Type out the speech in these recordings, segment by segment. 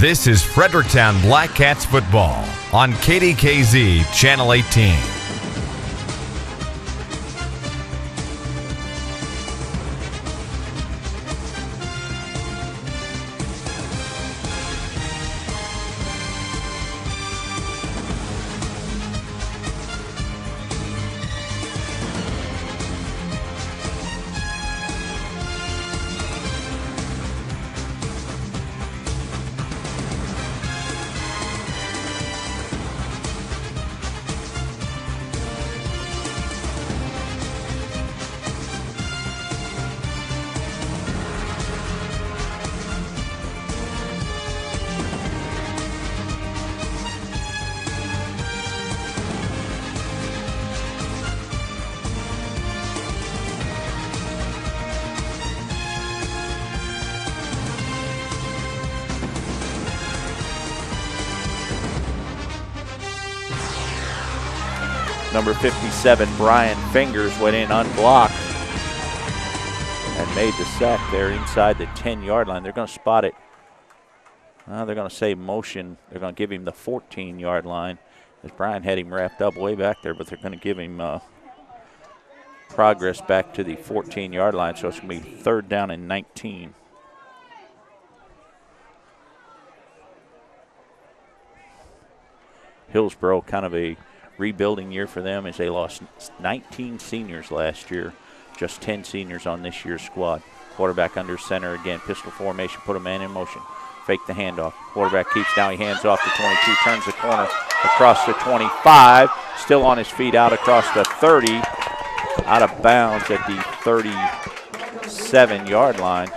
This is Fredericktown Black Cats football on KDKZ Channel 18. Number 57, Brian Fingers, went in unblocked and made the sack there inside the 10-yard line. They're going to spot it. They're going to say motion. They're going to give him the 14-yard line as Brian had him wrapped up way back there, but they're going to give him progress back to the 14-yard line, so it's going to be 3rd down and 19. Hillsboro, kind of a rebuilding year for them as they lost 19 seniors last year, just 10 seniors on this year's squad. Quarterback under center again, pistol formation, put a man in motion, fake the handoff. Quarterback keeps down, he hands off to 22, turns the corner across the 25, still on his feet out across the 30, out of bounds at the 37-yard line.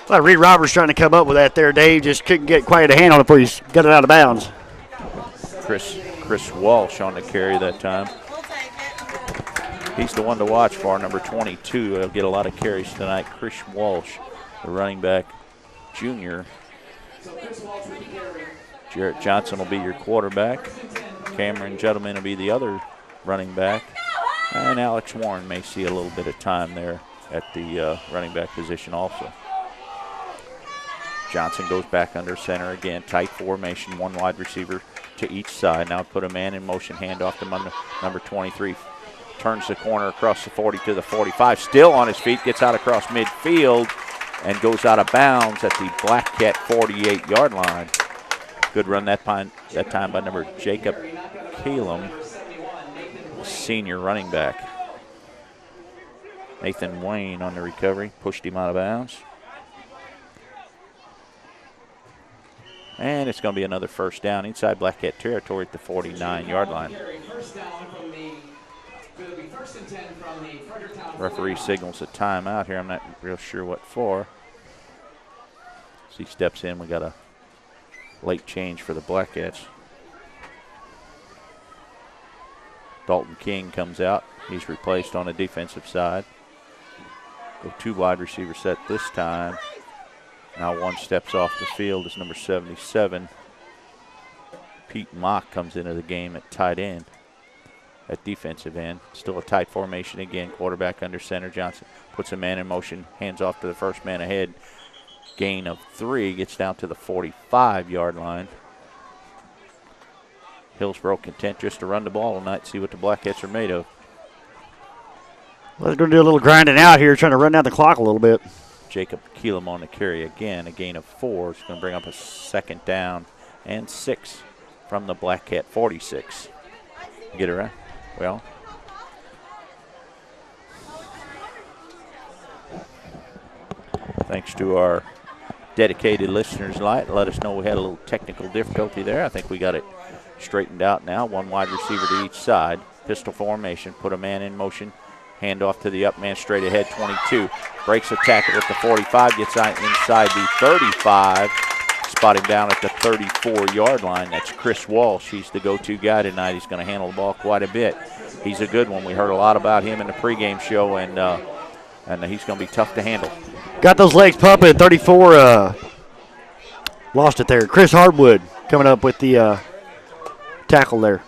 Well, Reed Roberts trying to come up with that there, Dave. Just couldn't get quite a hand on it before he got it out of bounds. Chris Walsh on the carry that time. He's the one to watch for, number 22. He'll get a lot of carries tonight. Chris Walsh, the running back, junior. Jarrett Johnson will be your quarterback. Cameron Juddleman will be the other running back. And Alex Warren may see a little bit of time there at the running back position also. Johnson goes back under center again. Tight formation, one wide receiver to each side. Now put a man in motion, hand off to number 23. Turns the corner across the 40 to the 45. Still on his feet, gets out across midfield and goes out of bounds at the Black Cat 48-yard line. Good run that time by number Jacob Kalem, senior running back. Nathan Wayne on the recovery, pushed him out of bounds. And it's going to be another 1st down inside Black Cat territory at the 49-yard line. Referee signals a timeout here. I'm not real sure what for. As he steps in, we got a late change for the Black Cats. Dalton King comes out. He's replaced on the defensive side. Go 2 wide receiver set this time. Now one steps off the field is number 77. Pete Mock comes into the game at tight end, at defensive end. Still a tight formation again. Quarterback under center. Johnson puts a man in motion, hands off to the first man ahead. Gain of 3, gets down to the 45-yard line. Hillsboro content just to run the ball tonight, see what the Black Cats are made of. Well, they're going to do a little grinding out here, trying to run down the clock a little bit. Jacob Keelam on the carry again, a gain of 4. It's going to bring up a 2nd down and 6 from the Black Cat 46. Get it right? Well, thanks to our dedicated listeners tonight, let us know we had a little technical difficulty there. I think we got it straightened out now. One wide receiver to each side. Pistol formation, put a man in motion. Hand off to the up man straight ahead, 22. Breaks a tackle at the 45, gets inside the 35. Spot him down at the 34-yard line. That's Chris Walsh. He's the go-to guy tonight. He's going to handle the ball quite a bit. He's a good one. We heard a lot about him in the pregame show, and he's going to be tough to handle. Got those legs pumping. 34 lost it there. Chris Hardwood coming up with the tackle there.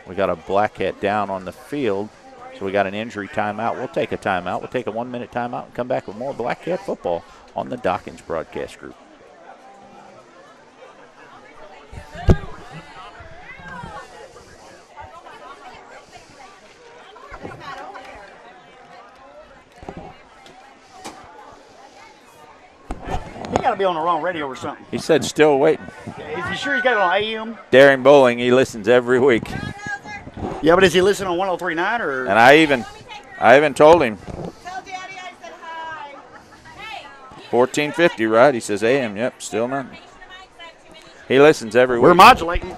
We got a Black Cat down on the field. So we got an injury timeout. We'll take a timeout. We'll take a 1-minute timeout and come back with more Black Cat football on the Dawkins Broadcast Group. He got to be on the wrong radio or something. He said still waiting. Is he sure he's got it on AM? Daring Bowling, he listens every week. Yeah, but is he listening on 103.9 or? And I even told him. Tell Daddy I said hi. 1450, right? He says AM. Yep, still nothing. He listens every week. We're modulating.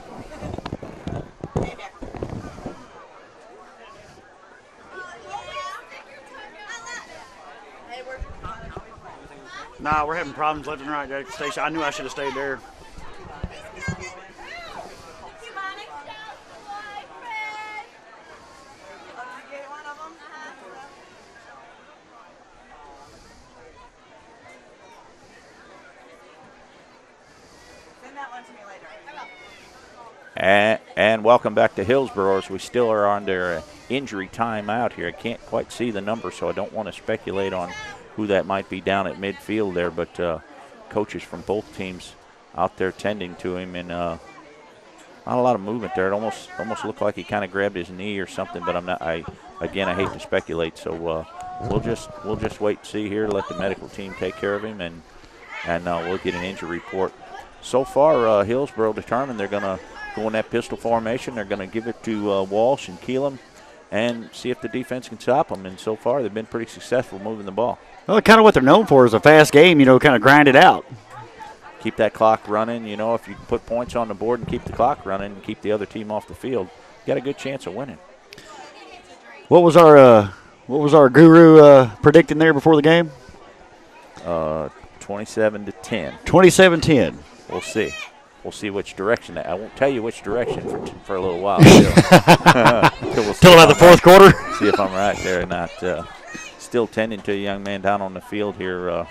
Nah, we're having problems left and right at the station. I knew I should have stayed there. And welcome back to Hillsboro, as we still are under an injury timeout here. I can't quite see the number, so I don't want to speculate on who that might be down at midfield there, but coaches from both teams out there tending to him, and not a lot of movement there. It almost looked like he kind of grabbed his knee or something, but I'm not. I hate to speculate, so we'll just wait and see here. Let the medical team take care of him, and we'll get an injury report. So far, Hillsboro determined they're going to go in that pistol formation. They're going to give it to Walsh and Keelam and see if the defense can stop them. And so far, they've been pretty successful moving the ball. Well, kind of what they're known for is a fast game, kind of grind it out. Keep that clock running. If you put points on the board and keep the clock running and keep the other team off the field, you got a good chance of winning. What was our guru predicting there before the game? 27-10. 27-10. We'll see. We'll see which direction. I won't tell you which direction for a little while. Till about the fourth quarter. See if I'm right there or not. Still tending to a young man down on the field here.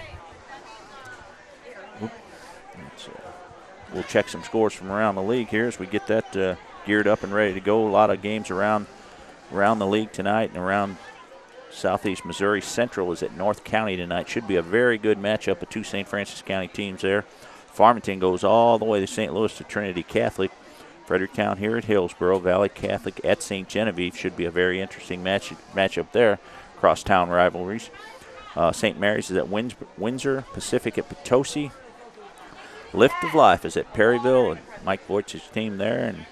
We'll check some scores from around the league here as we get that geared up and ready to go. A lot of games around the league tonight and around Southeast Missouri. Central is at North County tonight. Should be a very good matchup of two St. Francis County teams there. Farmington goes all the way to St. Louis to Trinity Catholic. Fredericktown here at Hillsboro. Valley Catholic at St. Genevieve. Should be a very interesting matchup there. Crosstown rivalries. St. Mary's is at Windsor. Pacific at Potosi. Lift of Life is at Perryville, and Mike Voigt's team there. And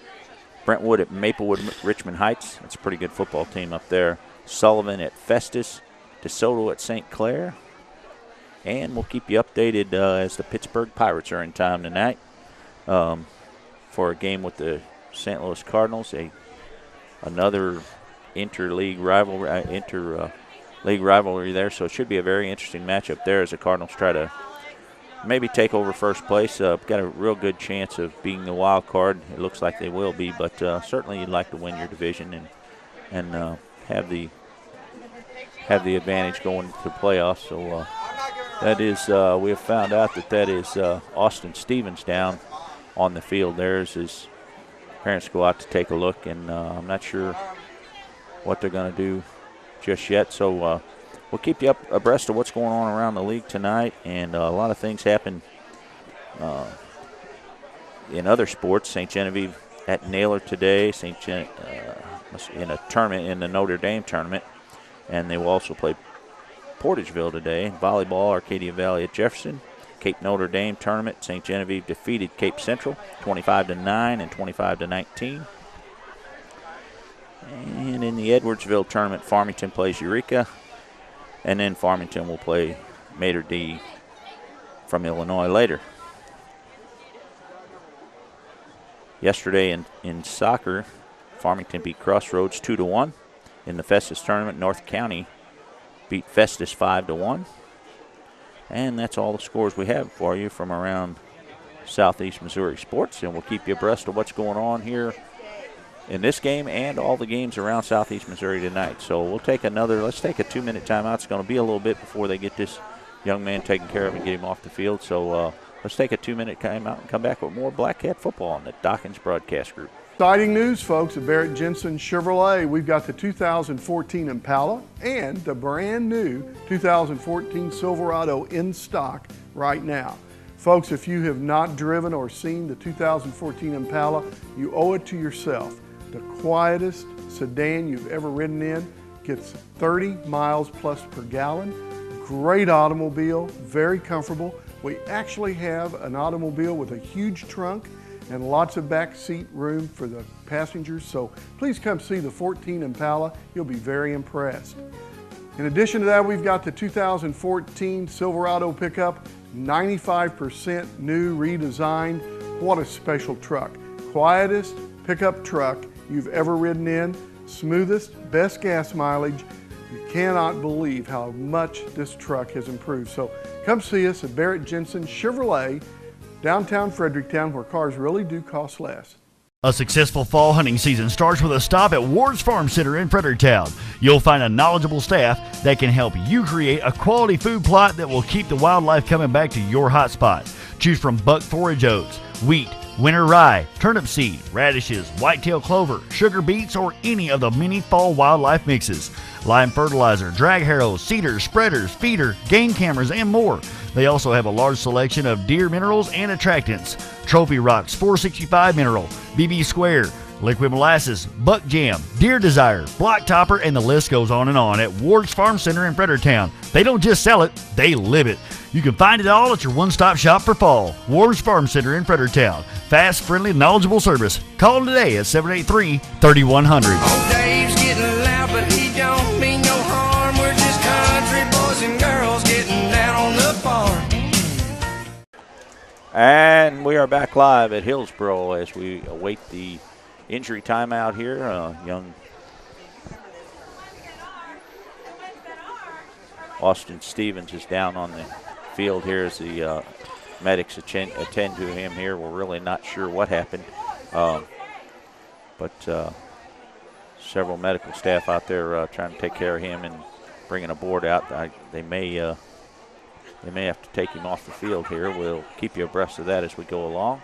Brentwood at Maplewood Richmond Heights. That's a pretty good football team up there. Sullivan at Festus. DeSoto at St. Clair. And we'll keep you updated as the Pittsburgh Pirates are in time tonight for a game with the St. Louis Cardinals. Another interleague rivalry there, so it should be a very interesting matchup there as the Cardinals try to maybe take over first place. Got a real good chance of being the wild card. It looks like they will be, but certainly you'd like to win your division and have the advantage going to the playoffs. So. That is, we have found out that is Austin Stevens down on the field there as his parents go out to take a look, and I'm not sure what they're going to do just yet. So we'll keep you up abreast of what's going on around the league tonight, and a lot of things happen in other sports. St. Genevieve at Naylor today, in a tournament, in the Notre Dame tournament, and they will also play Portageville today. Volleyball, Arcadia Valley at Jefferson. Cape Notre Dame tournament. St. Genevieve defeated Cape Central 25-9 and 25-19. And in the Edwardsville tournament, Farmington plays Eureka. And then Farmington will play Mater D from Illinois later. Yesterday in soccer, Farmington beat Crossroads 2-1. In the Festus tournament, North County beat Festus 5-1. And that's all the scores we have for you from around Southeast Missouri sports. And we'll keep you abreast of what's going on here in this game and all the games around Southeast Missouri tonight. So let's take a 2-minute timeout. It's going to be a little bit before they get this young man taken care of and get him off the field. So let's take a 2-minute timeout and come back with more Black Cat football on the Dawkins Broadcast Group. Exciting news, folks, at Barrett Jensen Chevrolet. We've got the 2014 Impala and the brand new 2014 Silverado in stock right now. Folks, if you have not driven or seen the 2014 Impala, you owe it to yourself. The quietest sedan you've ever ridden in, gets 30 miles plus per gallon. Great automobile, very comfortable. We actually have an automobile with a huge trunk and lots of back seat room for the passengers. So please come see the 14 Impala. You'll be very impressed. In addition to that, we've got the 2014 Silverado pickup, 95% new, redesigned. What a special truck. Quietest pickup truck you've ever ridden in, smoothest, best gas mileage. You cannot believe how much this truck has improved. So come see us at Barrett Jensen Chevrolet, downtown Fredericktown, where cars really do cost less. A successful fall hunting season starts with a stop at Ward's Farm Center in Fredericktown. You'll find a knowledgeable staff that can help you create a quality food plot that will keep the wildlife coming back to your hot spot. Choose from buck forage oats, wheat, winter rye, turnip seed, radishes, whitetail clover, sugar beets, or any of the many fall wildlife mixes. Lime fertilizer, drag harrows, cedars, spreaders, feeder, game cameras, and more. They also have a large selection of deer minerals and attractants. Trophy Rocks 465 Mineral, BB Square, Liquid Molasses, Buck Jam, Deer Desire, Block Topper, and the list goes on and on at Ward's Farm Center in Fredericktown. They don't just sell it, they live it. You can find it all at your one-stop shop for fall. Ward's Farm Center in Fredericktown. Fast, friendly, knowledgeable service. Call today at 783-3100. Oh, Dave's getting loud, but he don't mean no harm. We're just country boys and girls getting down on the farm. And we are back live at Hillsboro as we await the injury timeout here. Young Austin Stevens is down on the field here as the medics attend to him here. We're really not sure what happened, but several medical staff out there trying to take care of him and bringing a board out. They may have to take him off the field here. We'll keep you abreast of that as we go along.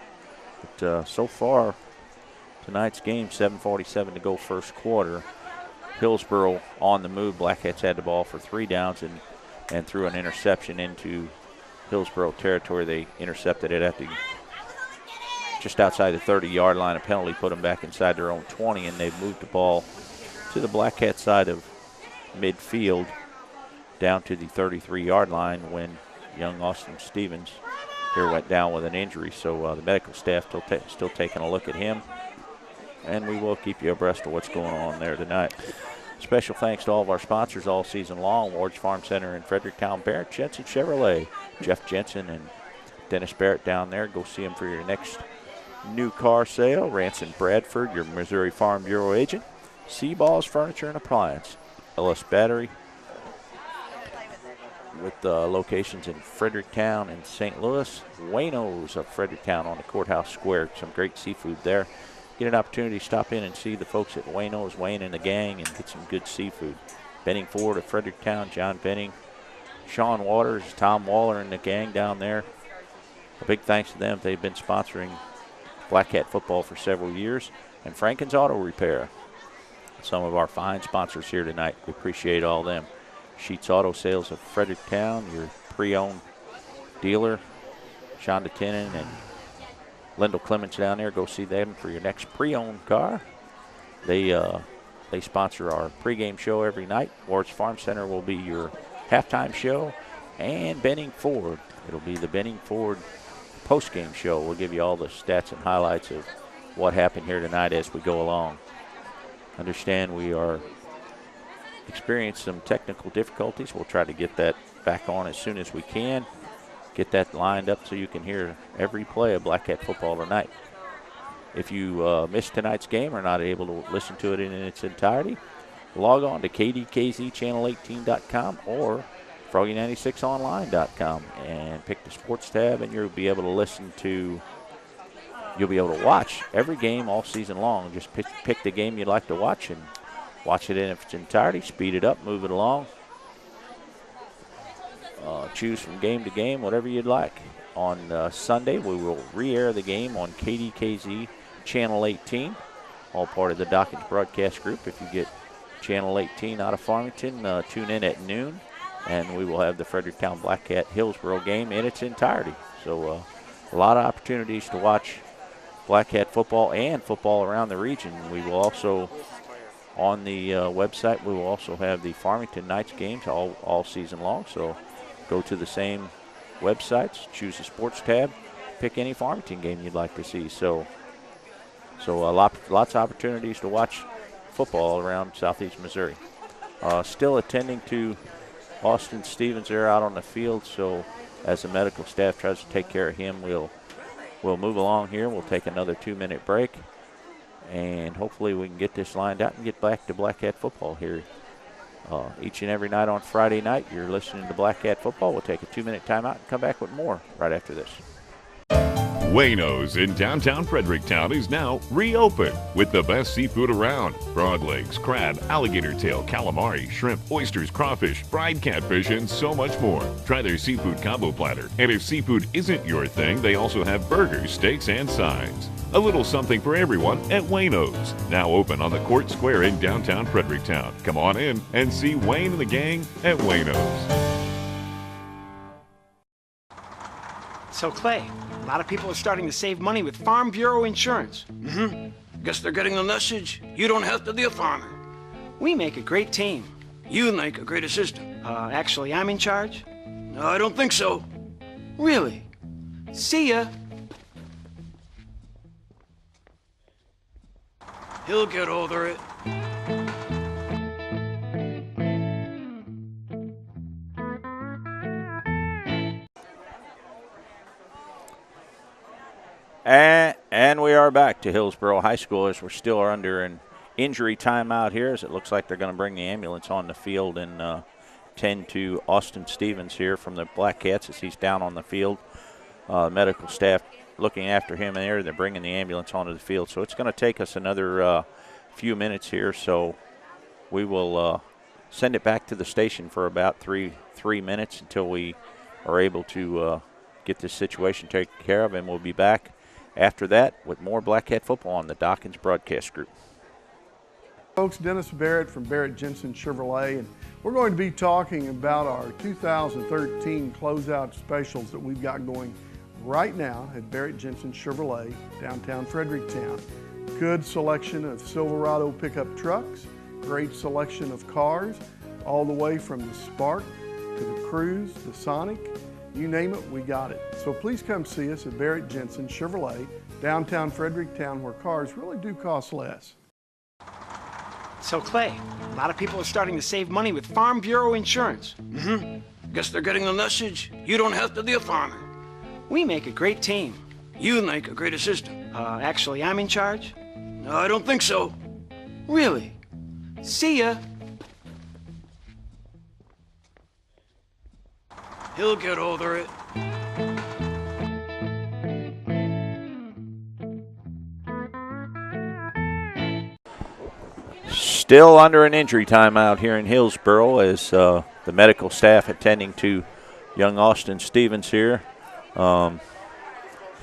But so far, tonight's game, 7:47 to go first quarter. Hillsboro on the move. Blackcats had the ball for 3 downs and threw an interception into Hillsboro territory. They intercepted it at just outside the 30-yard line. A penalty put them back inside their own 20, and they've moved the ball to the Blackcat side of midfield down to the 33-yard line when young Austin Stevens here went down with an injury. So the medical staff still taking a look at him, and we will keep you abreast of what's going on there tonight. Special thanks to all of our sponsors all season long. Ward's Farm Center in Fredericktown, Barrett Jensen Chevrolet, Jeff Jensen and Dennis Barrett down there. Go see them for your next new car sale. Ranson Bradford, your Missouri Farm Bureau agent. Seaballs Furniture and Appliance. Ellis Battery with locations in Fredericktown and St. Louis. Wayno's of Fredericktown on the Courthouse Square. Some great seafood there. Get an opportunity to stop in and see the folks at Wayno's, Wayne and the gang, and get some good seafood. Benning Ford of Fredericktown, John Benning, Sean Waters, Tom Waller and the gang down there. A big thanks to them. They've been sponsoring Blackcat football for several years. And Franken's Auto Repair. Some of our fine sponsors here tonight. We appreciate all of them. Sheets Auto Sales of Fredericktown, your pre-owned dealer. Shonda Tenen and Lendell Clements down there. Go see them for your next pre-owned car. They sponsor our pregame show every night. Ward's Farm Center will be your halftime show. And Benning Ford. It'll be the Benning Ford postgame show. We'll give you all the stats and highlights of what happened here tonight as we go along. Understand we are experiencing some technical difficulties. We'll try to get that back on as soon as we can. Get that lined up so you can hear every play of Blackcat football tonight. If you missed tonight's game or not able to listen to it in its entirety, log on to kdkzchannel18.com or froggy96online.com and pick the sports tab, and you'll be able to watch every game all season long. Just pick the game you'd like to watch and watch it in its entirety, speed it up, move it along. Choose from game to game, whatever you'd like. On Sunday, we will re-air the game on KDKZ Channel 18. all part of the Dawkins broadcast group. If you get Channel 18 out of Farmington, tune in at noon, and we will have the Fredericktown Black Cat Hillsboro game in its entirety. So a lot of opportunities to watch Black Cat football and football around the region. We will also, on the website, we will also have the Farmington Knights games all season long. So go to the same websites, choose the sports tab, pick any Farmington game you'd like to see. So lots of opportunities to watch football around southeast Missouri. Still attending to Austin Stevens there out on the field. So as the medical staff tries to take care of him, we'll move along here. We'll take another 2-minute break, and hopefully we can get this lined out and get back to Black Cat football here. Each and every night on Friday night, you're listening to Black Cat football. We'll take a 2-minute timeout and come back with more right after this. Wayno's in downtown Fredericktown is now reopened with the best seafood around. Broad legs, crab, alligator tail, calamari, shrimp, oysters, crawfish, fried catfish, and so much more. Try their seafood combo platter. And if seafood isn't your thing, they also have burgers, steaks, and sides. A little something for everyone at Wayno's. Now open on the Court Square in downtown Fredericktown. Come on in and see Wayne and the gang at Wayno's. So, Clay, a lot of people are starting to save money with Farm Bureau insurance. Guess they're getting the message. You don't have to be a farmer. We make a great team. You make a great assistant. Actually, I'm in charge. No, I don't think so. Really? See ya. He'll get over it. And we are back to Hillsboro High School as we're still under an injury timeout here, as it looks like they're going to bring the ambulance on the field and tend to Austin Stevens here from the Black Cats as he's down on the field. Medical staff looking after him there. They're bringing the ambulance onto the field. So it's going to take us another few minutes here. So we will send it back to the station for about three minutes until we are able to get this situation taken care of, and we'll be back after that with more Black Cat football on the Dawkins broadcast group. Folks, Dennis Barrett from Barrett Jensen Chevrolet, and we're going to be talking about our 2013 closeout specials that we've got going right now at Barrett Jensen Chevrolet, downtown Fredericktown. Good selection of Silverado pickup trucks, great selection of cars, all the way from the Spark to the Cruze, the Sonic. You name it, we got it. So please come see us at Barrett Jensen Chevrolet, downtown Fredericktown, where cars really do cost less. So, Clay, a lot of people are starting to save money with Farm Bureau insurance. Guess they're getting the message. You don't have to be a farmer. We make a great team. You make a great assistant. Actually, I'm in charge. No, I don't think so. Really? See ya. He'll get over it. Still under an injury timeout here in Hillsboro as the medical staff attending to young Austin Stevens here.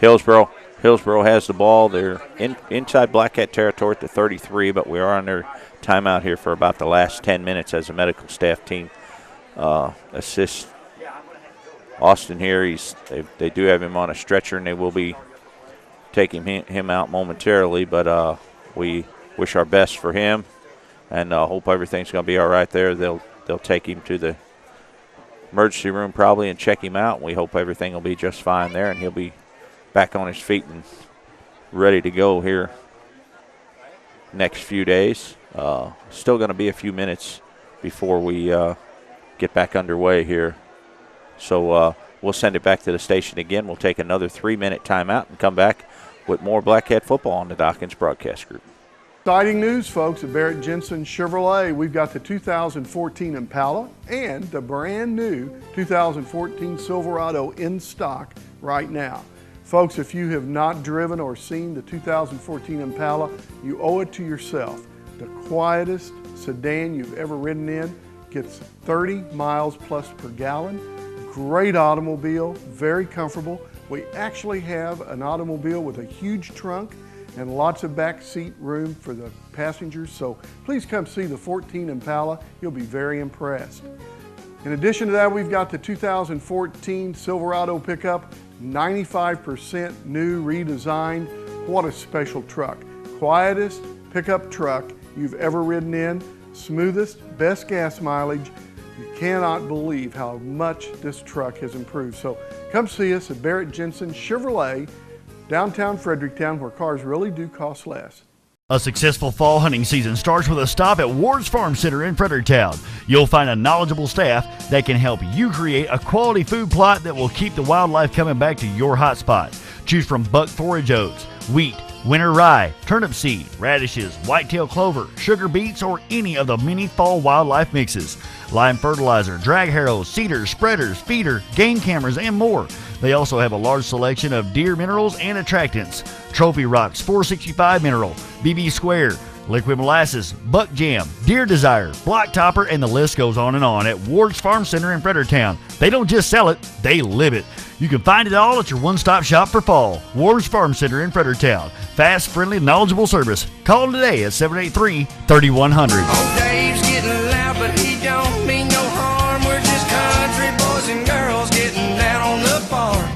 Hillsboro has the ball. They're inside Black Cat territory at the 33, but we are under timeout here for about the last 10 minutes as the medical staff team assists Austin here. They do have him on a stretcher, and they will be taking him out momentarily, but we wish our best for him and hope everything's going to be all right there. They'll take him to the emergency room probably and check him out. We hope everything will be just fine there, and he'll be back on his feet and ready to go here next few days. Still going to be a few minutes before we get back underway here. So we'll send it back to the station again. We'll take another 3-minute timeout and come back with more Black Cat football on the Dawkins broadcast group. Exciting news, folks, at Barrett Jensen Chevrolet. We've got the 2014 Impala and the brand new 2014 Silverado in stock right now. Folks, if you have not driven or seen the 2014 Impala, you owe it to yourself. The quietest sedan you've ever ridden in, gets 30 miles plus per gallon. Great automobile, very comfortable. We actually have an automobile with a huge trunk and lots of back seat room for the passengers. So please come see the 14 Impala. You'll be very impressed. In addition to that, we've got the 2014 Silverado pickup, 95% new, redesigned. What a special truck. Quietest pickup truck you've ever ridden in, smoothest, best gas mileage. You cannot believe how much this truck has improved. So come see us at Barrett Jensen Chevrolet, downtown Fredericktown, where cars really do cost less. A successful fall hunting season starts with a stop at Ward's Farm Center in Fredericktown. You'll find a knowledgeable staff that can help you create a quality food plot that will keep the wildlife coming back to your hot spot. Choose from buck forage oats, wheat, winter rye, turnip seed, radishes, whitetail clover, sugar beets, or any of the many fall wildlife mixes. Lime fertilizer, drag harrows, seeders, spreaders, feeder, game cameras, and more. They also have a large selection of deer minerals and attractants. Trophy Rocks 465 Mineral, BB Square, Liquid Molasses, Buck Jam, Deer Desire, Block Topper, and the list goes on at Ward's Farm Center in Fredericktown. They don't just sell it, they live it. You can find it all at your one-stop shop for fall. Ward's Farm Center in Fredericktown. Fast, friendly, knowledgeable service. Call today at 783-3100. Oh, Dave's getting loud, but he don't mean no harm. We're just country boys and girls getting down on the farm.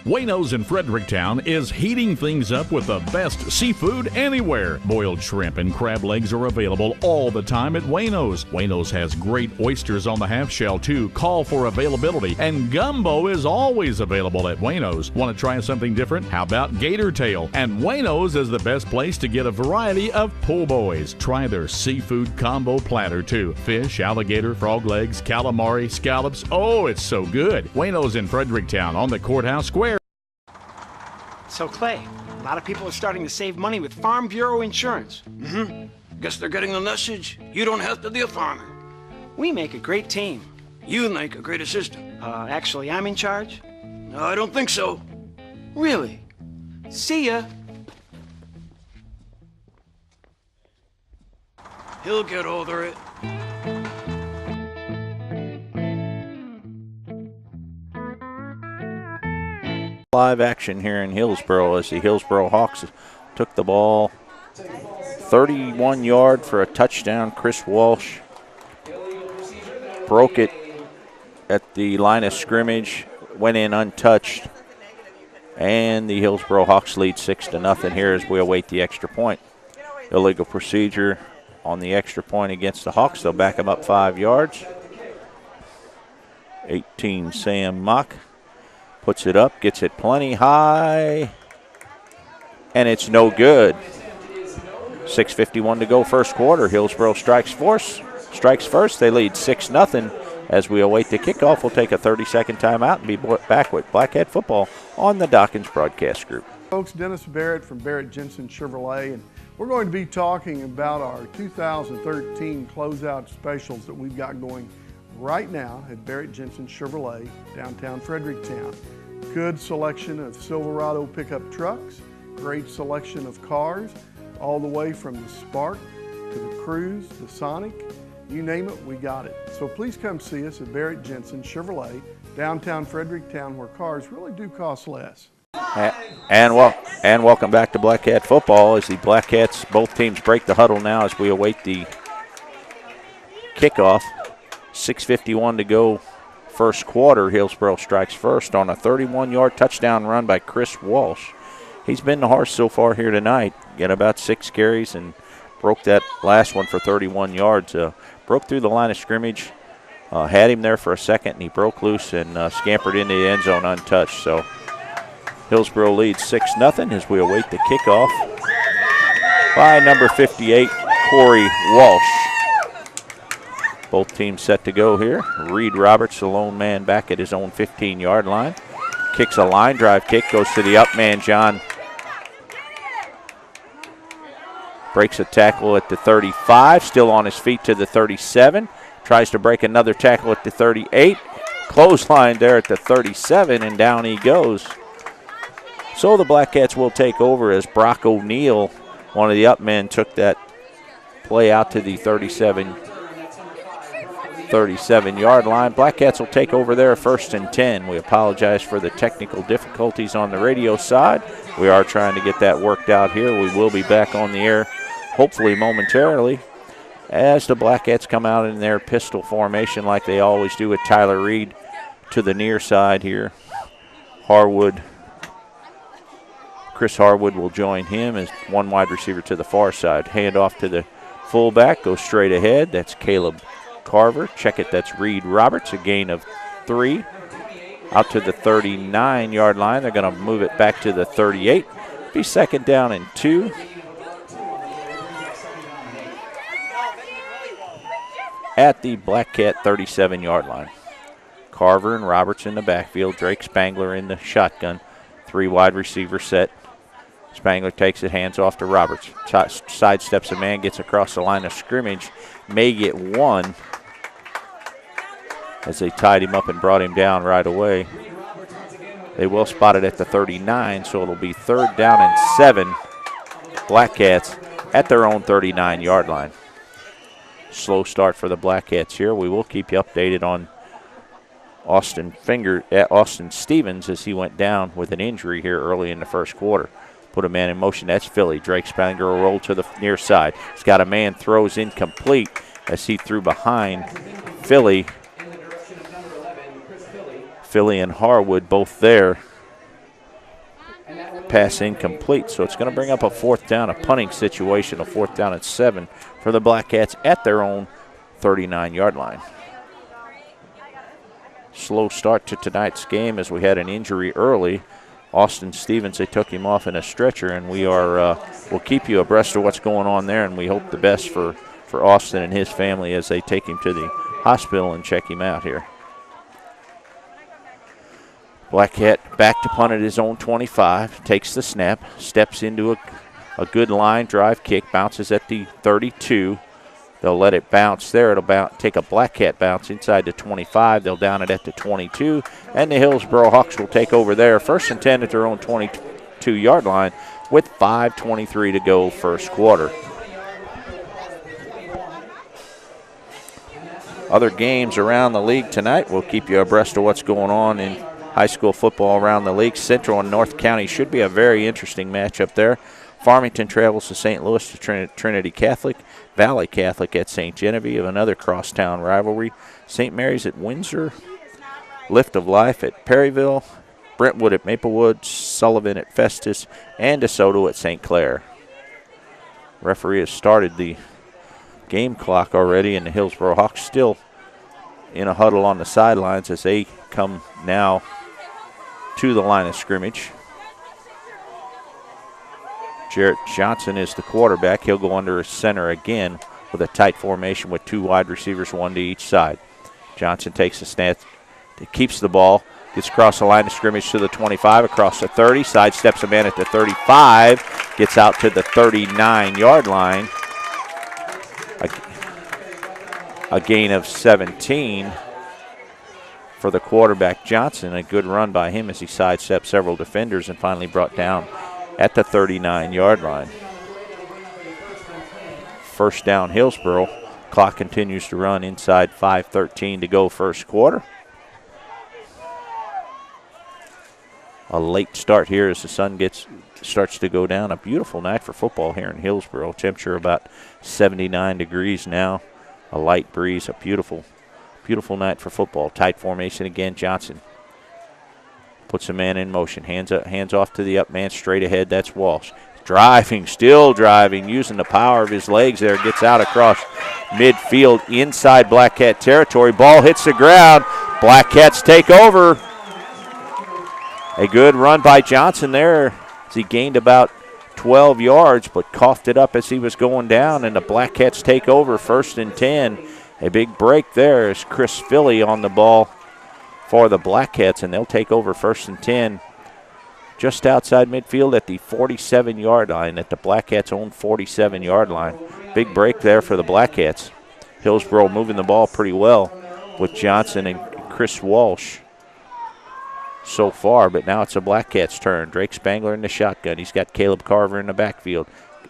Wayno's in Fredericktown is heating things up with the best seafood anywhere. Boiled shrimp and crab legs are available all the time at Wayno's. Wayno's has great oysters on the half shell too. Call for availability. And gumbo is always available at Wayno's. Want to try something different? How about gator tail? And Wayno's is the best place to get a variety of po' boys. Try their seafood combo platter too. Fish, alligator, frog legs, calamari, scallops. Oh, it's so good. Wayno's in Fredericktown on the Courthouse Square. So, Clay, a lot of people are starting to save money with Farm Bureau insurance. Guess they're getting the message. You don't have to be a farmer. We make a great team. You make a great assistant. Actually, I'm in charge. No, I don't think so. Really? See ya. He'll get over it. Live action here in Hillsboro as the Hillsboro Hawks took the ball 31 yard for a touchdown. Chris Walsh broke it at the line of scrimmage, went in untouched, and the Hillsboro Hawks lead 6-0 here as we await the extra point. Illegal procedure on the extra point against the Hawks. They'll back them up 5 yards. 18 Sam Mock puts it up, gets it plenty high, and it's no good. 6:51 to go first quarter. Hillsboro strikes first. They lead 6-0 as we await the kickoff. We'll take a 30-second timeout and be back with Blackhead football on the Dawkins Broadcast Group. Folks, Dennis Barrett from Barrett Jensen Chevrolet, and we're going to be talking about our 2013 closeout specials that we've got going right now at Barrett Jensen Chevrolet, downtown Fredericktown. Good selection of Silverado pickup trucks, great selection of cars, all the way from the Spark to the Cruze, the Sonic, you name it, we got it. So please come see us at Barrett Jensen Chevrolet, downtown Fredericktown, where cars really do cost less. And welcome back to Black Cat football as the Black Cats, both teams break the huddle now as we await the kickoff. 6:51 to go first quarter. Hillsboro strikes first on a 31-yard touchdown run by Chris Walsh. He's been the horse so far here tonight. Got about 6 carries and broke that last one for 31 yards. Broke through the line of scrimmage, had him there for a second, and he broke loose and scampered into the end zone untouched. So Hillsboro leads 6-0 as we await the kickoff by number 58, Corey Walsh. Both teams set to go here. Reed Roberts, the lone man, back at his own 15-yard line. Kicks a line drive kick, goes to the up man, John. Breaks a tackle at the 35, still on his feet to the 37. Tries to break another tackle at the 38. Clothesline there at the 37, and down he goes. So the Black Cats will take over as Brock O'Neill, one of the up men, took that play out to the 37 37-yard line. Black Cats will take over there 1st and 10. We apologize for the technical difficulties on the radio side. We are trying to get that worked out here. We will be back on the air hopefully momentarily as the Black Cats come out in their pistol formation like they always do with Tyler Reed to the near side here. Chris Harwood will join him as one wide receiver to the far side. Hand off to the fullback, goes straight ahead. That's Caleb Carver. Check it, that's Reed Roberts, a gain of 3. Out to the 39-yard line. They're going to move it back to the 38. Be 2nd down and 2. At the Black Cat 37-yard line. Carver and Roberts in the backfield. Drake Spangler in the shotgun. 3 wide receiver set. Spangler takes it, hands off to Roberts. Sidesteps a man, gets across the line of scrimmage. May get 1 as they tied him up and brought him down right away. They will spot it at the 39, so it'll be 3rd down and 7. Black Cats at their own 39-yard line. Slow start for the Black Cats here. We will keep you updated on Austin Stevens as he went down with an injury here early in the first quarter. Put a man in motion. That's Philly. Drake Spangler will roll to the near side. He's got a man, throws incomplete as he threw behind Philly. Philly and Harwood both there. Pass incomplete. So it's going to bring up a 4th down, a punting situation, a 4th down and 7 for the Black Cats at their own 39-yard line. Slow start to tonight's game as we had an injury early. Austin Stevens, they took him off in a stretcher, and we'll keep you abreast of what's going on there, and we hope the best for Austin and his family as they take him to the hospital and check him out here. Black Cat back to punt at his own 25, takes the snap, steps into a good line drive kick, bounces at the 32. They'll let it bounce there. It'll take a Black Cat bounce inside the 25. They'll down it at the 22. And the Hillsboro Hawks will take over there. 1st and 10 at their own 22-yard line with 5:23 to go first quarter. Other games around the league tonight. We'll keep you abreast of what's going on in high school football around the league. Central and North County should be a very interesting matchup there. Farmington travels to St. Louis to Trinity Catholic. Valley Catholic at St. Genevieve, another crosstown rivalry. St. Mary's at Windsor. Lift of Life at Perryville. Brentwood at Maplewood. Sullivan at Festus. And DeSoto at St. Clair. Referee has started the game clock already, and the Hillsboro Hawks still in a huddle on the sidelines as they come now to the line of scrimmage. Jarrett Johnson is the quarterback. He'll go under center again with a tight formation with 2 wide receivers, 1 to each side. Johnson takes a snap, keeps the ball, gets across the line of scrimmage to the 25, across the 30, sidesteps a man at the 35, gets out to the 39-yard line. A gain of 17 for the quarterback Johnson. A good run by him as he sidestepped several defenders and finally brought down at the 39-yard line. 1st down Hillsboro. Clock continues to run inside 5:13 to go first quarter. A late start here as the sun starts to go down. A beautiful night for football here in Hillsboro. Temperature about 79 degrees now. A light breeze, a beautiful, beautiful night for football. Tight formation again. Johnson puts a man in motion. Hands off to the up man straight ahead. That's Walsh. Driving, still driving, using the power of his legs there. Gets out across midfield inside Black Cat territory. Ball hits the ground. Black Cats take over. A good run by Johnson there as he gained about 12 yards, but coughed it up as he was going down, and the Black Cats take over 1st and 10. A big break there is Chris Philly on the ball for the Black Cats, and they'll take over 1st and 10 just outside midfield at the 47-yard line, at the Black Cats' own 47-yard line. Big break there for the Black Cats. Hillsboro moving the ball pretty well with Johnson and Chris Walsh so far, but now it's the Black Cats' turn. Drake Spangler in the shotgun. He's got Caleb Carver in the backfield.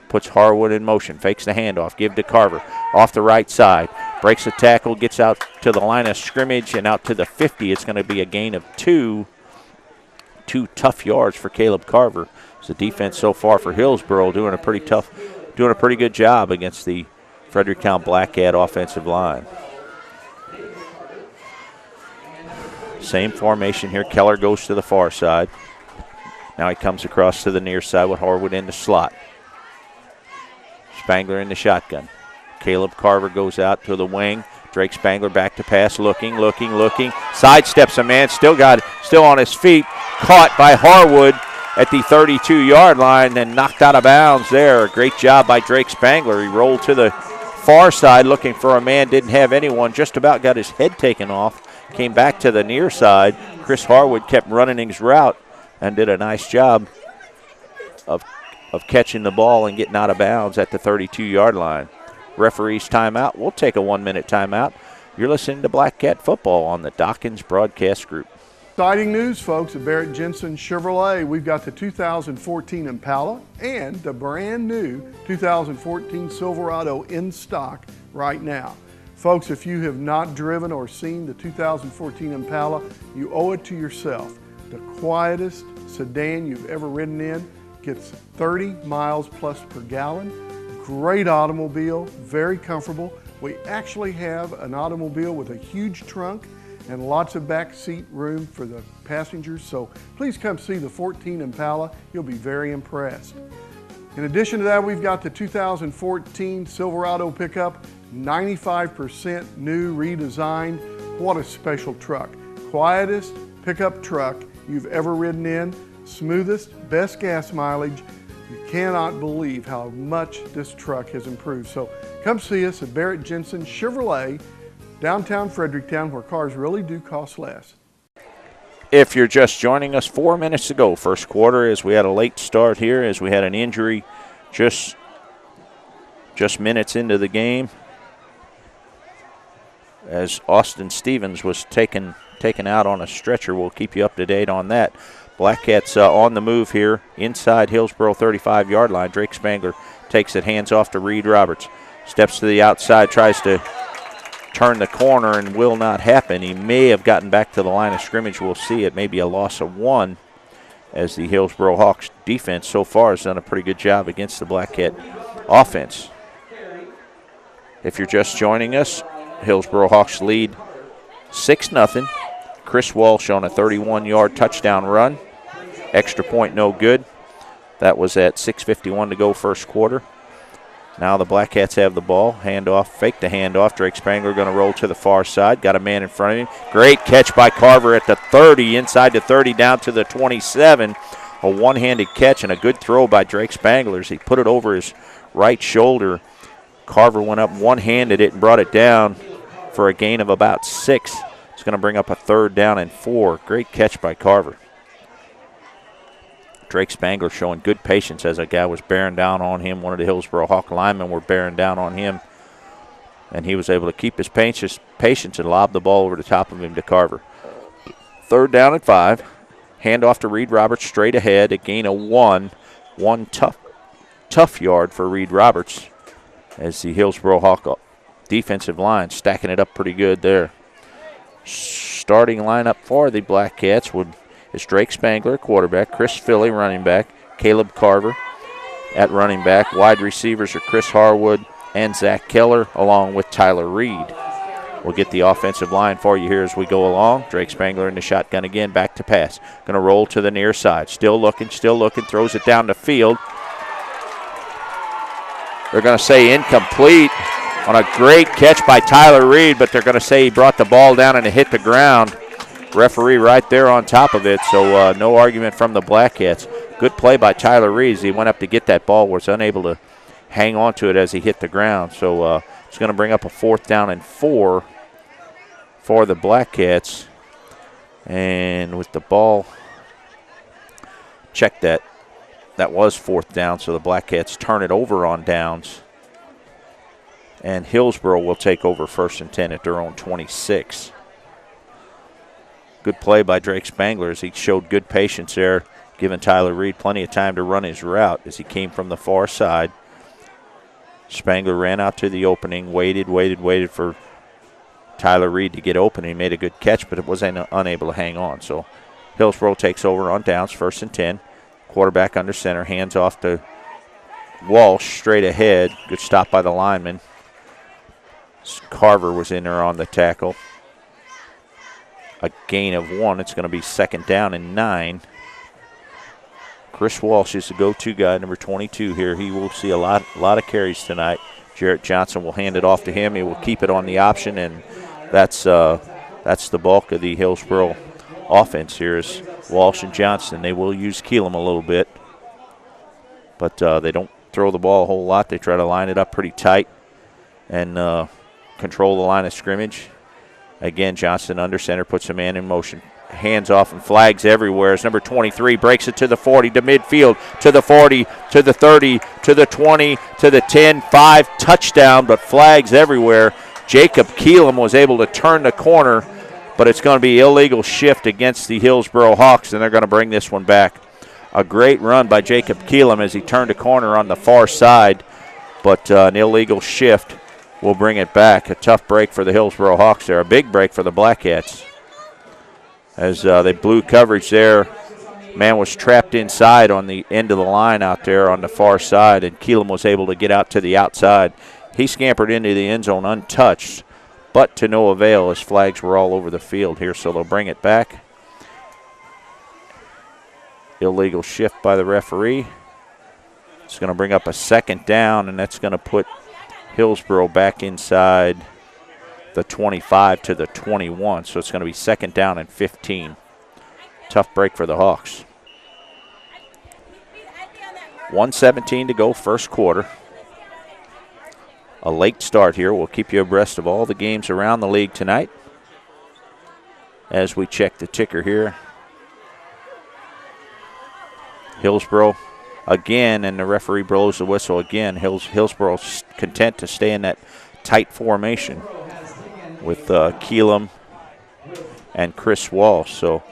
Puts Harwood in motion, fakes the handoff, give to Carver. Off the right side, breaks the tackle, gets out to the line of scrimmage and out to the 50. It's going to be a gain of 2 tough yards for Caleb Carver. It's the defense so far for Hillsboro doing a pretty good job against the Fredericktown Black Cat offensive line. Same formation here. Keller goes to the far side. Now he comes across to the near side with Harwood in the slot. Spangler in the shotgun. Caleb Carver goes out to the wing. Drake Spangler back to pass, looking. Sidesteps a man, still on his feet. Caught by Harwood at the 32-yard line, then knocked out of bounds there. A great job by Drake Spangler. He rolled to the far side looking for a man, didn't have anyone, just about got his head taken off. Came back to the near side. Chris Harwood kept running his route and did a nice job of catching the ball and getting out of bounds at the 32-yard line. Referee's timeout. We'll take a 1-minute timeout. You're listening to Black Cat Football on the Dawkins Broadcast Group. Exciting news, folks, at Barrett Jensen Chevrolet. We've got the 2014 Impala and the brand new 2014 Silverado in stock right now. Folks, if you have not driven or seen the 2014 Impala, you owe it to yourself. The quietest sedan you've ever ridden in, gets 30 miles plus per gallon. Great automobile, very comfortable. We actually have an automobile with a huge trunk and lots of back seat room for the passengers. So please come see the 14 Impala. You'll be very impressed. In addition to that, we've got the 2014 Silverado pickup, 95% new, redesigned. What a special truck. Quietest pickup truck you've ever ridden in, smoothest, best gas mileage. You cannot believe how much this truck has improved. So come see us at Barrett Jensen Chevrolet, downtown Fredericktown, where cars really do cost less. If you're just joining us, 4 minutes to go, first quarter, as we had a late start here, as we had an injury just minutes into the game, as Austin Stevens was taken out on a stretcher. We'll keep you up to date on that. Black Cats on the move here inside Hillsboro 35-yard line. Drake Spangler takes it, hands off to Reed Roberts. Steps to the outside, tries to turn the corner and will not happen. He may have gotten back to the line of scrimmage. We'll see. It may be a loss of 1 as the Hillsboro Hawks defense so far has done a pretty good job against the Black Cat offense. If you're just joining us, Hillsboro Hawks lead 6-0. Chris Walsh on a 31-yard touchdown run. Extra point no good. That was at 6:51 to go first quarter. Now the Black Cats have the ball. Handoff, fake the handoff. Drake Spangler going to roll to the far side. Got a man in front of him. Great catch by Carver at the 30, inside the 30 down to the 27. A one-handed catch and a good throw by Drake Spangler. He put it over his right shoulder. Carver went up one-handed it and brought it down for a gain of about 6. It's going to bring up a 3rd down and 4. Great catch by Carver. Drake Spangler showing good patience as a guy was bearing down on him. One of the Hillsboro Hawk linemen were bearing down on him, and he was able to keep his patience and lob the ball over the top of him to Carver. 3rd down and 5. Handoff to Reed Roberts straight ahead. A gain of 1. One tough yard for Reed Roberts as the Hillsboro Hawk defensive line stacking it up pretty good there. Starting lineup for the Black Cats is Drake Spangler, quarterback, Chris Philly, running back, Caleb Carver at running back. Wide receivers are Chris Harwood and Zach Keller, along with Tyler Reed. We'll get the offensive line for you here as we go along. Drake Spangler in the shotgun again, back to pass. Going to roll to the near side. Still looking, throws it down the field. They're going to say incomplete on a great catch by Tyler Reed, but they're going to say he brought the ball down and it hit the ground. Referee right there on top of it, so no argument from the Black Cats. Good play by Tyler Reed. He went up to get that ball, was unable to hang on to it as he hit the ground. So it's going to bring up a 4th down and 4 for the Black Cats. And with the ball, check that. That was 4th down, so the Black Cats turn it over on downs. And Hillsboro will take over 1st and 10 at their own 26. Good play by Drake Spangler as he showed good patience there, giving Tyler Reed plenty of time to run his route as he came from the far side. Spangler ran out to the opening, waited for Tyler Reed to get open. He made a good catch, but it was unable to hang on. So Hillsboro takes over on downs, 1st and 10. Quarterback under center, hands off to Walsh, straight ahead. Good stop by the lineman. Carver was in there on the tackle. A gain of 1. It's going to be 2nd down and 9. Chris Walsh is the go-to guy, number 22 here. He will see a lot of carries tonight. Jarrett Johnson will hand it off to him. He will keep it on the option, and that's the bulk of the Hillsboro offense here is Walsh and Johnson. They will use Keelam a little bit, but they don't throw the ball a whole lot. They try to line it up pretty tight and control the line of scrimmage. Again, Johnson under center, puts a man in motion. Hands off and flags everywhere as number 23 breaks it to the 40, to midfield, to the 40, to the 30, to the 20, to the 10, 5, touchdown, but flags everywhere. Jacob Keelam was able to turn the corner, but it's going to be illegal shift against the Hillsboro Hawks, and they're going to bring this one back. A great run by Jacob Keelam as he turned a corner on the far side, but an illegal shift will bring it back. A tough break for the Hillsboro Hawks there, a big break for the Black Cats. As they blew coverage there, man was trapped inside on the end of the line out there on the far side, and Keelam was able to get out to the outside. He scampered into the end zone untouched, but to no avail as flags were all over the field here, so they'll bring it back. Illegal shift by the referee. It's going to bring up a 2nd down, and that's going to put Hillsboro back inside the 25 to the 21, so it's going to be 2nd down and 15. Tough break for the Hawks. 1:17 to go, first quarter. A late start here. We'll keep you abreast of all the games around the league tonight as we check the ticker here. Hillsboro again, and the referee blows the whistle again. Hillsboro's content to stay in that tight formation with Keelam and Chris Walsh. So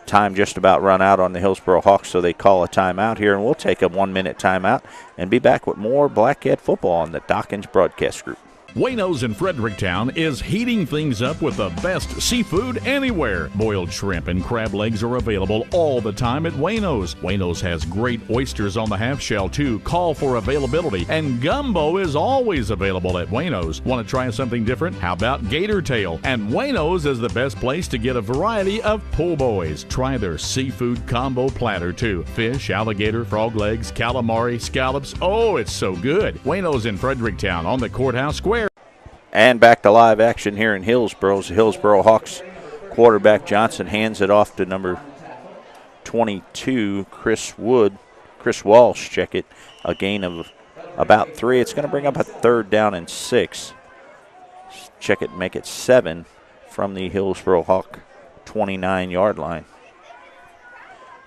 time just about run out on the Hillsboro Hawks, so they call a timeout here, and we'll take a 1-minute timeout and be back with more Black Cat football on the Dawkins Broadcast Group. Wayno's in Fredericktown is heating things up with the best seafood anywhere. Boiled shrimp and crab legs are available all the time at Wayno's. Wayno's has great oysters on the half shell too. Call for availability. And gumbo is always available at Wayno's. Want to try something different? How about gator tail? And Wayno's is the best place to get a variety of po' boys. Try their seafood combo platter too. Fish, alligator, frog legs, calamari, scallops. Oh, it's so good. Wayno's in Fredericktown on the Courthouse Square. And back to live action here in Hillsboro. The Hillsboro Hawks quarterback Johnson hands it off to number 22, Chris Walsh, check it, a gain of about 3. It's going to bring up a 3rd down and 6. Check it, make it 7 from the Hillsboro Hawk 29-yard line.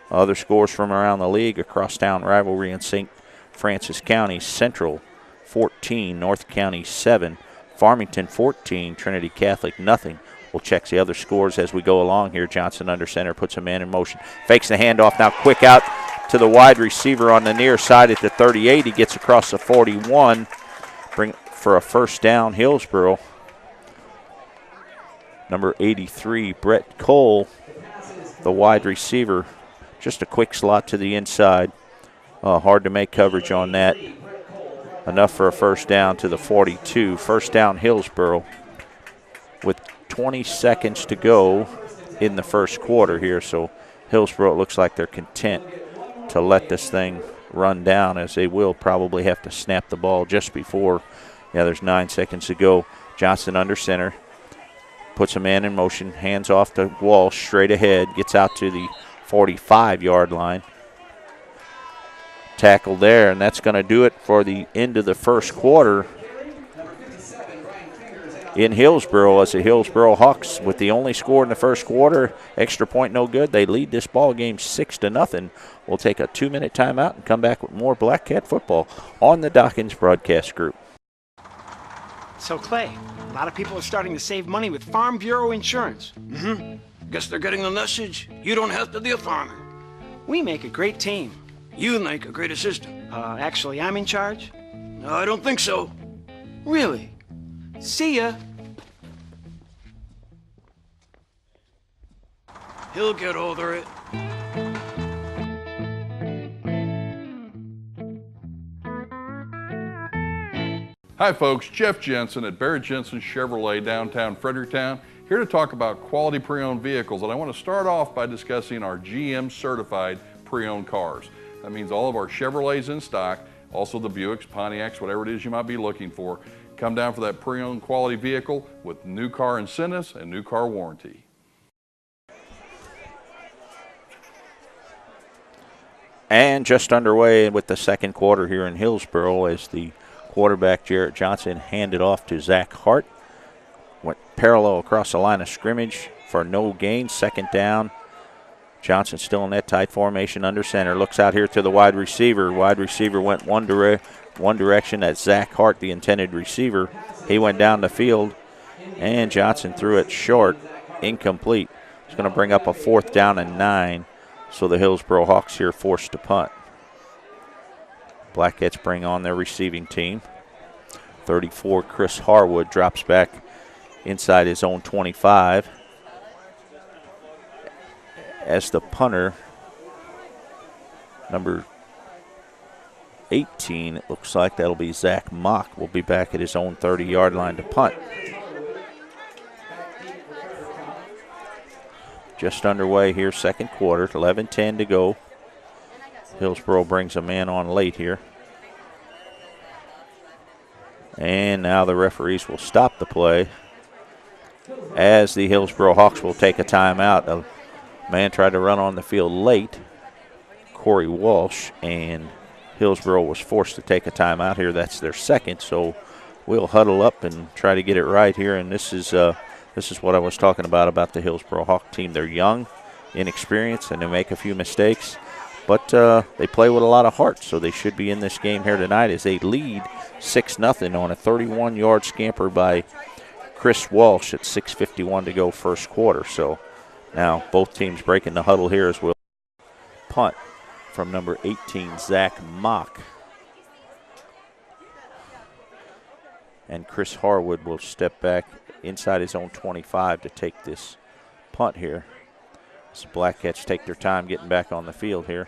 Other scores from around the league, a crosstown rivalry in St. Francis County. Central 14, North County 7. Farmington 14, Trinity Catholic nothing. We'll check the other scores as we go along here. Johnson under center, puts a man in motion. Fakes the handoff, now quick out to the wide receiver on the near side at the 38. He gets across the 41. Bring for a 1st down, Hillsboro. Number 83, Brett Cole, the wide receiver. Just a quick slot to the inside. Hard to make coverage on that. Enough for a 1st down to the 42. 1st down, Hillsboro, with 20 seconds to go in the first quarter here. So Hillsboro, it looks like they're content to let this thing run down, as they will probably have to snap the ball just before. Yeah, there's 9 seconds to go. Johnson under center, puts a man in motion, hands off to Walsh straight ahead, gets out to the 45-yard line. Tackle there, and that's going to do it for the end of the first quarter in Hillsboro, as the Hillsboro Hawks, with the only score in the first quarter, extra point no good. They lead this ball game 6-0. We'll take a 2-minute timeout and come back with more Black Cat football on the Dawkins Broadcast Group. So, Clay, a lot of people are starting to save money with Farm Bureau insurance. Guess they're getting the message. You don't have to be a farmer. We make a great team. You make a great assistant. Actually, I'm in charge. No, I don't think so. Really? See ya. He'll get over it. Hi folks, Jeff Jensen at Barrett Jensen Chevrolet downtown Fredericktown, here to talk about quality pre-owned vehicles. And I want to start off by discussing our GM certified pre-owned cars. That means all of our Chevrolets in stock, also the Buicks, Pontiacs, whatever it is you might be looking for. Come down for that pre-owned quality vehicle with new car incentives and new car warranty. And just underway with the second quarter here in Hillsboro as the quarterback Jarrett Johnson handed off to Zach Hart. Went parallel across the line of scrimmage for no gain. Second down. Johnson still in that tight formation under center. Looks out here to the wide receiver. Wide receiver went one direction. That's Zach Hart, the intended receiver. He went down the field, and Johnson threw it short, incomplete. It's going to bring up a 4th down and 9. So the Hillsboro Hawks here forced to punt. Blackcats bring on their receiving team. 34, Chris Harwood drops back inside his own 25. As the punter, number 18, it looks like that'll be Zach Mock, will be back at his own 30-yard line to punt. Just underway here, second quarter, 11:10 to go. Hillsboro brings a man on late here. And now the referees will stop the play as the Hillsboro Hawks will take a timeout. A man tried to run on the field late, Corey Walsh, and Hillsboro was forced to take a timeout here. That's their second, so we'll huddle up and try to get it right here. And this is what I was talking about the Hillsboro Hawk team. They're young, inexperienced, and they make a few mistakes, but they play with a lot of heart, so they should be in this game here tonight as they lead 6-0 on a 31-yard scamper by Chris Walsh at 6:51 to go first quarter. So now both teams breaking the huddle here as we'll punt from number 18, Zach Mock. And Chris Harwood will step back inside his own 25 to take this punt here. So Blackcats take their time getting back on the field here.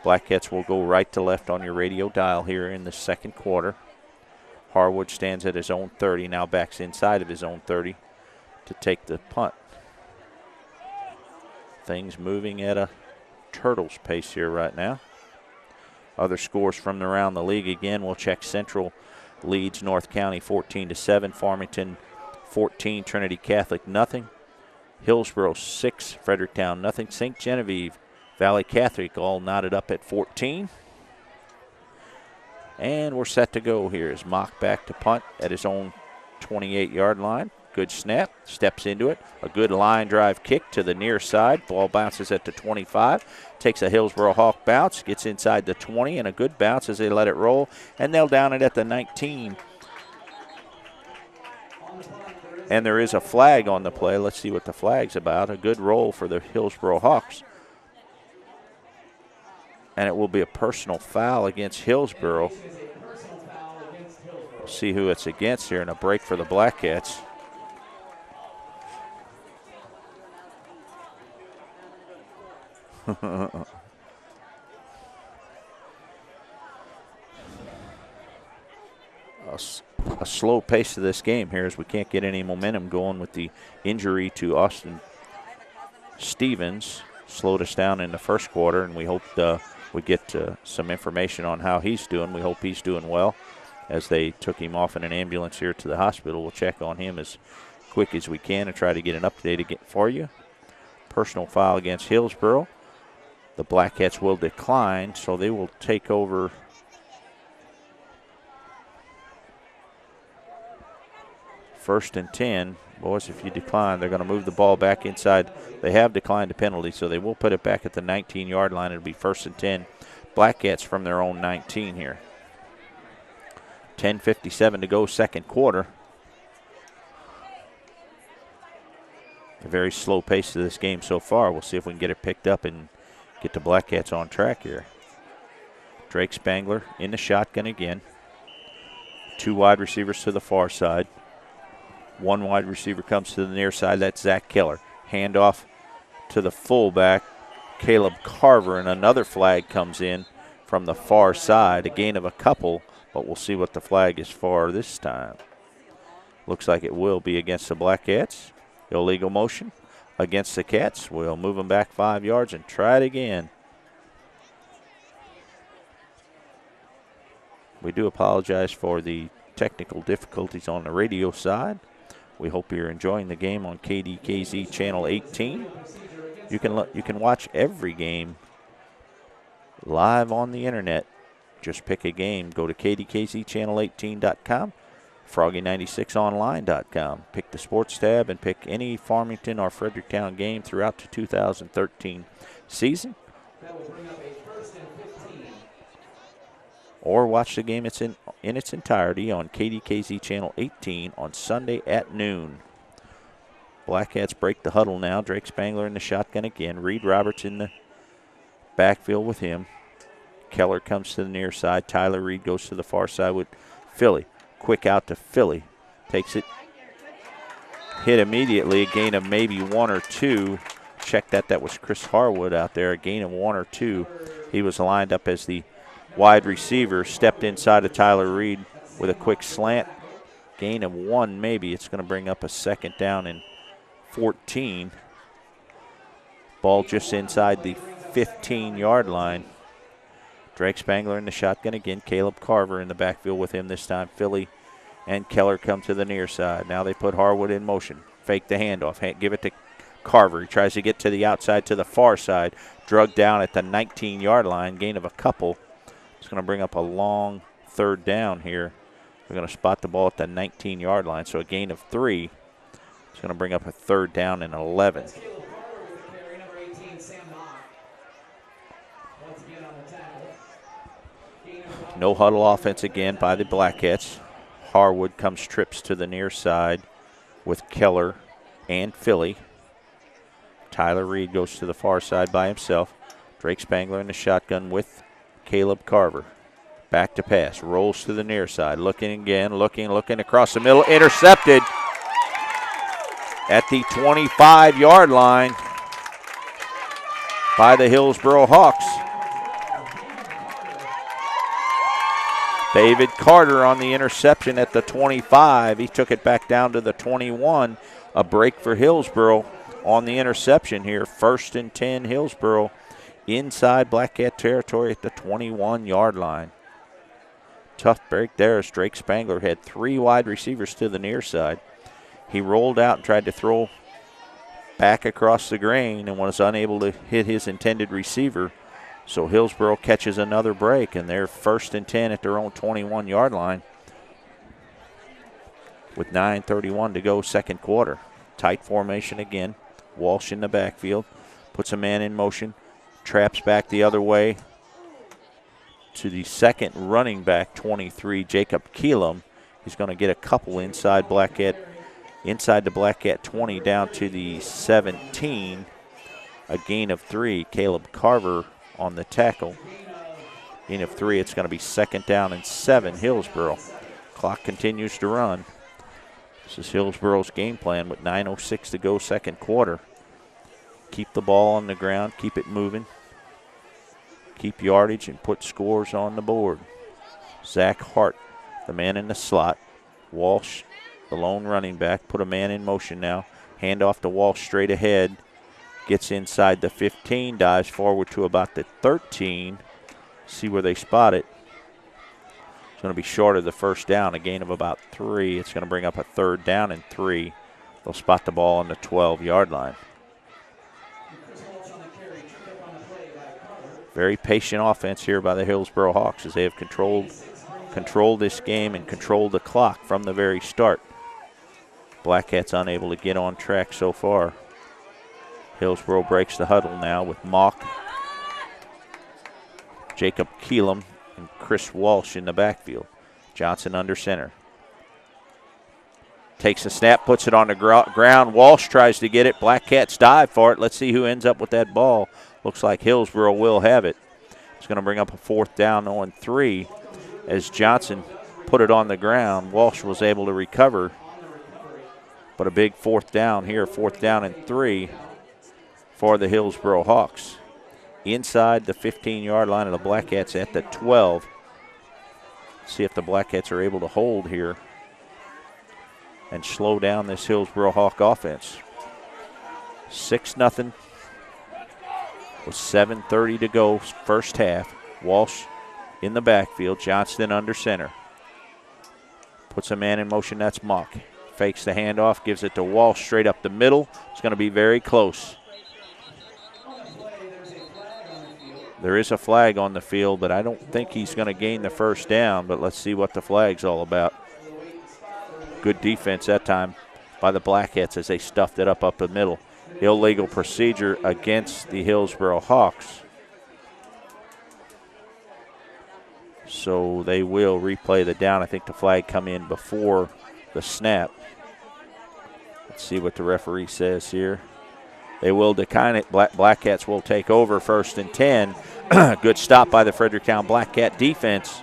Blackcats will go right to left on your radio dial here in the second quarter. Harwood stands at his own 30, now backs inside of his own 30 to take the punt. Things moving at a turtle's pace here right now. Other scores from around the league again. We'll check Central leads North County 14-7. Farmington 14. Trinity Catholic nothing. Hillsboro 6. Fredericktown nothing. St. Genevieve, Valley Catholic all knotted up at 14. And we're set to go here as Mock back to punt at his own 28-yard line. Good snap, steps into it. A good line drive kick to the near side. Ball bounces at the 25. Takes a Hillsboro Hawk bounce, gets inside the 20, and a good bounce as they let it roll. And they'll down it at the 19. And there is a flag on the play. Let's see what the flag's about. A good roll for the Hillsboro Hawks. And it will be a personal foul against Hillsboro. We'll see who it's against here, and a break for the Blackcats. A slow pace to this game here as we can't get any momentum going with the injury to Austin Stevens. Slowed us down in the first quarter, and we hope we get some information on how he's doing. We hope he's doing well as they took him off in an ambulance here to the hospital. We'll check on him as quick as we can and try to get an update for you. Personal foul against Hillsboro. The Blackcats will decline, so they will take over first and 10. Boys, if you decline, they're going to move the ball back inside. They have declined a penalty, so they will put it back at the 19-yard line. It'll be first and 10. Blackcats from their own 19 here. 10:57 to go, second quarter. A very slow pace to this game so far. We'll see if we can get it picked up and get the Blackcats on track here. Drake Spangler in the shotgun again. Two wide receivers to the far side. One wide receiver comes to the near side. That's Zach Keller. Handoff to the fullback, Caleb Carver, and another flag comes in from the far side. A gain of a couple, but we'll see what the flag is for this time. Looks like it will be against the Black Cats. Illegal motion against the Cats. We'll move them back 5 yards and try it again. We do apologize for the technical difficulties on the radio side. We hope you're enjoying the game on KDKZ Channel 18. You can watch every game live on the internet. Just pick a game. Go to kdkzchannel18.com, froggy96online.com. Pick the sports tab and pick any Farmington or Fredericktown game throughout the 2013 season. Or watch the game in its entirety on KDKZ Channel 18 on Sunday at noon. Black Cats break the huddle now. Drake Spangler in the shotgun again. Reed Roberts in the backfield with him. Keller comes to the near side. Tyler Reed goes to the far side with Philly. Quick out to Philly. Takes it. Hit immediately. A gain of maybe 1 or 2. Check that. That was Chris Harwood out there. A gain of 1 or 2. He was lined up as the wide receiver. Stepped inside of Tyler Reed with a quick slant. Gain of 1 maybe. It's going to bring up a second down and 14. Ball just inside the 15-yard line. Drake Spangler in the shotgun again. Caleb Carver in the backfield with him this time. Philly and Keller come to the near side. Now they put Harwood in motion. Fake the handoff. Give it to Carver. He tries to get to the outside to the far side. Drug down at the 19-yard line. Gain of a couple. It's going to bring up a long third down here. We're going to spot the ball at the 19-yard line. So a gain of 3. It's going to bring up a third down and 11. No huddle offense again by the Black Cats. Harwood trips to the near side with Keller and Philly. Tyler Reed goes to the far side by himself. Drake Spangler in the shotgun with Caleb Carver. Back to pass. Rolls to the near side. Looking again. Looking across the middle. Intercepted at the 25-yard line by the Hillsboro Hawks. David Carter on the interception at the 25. He took it back down to the 21. A break for Hillsboro on the interception here. 1st and 10 Hillsboro inside Black Cat territory at the 21-yard line. Tough break there as Drake Spangler had 3 wide receivers to the near side. He rolled out and tried to throw back across the grain and was unable to hit his intended receiver. So Hillsboro catches another break, and they're 1st and 10 at their own 21-yard line with 9:31 to go, second quarter. Tight formation again. Walsh in the backfield. Puts a man in motion. Traps back the other way to the second running back, 23, Jacob Keelam. He's going to get a couple inside the Black Cat 20 down to the 17. A gain of 3. Caleb Carver on the tackle. Gain of 3. It's going to be 2nd down and 7, Hillsboro. Clock continues to run. This is Hillsboro's game plan with 9:06 to go, second quarter. Keep the ball on the ground, keep it moving. Keep yardage and put scores on the board. Zach Hart, the man in the slot. Walsh, the lone running back, put a man in motion now. Hand off to Walsh straight ahead. Gets inside the 15, dives forward to about the 13. See where they spot it. It's going to be short of the first down, a gain of about 3. It's going to bring up a 3rd down and 3. They'll spot the ball on the 12-yard line. Very patient offense here by the Hillsboro Hawks as they have controlled this game and controlled the clock from the very start. Black Cats unable to get on track so far. Hillsboro breaks the huddle now with Mock, Jacob Keelam, and Chris Walsh in the backfield. Johnson under center. Takes a snap, puts it on the ground. Walsh tries to get it. Black Cats dive for it. Let's see who ends up with that ball. Looks like Hillsboro will have it. It's going to bring up a 4th down on 3 as Johnson put it on the ground. Walsh was able to recover but a big fourth down here, 4th down and 3 for the Hillsboro Hawks. Inside the 15-yard line of the Black Cats at the 12. See if the Black Cats are able to hold here and slow down this Hillsboro Hawk offense. 6-0 with 7:30 to go, first half. Walsh in the backfield, Johnston under center. Puts a man in motion, that's Mock. Fakes the handoff, gives it to Walsh straight up the middle. It's going to be very close. There is a flag on the field, but I don't think he's going to gain the first down, but let's see what the flag's all about. Good defense that time by the Blackheads as they stuffed it up the middle. Illegal procedure against the Hillsboro Hawks. So they will replay the down. I think the flag come in before the snap. Let's see what the referee says here. They will decline it. Black Cats will take over 1st and 10. Good stop by the Fredericktown Black Cat defense.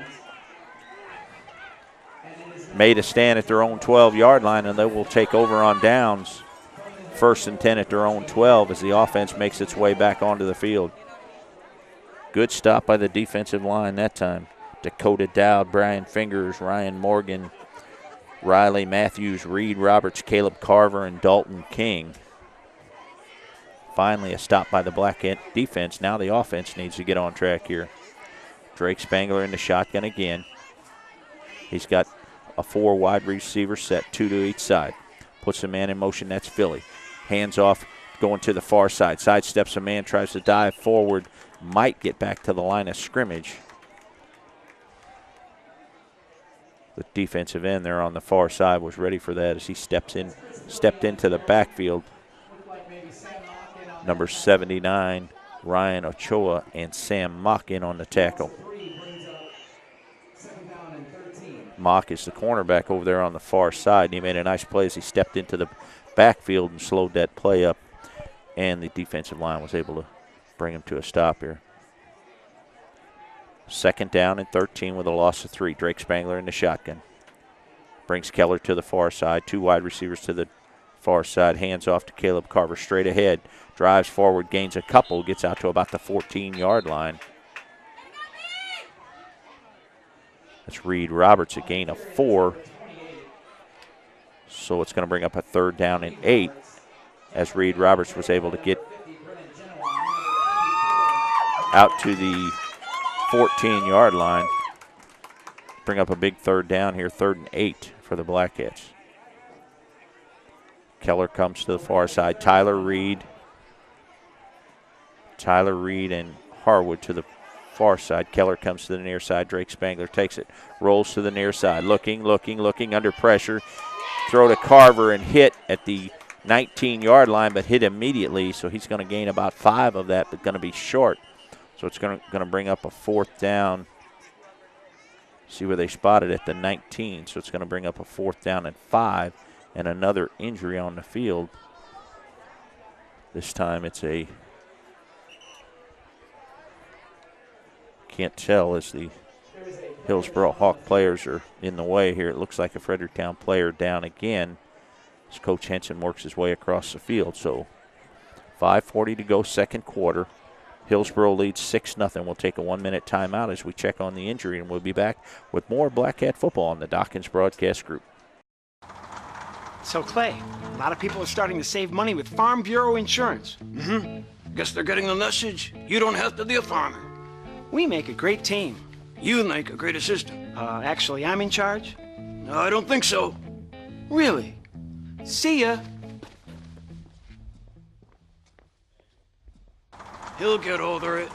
Made a stand at their own 12-yard line, and they will take over on downs. 1st and 10 at their own 12 as the offense makes its way back onto the field. Good stop by the defensive line that time. Dakota Dowd, Brian Fingers, Ryan Morgan, Riley Matthews, Reed Roberts, Caleb Carver, and Dalton King. Finally a stop by the Black Cat defense. Now the offense needs to get on track here. Drake Spangler in the shotgun again. He's got a 4 wide receiver set, 2 to each side. Puts a man in motion, that's Philly. Hands off, going to the far side. Sidesteps a man, tries to dive forward. Might get back to the line of scrimmage. The defensive end there on the far side was ready for that as he stepped into the backfield. Number 79, Ryan Ochoa, and Sam Mock in on the tackle. Mock is the cornerback over there on the far side, and he made a nice play as he stepped into the backfield and slowed that play up, and the defensive line was able to bring him to a stop here. 2nd down and 13 with a loss of 3. Drake Spangler in the shotgun. Brings Keller to the far side. 2 wide receivers to the far side. Hands off to Caleb Carver straight ahead. Drives forward, gains a couple, gets out to about the 14-yard line. That's Reed Roberts, a gain of 4. So it's going to bring up a 3rd down and 8 as Reed Roberts was able to get out to the 14-yard line. Bring up a big 3rd down here, 3rd and 8 for the Blackcats. Keller comes to the far side. Tyler Reed and Harwood to the far side. Keller comes to the near side. Drake Spangler takes it. Rolls to the near side. Looking under pressure. Throw to Carver and hit at the 19-yard line, but hit immediately. So he's going to gain about 5 of that, but going to be short. So it's going to bring up a 4th down. See where they spotted at the 19. So it's going to bring up a 4th down and 5, and another injury on the field. This time it's a, can't tell as the Hillsboro Hawk players are in the way here. It looks like a Fredericktown player down again as Coach Henson works his way across the field. So 5:40 to go, 2nd quarter. Hillsboro leads 6-0. We'll take a 1-minute timeout as we check on the injury, and we'll be back with more Black Cat football on the Dawkins Broadcast Group. So, Clay, a lot of people are starting to save money with Farm Bureau insurance. Guess they're getting the message. You don't have to be a farmer. We make a great team. You make a great assistant. Actually, I'm in charge. No, I don't think so. Really? See ya. He'll get over it.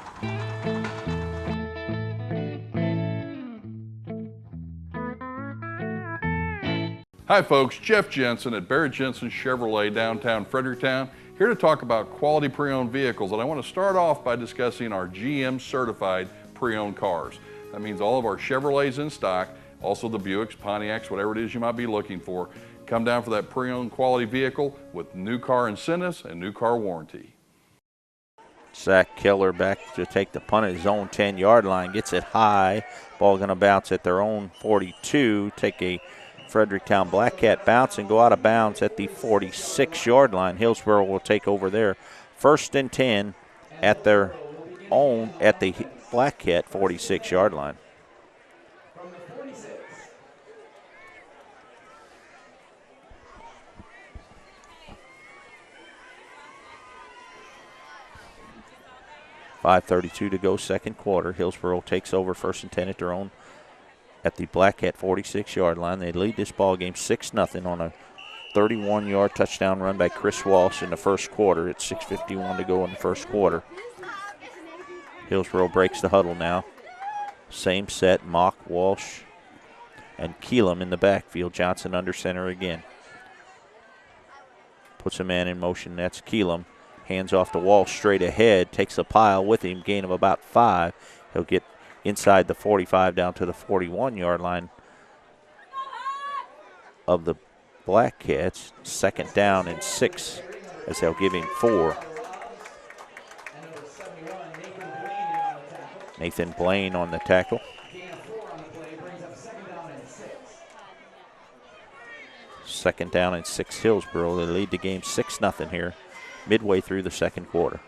Hi folks, Jeff Jensen at Barrett Jensen Chevrolet downtown Fredericktown, here to talk about quality pre-owned vehicles. And I want to start off by discussing our GM certified pre-owned cars. That means all of our Chevrolets in stock, also the Buicks, Pontiacs, whatever it is you might be looking for. Come down for that pre-owned quality vehicle with new car incentives and new car warranty. Zach Keller back to take the punt at his own 10-yard line. Gets it high. Ball going to bounce at their own 42. Take a Fredericktown Black Cat bounce and go out of bounds at the 46-yard line. Hillsboro will take over there. 1st and 10 at their own at the Black Cat 46-yard line. .5:32 to go, second quarter. Hillsboro takes over 1st and 10 at their own at the Black Cat 46-yard line. They lead this ball game 6-0 on a 31-yard touchdown run by Chris Walsh in the first quarter. It's 6:51 to go in the first quarter. Hillsboro breaks the huddle now. Same set, Mock, Walsh, and Keelam in the backfield. Johnson under center again. Puts a man in motion. That's Keelam. Hands off to Walsh straight ahead. Takes a pile with him. Gain of about 5. He'll get inside the 45 down to the 41-yard line of the Black Cats. 2nd down and 6 as they'll give him 4. Nathan Blaine on the tackle. Second down and 6 Hillsboro. They lead the game 6-0 here midway through the second quarter.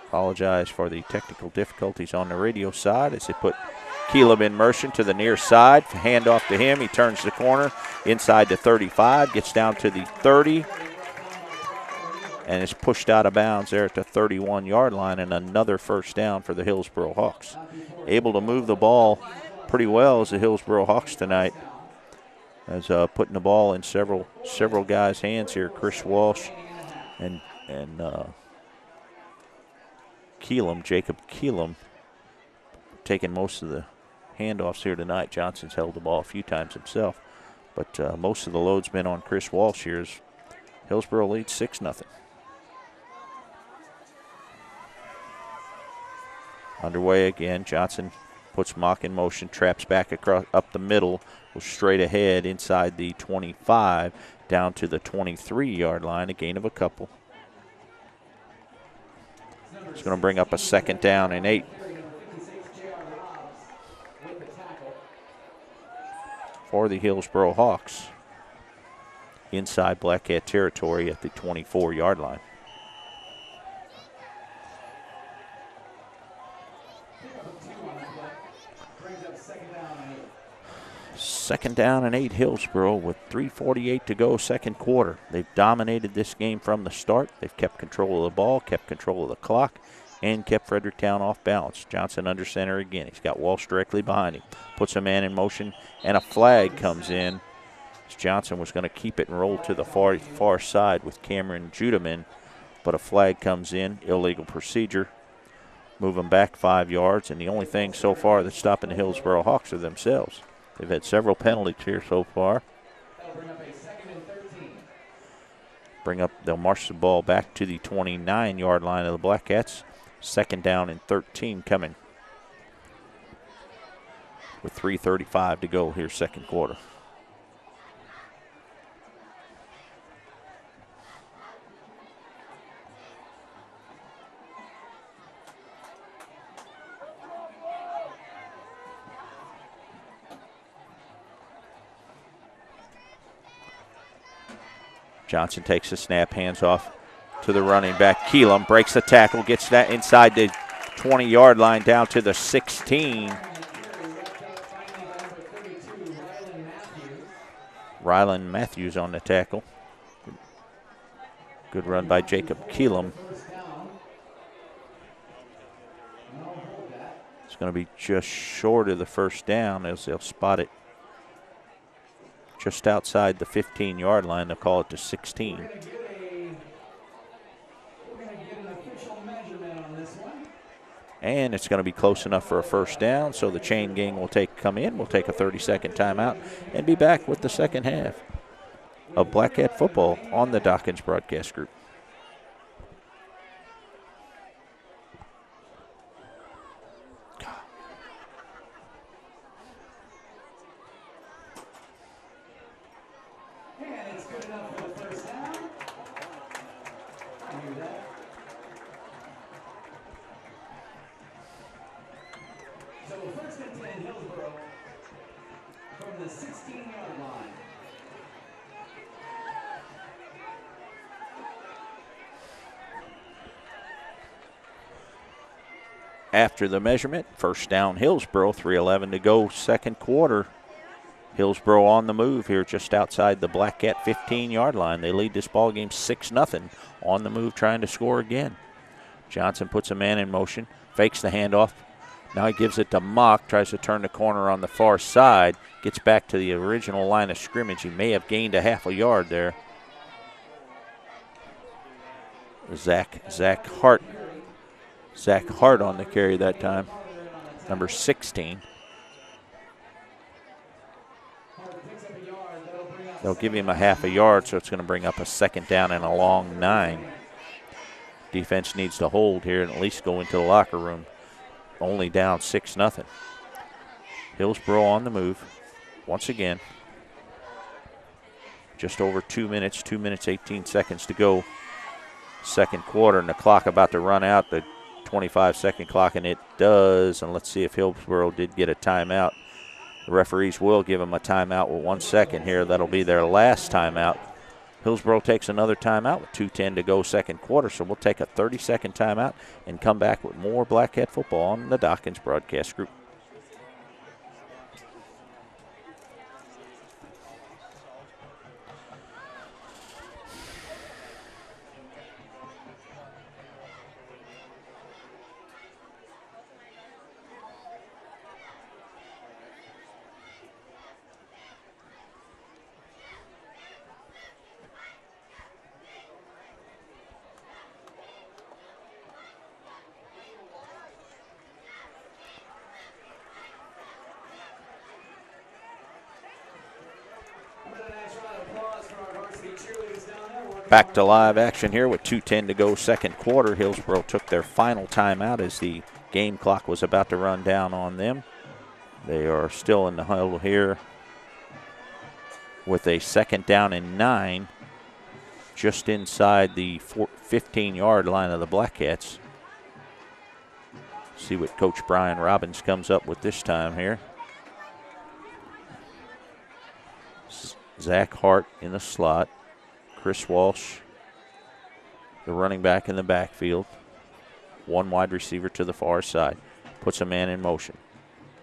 Apologize for the technical difficulties on the radio side as they put Keelam in motion to the near side. Hand off to him. He turns the corner inside the 35, gets down to the 30, and is pushed out of bounds there at the 31-yard line, and another first down for the Hillsboro Hawks. Able to move the ball pretty well as the Hillsboro Hawks tonight, as putting the ball in several guys' hands here. Chris Walsh and Keelam, Jacob Keelam, taking most of the handoffs here tonight. Johnson's held the ball a few times himself, but most of the load's been on Chris Walsh here as Hillsboro leads 6-0. Underway again. Johnson puts Mock in motion, traps back across up the middle, goes straight ahead inside the 25, down to the 23-yard line, a gain of a couple. It's going to bring up a 2nd down and 8. For the Hillsboro Hawks inside Black Cat territory at the 24-yard line. Second down and 8 Hillsboro with 3:48 to go, second quarter. They've dominated this game from the start. They've kept control of the ball, kept control of the clock, and kept Fredericktown off balance. Johnson under center again. He's got Walsh directly behind him. Puts a man in motion, and a flag comes in. Johnson was going to keep it and roll to the far side with Cameron Judeman, but a flag comes in, illegal procedure. Move them back 5 yards, and the only thing so far that's stopping the Hillsboro Hawks are themselves. They've had several penalties here so far. They'll march the ball back to the 29-yard line of the Black Cats. 2nd down and 13 coming with 3:35 to go here, second quarter. Johnson takes the snap, hands off to the running back. Keelam breaks the tackle, gets that inside the 20-yard line down to the 16. Rylan Matthews on the tackle. Good run by Jacob Keelam. It's going to be just short of the first down as they'll spot it just outside the 15-yard line. They'll call it to 16. And it's going to be close enough for a first down, so the chain gang will come in. We'll take a 30-second timeout and be back with the second half of Black Cat football on the Dawkins Broadcast Group. first and 10, Hillsboro from the 16-yard line. After the measurement, first down Hillsboro, 3:11 to go, second quarter. Hillsboro on the move here just outside the Black Cat 15-yard line. They lead this ball game 6-0, on the move trying to score again. Johnson puts a man in motion, fakes the handoff. Now he gives it to Mock, tries to turn the corner on the far side, gets back to the original line of scrimmage. He may have gained a half a yard there. Zach Hart on the carry that time, number 16. They'll give him a half a yard, so it's going to bring up a second down and a long 9. Defense needs to hold here and at least go into the locker room. Only down 6-0. Hillsboro on the move once again. Just over 2 minutes, 2 minutes, 18 seconds to go. Second quarter, and the clock about to run out, the 25-second clock, and it does. And let's see if Hillsboro did get a timeout. The referees will give them a timeout with 1 second here. That'll be their last timeout. Hillsboro takes another timeout with 2:10 to go second quarter, so we'll take a 30-second timeout and come back with more Black Cat football on the Dawkins Broadcast Group. Back to live action here with 2:10 to go second quarter. Hillsboro took their final timeout as the game clock was about to run down on them. They are still in the huddle here with a second down and 9 just inside the 15-yard line of the Black Cats. See what Coach Brian Robbins comes up with this time here. Zach Hart in the slot. Chris Walsh, the running back in the backfield. One wide receiver to the far side. Puts a man in motion.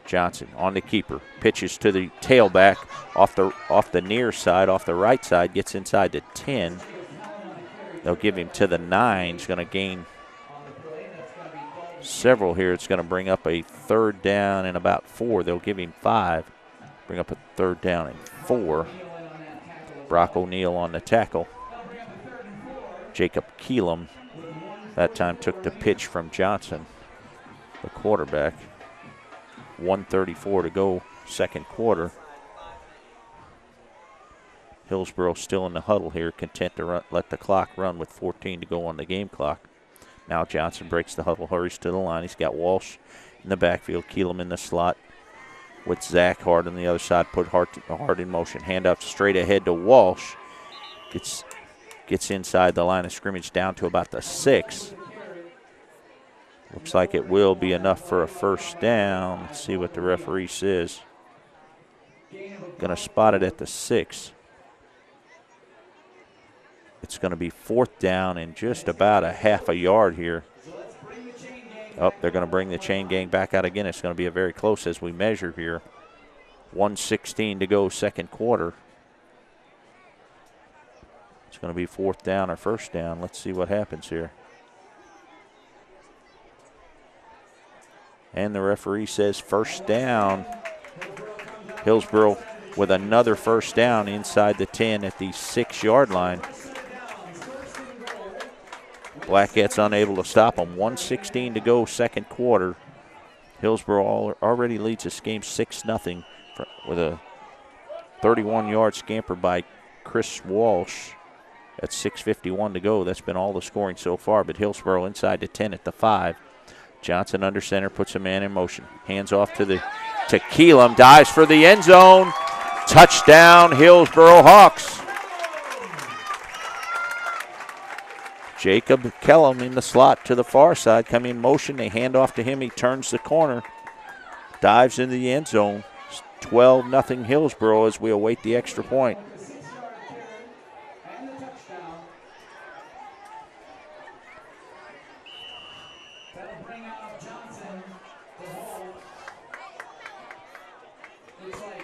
Johnson on the keeper. Pitches to the tailback off the near side, off the right side. Gets inside the 10. They'll give him to the 9. He's going to gain several here. It's going to bring up a third down and about 4. They'll give him 5. Bring up a third down and 4. Brock O'Neill on the tackle. Jacob Keelam that time took the pitch from Johnson, the quarterback. 1:34 to go, second quarter. Hillsboro still in the huddle here, content to let the clock run with 14 to go on the game clock. Now Johnson breaks the huddle, hurries to the line. He's got Walsh in the backfield, Keelam in the slot with Zach Hart on the other side. Put Hart in motion. Handoff straight ahead to Walsh. Gets inside the line of scrimmage down to about the 6. Looks like it will be enough for a first down. Let's see what the referee says. Going to spot it at the 6. It's going to be fourth down and just about a half a yard here. Oh, they're going to bring the chain gang back out again. It's going to be a very close as we measure here. 1:16 to go, second quarter. It's going to be fourth down or first down. Let's see what happens here. And the referee says first down. Hillsboro with another first down inside the 10 at the 6-yard line. Black Cats unable to stop them. 1:16 to go, second quarter. Hillsboro already leads this game 6-0 with a 31-yard scamper by Chris Walsh at 6:51 to go. That's been all the scoring so far, but Hillsboro inside the 10 at the 5. Johnson under center, puts a man in motion. Hands off to Keelam, dives for the end zone. Touchdown, Hillsboro Hawks. Jacob Keelam in the slot to the far side, coming in motion. They hand off to him. He turns the corner. dives into the end zone. 12-0 Hillsboro as we await the extra point.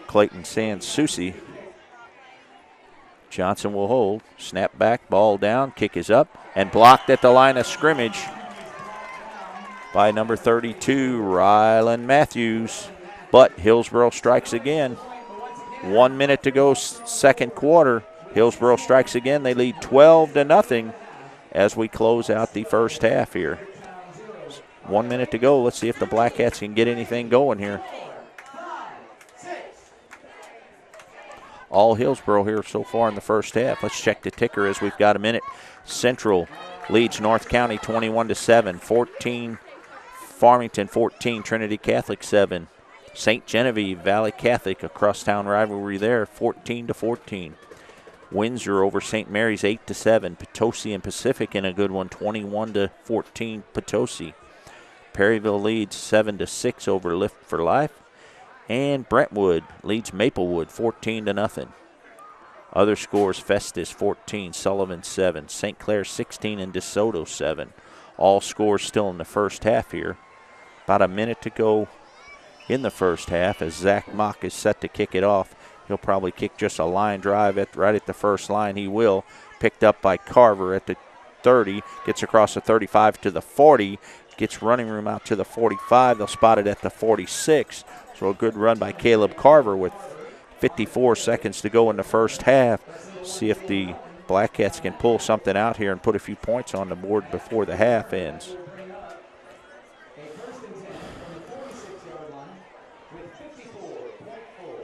Clayton Sansusi. Johnson will hold. Snap back, ball down, kick is up, and blocked at the line of scrimmage by number 32, Rylan Matthews. But Hillsboro strikes again. 1 minute to go, second quarter. Hillsboro strikes again. They lead 12-0 as we close out the first half here. 1 minute to go. Let's see if the Black Cats can get anything going here. All Hillsboro here so far in the first half. Let's check the ticker as we've got a minute. Central leads North County 21-7. 14 Farmington 14, Trinity Catholic 7. St. Genevieve Valley Catholic, a crosstown rivalry there, 14-14. Windsor over St. Mary's 8-7. Potosi and Pacific in a good one, 21-14 Potosi. Perryville leads 7-6 over Lift for Life. And Brentwood leads Maplewood 14-0. Other scores: Festus 14, Sullivan 7, St. Clair 16, and DeSoto 7. All scores still in the first half here. About a minute to go in the first half as Zach Mock is set to kick it off. He'll probably kick just a line drive right at the first line. He will. Picked up by Carver at the 30, gets across the 35 to the 40, gets running room out to the 45. They'll spot it at the 46. So a good run by Caleb Carver with 54 seconds to go in the first half. See if the Black Cats can pull something out here and put a few points on the board before the half ends.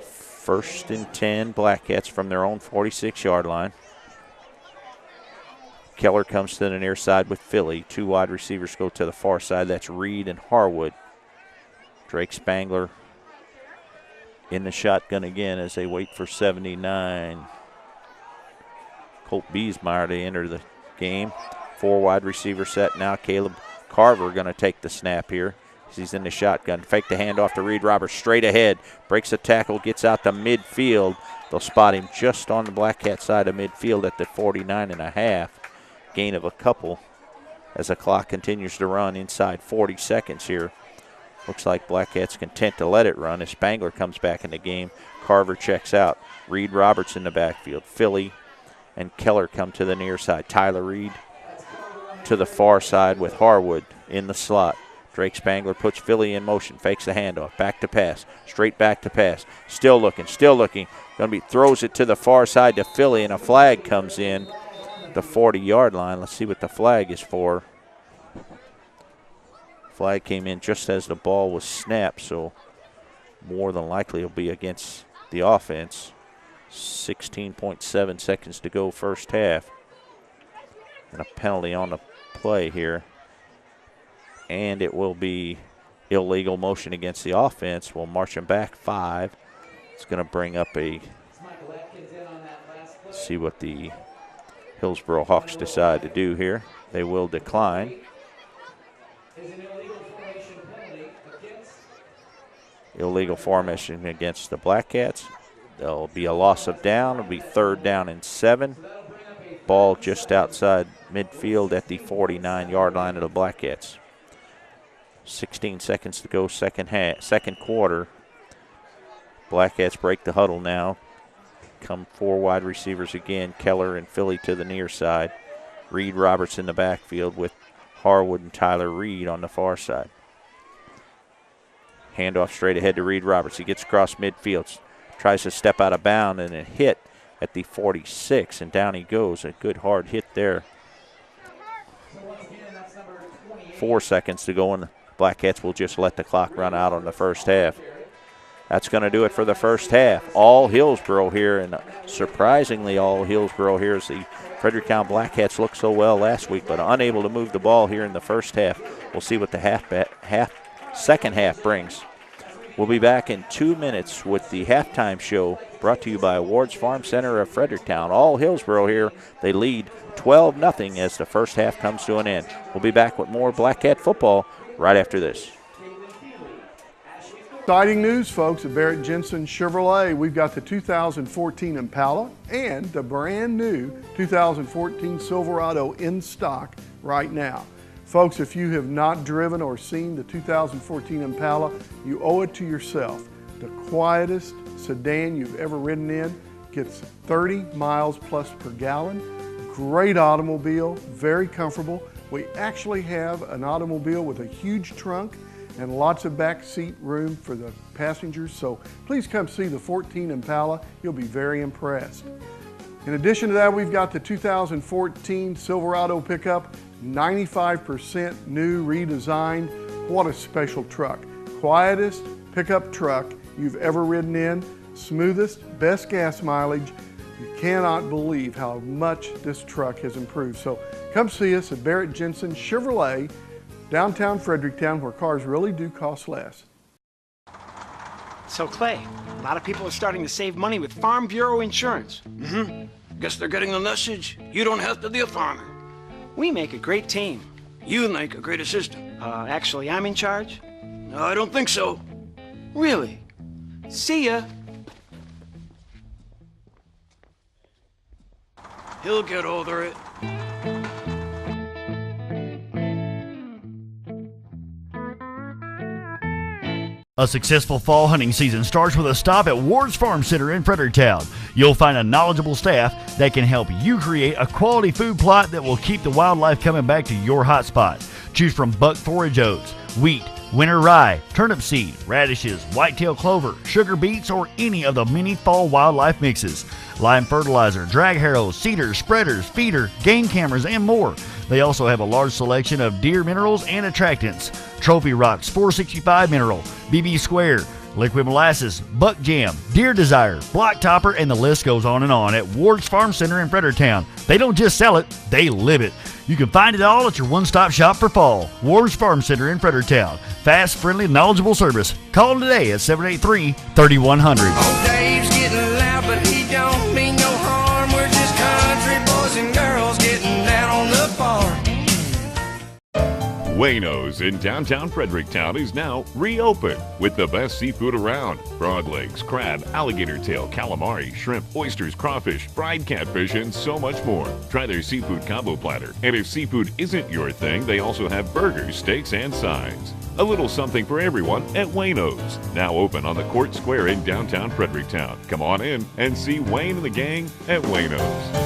First and 10, Black Cats from their own 46-yard line. Keller comes to the near side with Philly. Two wide receivers go to the far side. That's Reed and Harwood. Drake Spangler in the shotgun again as they wait for 79. Colt Biesmeyer to enter the game. Four wide receiver set now. Caleb Carver going to take the snap here. He's in the shotgun. Fake the handoff to Reed Roberts straight ahead. Breaks the tackle, gets out to midfield. They'll spot him just on the Black Cat side of midfield at the 49.5. Gain of a couple as the clock continues to run inside 40 seconds here. Looks like Black Cat's content to let it run as Spangler comes back in the game. Carver checks out. Reed Roberts in the backfield. Philly and Keller come to the near side. Tyler Reed to the far side with Harwood in the slot. Drake Spangler puts Philly in motion, fakes the handoff, back to pass, straight back to pass. Still looking. Throws it to the far side to Philly, and a flag comes in the 40-yard line. Let's see what the flag is for. Flag came in just as the ball was snapped, so more than likely it'll be against the offense. 16.7 seconds to go first half. And a penalty on the play here. And it will be illegal motion against the offense. We'll march them back 5. It's going to bring up see what the Hillsboro Hawks decide to do here. They will decline. Illegal formation against the Black Cats. There'll be a loss of down. It'll be 3rd down and 7. Ball just outside midfield at the 49-yard line of the Black Cats. 16 seconds to go, second quarter. Black Cats break the huddle now. Come 4 wide receivers again. Keller and Philly to the near side. Reed Roberts in the backfield with Harwood and Tyler Reed on the far side. Handoff straight ahead to Reed Roberts. He gets across midfield. Tries to step out of bounds and a hit at the 46, and down he goes. A good hard hit there. 4 seconds to go, and the Black Cats will just let the clock run out on the first half. That's going to do it for the first half. All Hillsboro here, and surprisingly all Hillsboro here as the Fredericktown Black Cats looked so well last week, but unable to move the ball here in the first half. We'll see what the second half brings. We'll be back in 2 minutes with the halftime show brought to you by Ward's Farm Center of Fredericktown. All Hillsboro here, they lead 12-0 as the first half comes to an end. We'll be back with more Black Cat football right after this. Exciting news, folks, at Barrett Jensen Chevrolet. We've got the 2014 Impala and the brand new 2014 Silverado in stock right now. Folks, if you have not driven or seen the 2014 Impala, you owe it to yourself. The quietest sedan you've ever ridden in, gets 30 miles plus per gallon. Great automobile, very comfortable. We actually have an automobile with a huge trunk and lots of back seat room for the passengers. So please come see the 14 Impala. You'll be very impressed. In addition to that, we've got the 2014 Silverado pickup, 95% new, redesigned. What a special truck. Quietest pickup truck you've ever ridden in, smoothest, best gas mileage. You cannot believe how much this truck has improved. So come see us at Barrett Jensen Chevrolet, downtown Fredericktown, where cars really do cost less. So Clay, a lot of people are starting to save money with Farm Bureau insurance. Guess they're getting the message. You don't have to be a farmer. We make a great team. You make a great assistant. Actually, I'm in charge. No, I don't think so. Really? See ya. He'll get over it. A successful fall hunting season starts with a stop at Ward's Farm Center in Fredericktown. You'll find a knowledgeable staff that can help you create a quality food plot that will keep the wildlife coming back to your hot spot. Choose from buck forage oats, wheat, winter rye, turnip seed, radishes, whitetail clover, sugar beets, or any of the many fall wildlife mixes. Lime fertilizer, drag harrows, cedars, spreaders, feeder, game cameras, and more. They also have a large selection of deer minerals and attractants. Trophy Rocks 465 Mineral, BB Square, Liquid Molasses, Buck Jam, Deer Desire, Block Topper, and the list goes on at Ward's Farm Center in Fredericktown. They don't just sell it, they live it. You can find it all at your one-stop shop for fall. Ward's Farm Center in Fredericktown. Fast, friendly, knowledgeable service. Call them today at 783-3100. Oh, Dave's getting loud, but he don't mean no harm. We're just country boys and girls getting down on the farm. Wayno's in downtown Fredericktown is now reopened with the best seafood around. Frog legs, crab, alligator tail, calamari, shrimp, oysters, crawfish, fried catfish, and so much more. Try their seafood combo platter. And if seafood isn't your thing, they also have burgers, steaks, and sides. A little something for everyone at Wayno's. Now open on the Court Square in downtown Fredericktown. Come on in and see Wayne and the gang at Wayno's.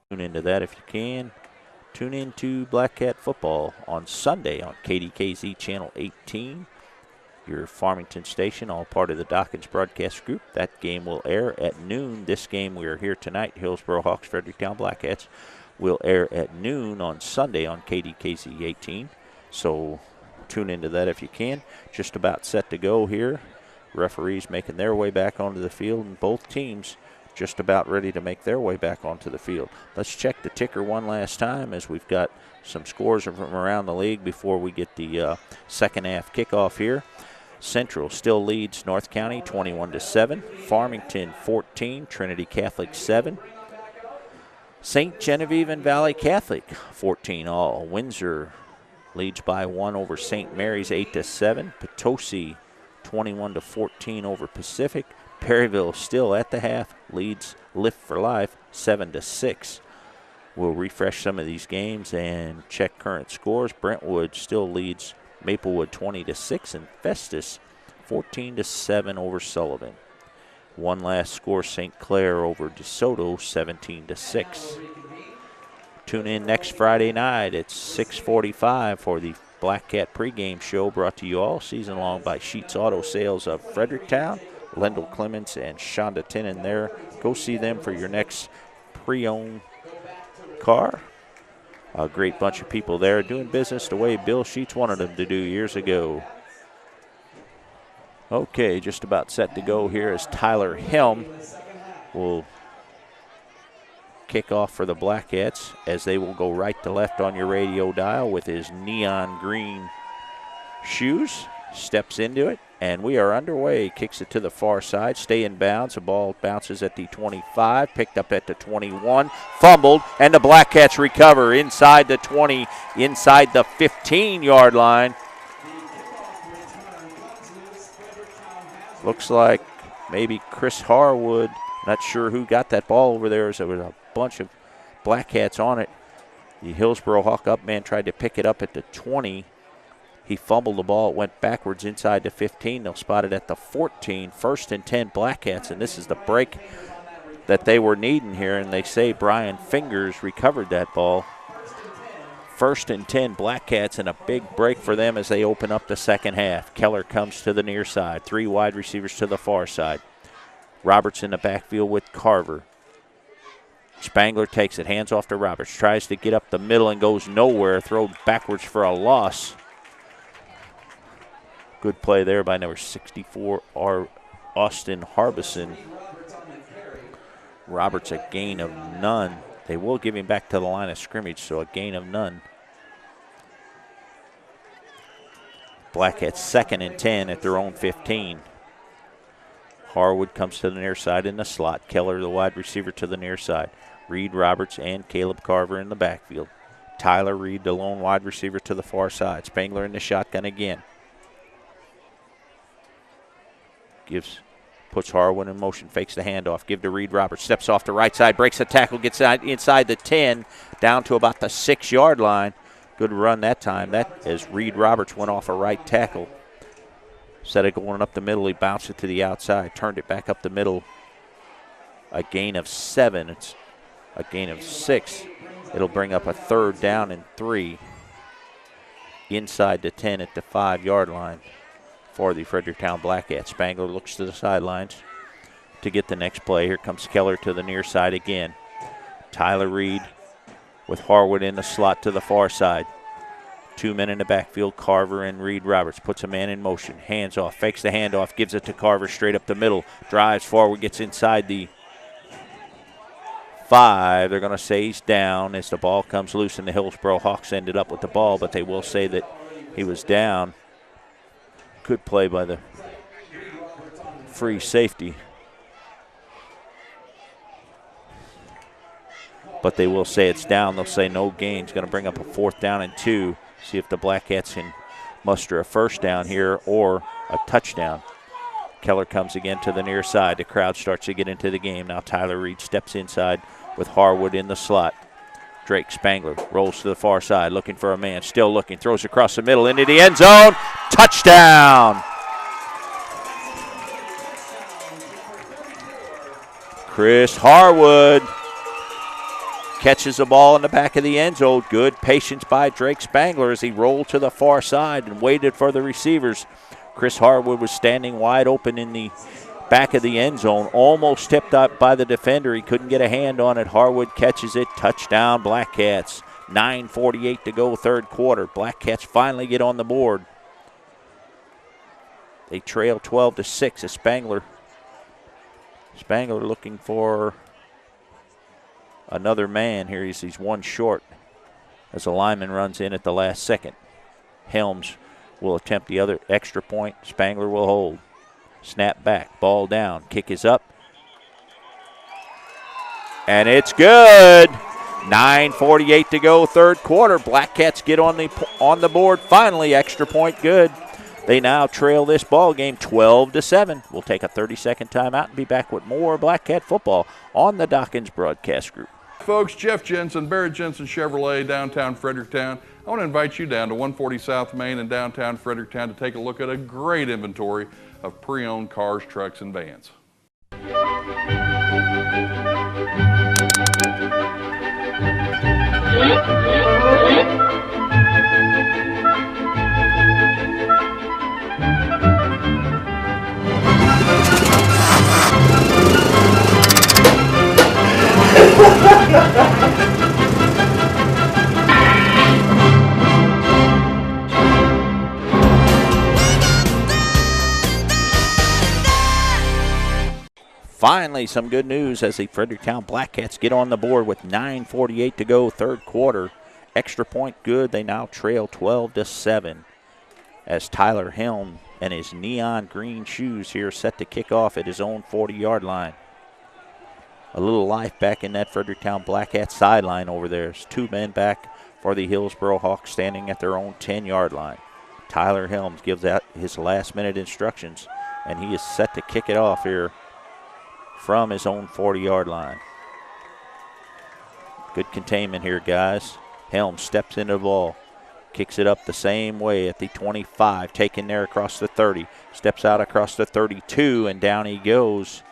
Tune into that if you can. Tune in to Black Cat football on Sunday on KDKZ Channel 18, your Farmington station, all part of the Dawkins Broadcast Group. That game will air at noon. This game we are here tonight, Hillsboro Hawks, Fredericktown Black Cats, will air at noon on Sunday on KDKZ 18. So tune into that if you can. Just about set to go here. Referees making their way back onto the field, and both teams just about ready to make their way back onto the field. Let's check the ticker one last time as we've got some scores from around the league before we get the second half kickoff here. Central still leads North County 21-7. Farmington 14, Trinity Catholic 7. St. Genevieve and Valley Catholic 14 all. Windsor leads by 1 over St. Mary's 8-7. Potosi 21-14 over Pacific. Perryville still at the half leads Lift for Life 7-6. We'll refresh some of these games and check current scores. Brentwood still leads Maplewood 20-6 and Festus 14-7 over Sullivan. One last score, St. Clair over DeSoto 17-6. Tune in next Friday night at 6:45 for the Black Cat pregame show, brought to you all season long by Sheets Auto Sales of Fredericktown. Lendl Clements and Shonda Tinnen there. Go see them for your next pre-owned car. A great bunch of people there doing business the way Bill Sheets wanted them to do years ago. Okay, just about set to go here as Tyler Helm will kick off for the Black Cats, as they will go right to left on your radio dial with his neon green shoes. Steps into it, and we are underway. Kicks it to the far side, stay in bounds. The ball bounces at the 25, picked up at the 21, fumbled, and the Black Cats recover inside the 20, inside the 15-yard line. Looks like maybe Chris Harwood. Not sure who got that ball over there. There was a bunch of Black Cats on it. The Hillsboro Hawk up man tried to pick it up at the 20. He fumbled the ball. It went backwards inside the 15. They'll spot it at the 14. 1st and 10 Black Cats, and this is the break that they were needing here, and they say Brian Fingers recovered that ball. 1st and 10 Black Cats, and a big break for them as they open up the second half. Keller comes to the near side. 3 wide receivers to the far side. Roberts in the backfield with Carver. Spangler takes it, hands off to Roberts. Tries to get up the middle and goes nowhere. Thrown backwards for a loss. Good play there by number 64, Austin Harbison. Roberts a gain of none. They will give him back to the line of scrimmage, so a gain of none. Blackheads 2nd and 10 at their own 15. Harwood comes to the near side in the slot. Keller, the wide receiver, to the near side. Reed, Roberts, and Caleb Carver in the backfield. Tyler Reed, the lone wide receiver, to the far side. Spangler in the shotgun again. Puts Harwood in motion, fakes the handoff, give to Reed Roberts, steps off the right side, breaks a tackle, gets inside the 10, down to about the 6-yard line. Good run that time. That as Reed Roberts went off a right tackle. Instead of going up the middle, he bounced it to the outside, turned it back up the middle. A gain of 7. It's a gain of 6. It'll bring up a 3rd down and 3 inside the 10 at the 5-yard line for the Fredericktown Blackcats. Spangler looks to the sidelines to get the next play. Here comes Keller to the near side again. Tyler Reed with Harwood in the slot to the far side. 2 men in the backfield, Carver and Reed Roberts. Puts a man in motion, hands off, fakes the handoff, gives it to Carver straight up the middle. Drives forward, gets inside the 5. They're going to say he's down as the ball comes loose, and the Hillsboro Hawks ended up with the ball, but they will say that he was down. Good play by the free safety. But they will say it's down. They'll say no gain. It's going to bring up a 4th down and 2. See if the Blackcats can muster a 1st down here or a touchdown. Keller comes again to the near side. The crowd starts to get into the game. Now Tyler Reed steps inside with Harwood in the slot. Drake Spangler rolls to the far side, looking for a man, still looking, throws across the middle into the end zone. Touchdown! Chris Harwood catches the ball in the back of the end zone. Good patience by Drake Spangler as he rolled to the far side and waited for the receivers. Chris Harwood was standing wide open in the back of the end zone, almost tipped up by the defender. He couldn't get a hand on it. Harwood catches it. Touchdown, Blackcats. 9:48 to go, 3rd quarter. Blackcats finally get on the board. They trail 12-6 as Spangler looking for another man here. He's one short as the lineman runs in at the last second. Helms will attempt the other extra point. Spangler will hold. Snap back, ball down, kick is up. And it's good. 9:48 to go, 3rd quarter. Blackcats get on the board finally. Extra point good. They now trail this ball game 12-7. We'll take a 30-second timeout and be back with more Blackcat football on the Dawkins Broadcast Group. Folks, Jeff Jensen, Barrett Jensen Chevrolet, downtown Fredericktown. I want to invite you down to 140 South Main in downtown Fredericktown to take a look at a great inventory of pre-owned cars, trucks, and vans. Finally, some good news as the Fredericktown Blackcats get on the board with 9:48 to go, 3rd quarter. Extra point good. They now trail 12-7 as Tyler Helm and his neon green shoes here set to kick off at his own 40-yard line. A little life back in that Fredericktown Blackcat sideline over there. There's 2 men back for the Hillsboro Hawks standing at their own 10-yard line. Tyler Helms gives out his last-minute instructions and he is set to kick it off here from his own 40-yard line. Good containment here, guys. Helm steps into the ball, kicks it up the same way at the 25, taken there across the 30, steps out across the 32, and down he goes.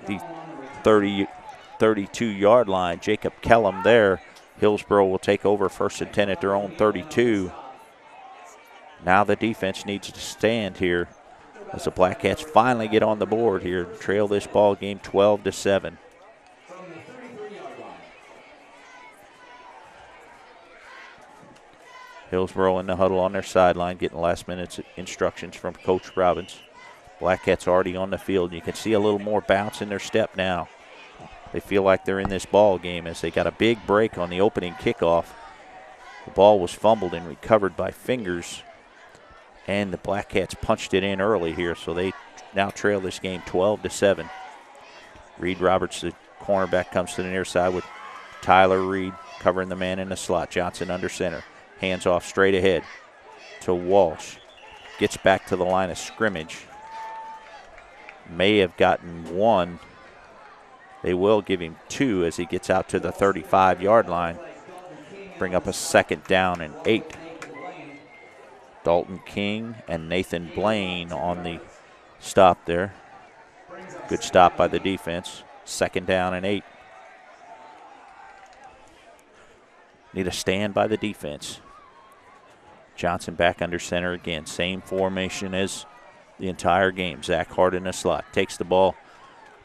The 32-yard line. Jacob Kellum there. Hillsboro will take over 1st and 10 at their own 32. Now the defense needs to stand here as the Black Cats finally get on the board here, trail this ball game 12-7. Hillsboro in the huddle on their sideline, getting last-minute instructions from Coach Robbins. Black Cats already on the field. You can see a little more bounce in their step now. They feel like they're in this ball game as they got a big break on the opening kickoff. The ball was fumbled and recovered by Fingers, and the Black Cats punched it in early here, so they now trail this game 12-7. Reed Roberts, the cornerback, comes to the near side with Tyler Reed covering the man in the slot. Johnson under center. Hands off straight ahead to Walsh. Gets back to the line of scrimmage. May have gotten one. They will give him 2 as he gets out to the 35-yard line. Bring up a 2nd down and 8. Dalton King and Nathan Blaine on the stop there. Good stop by the defense. 2nd down and 8. Need a stand by the defense. Johnson back under center again. Same formation as the entire game. Zach Hart in the slot. Takes the ball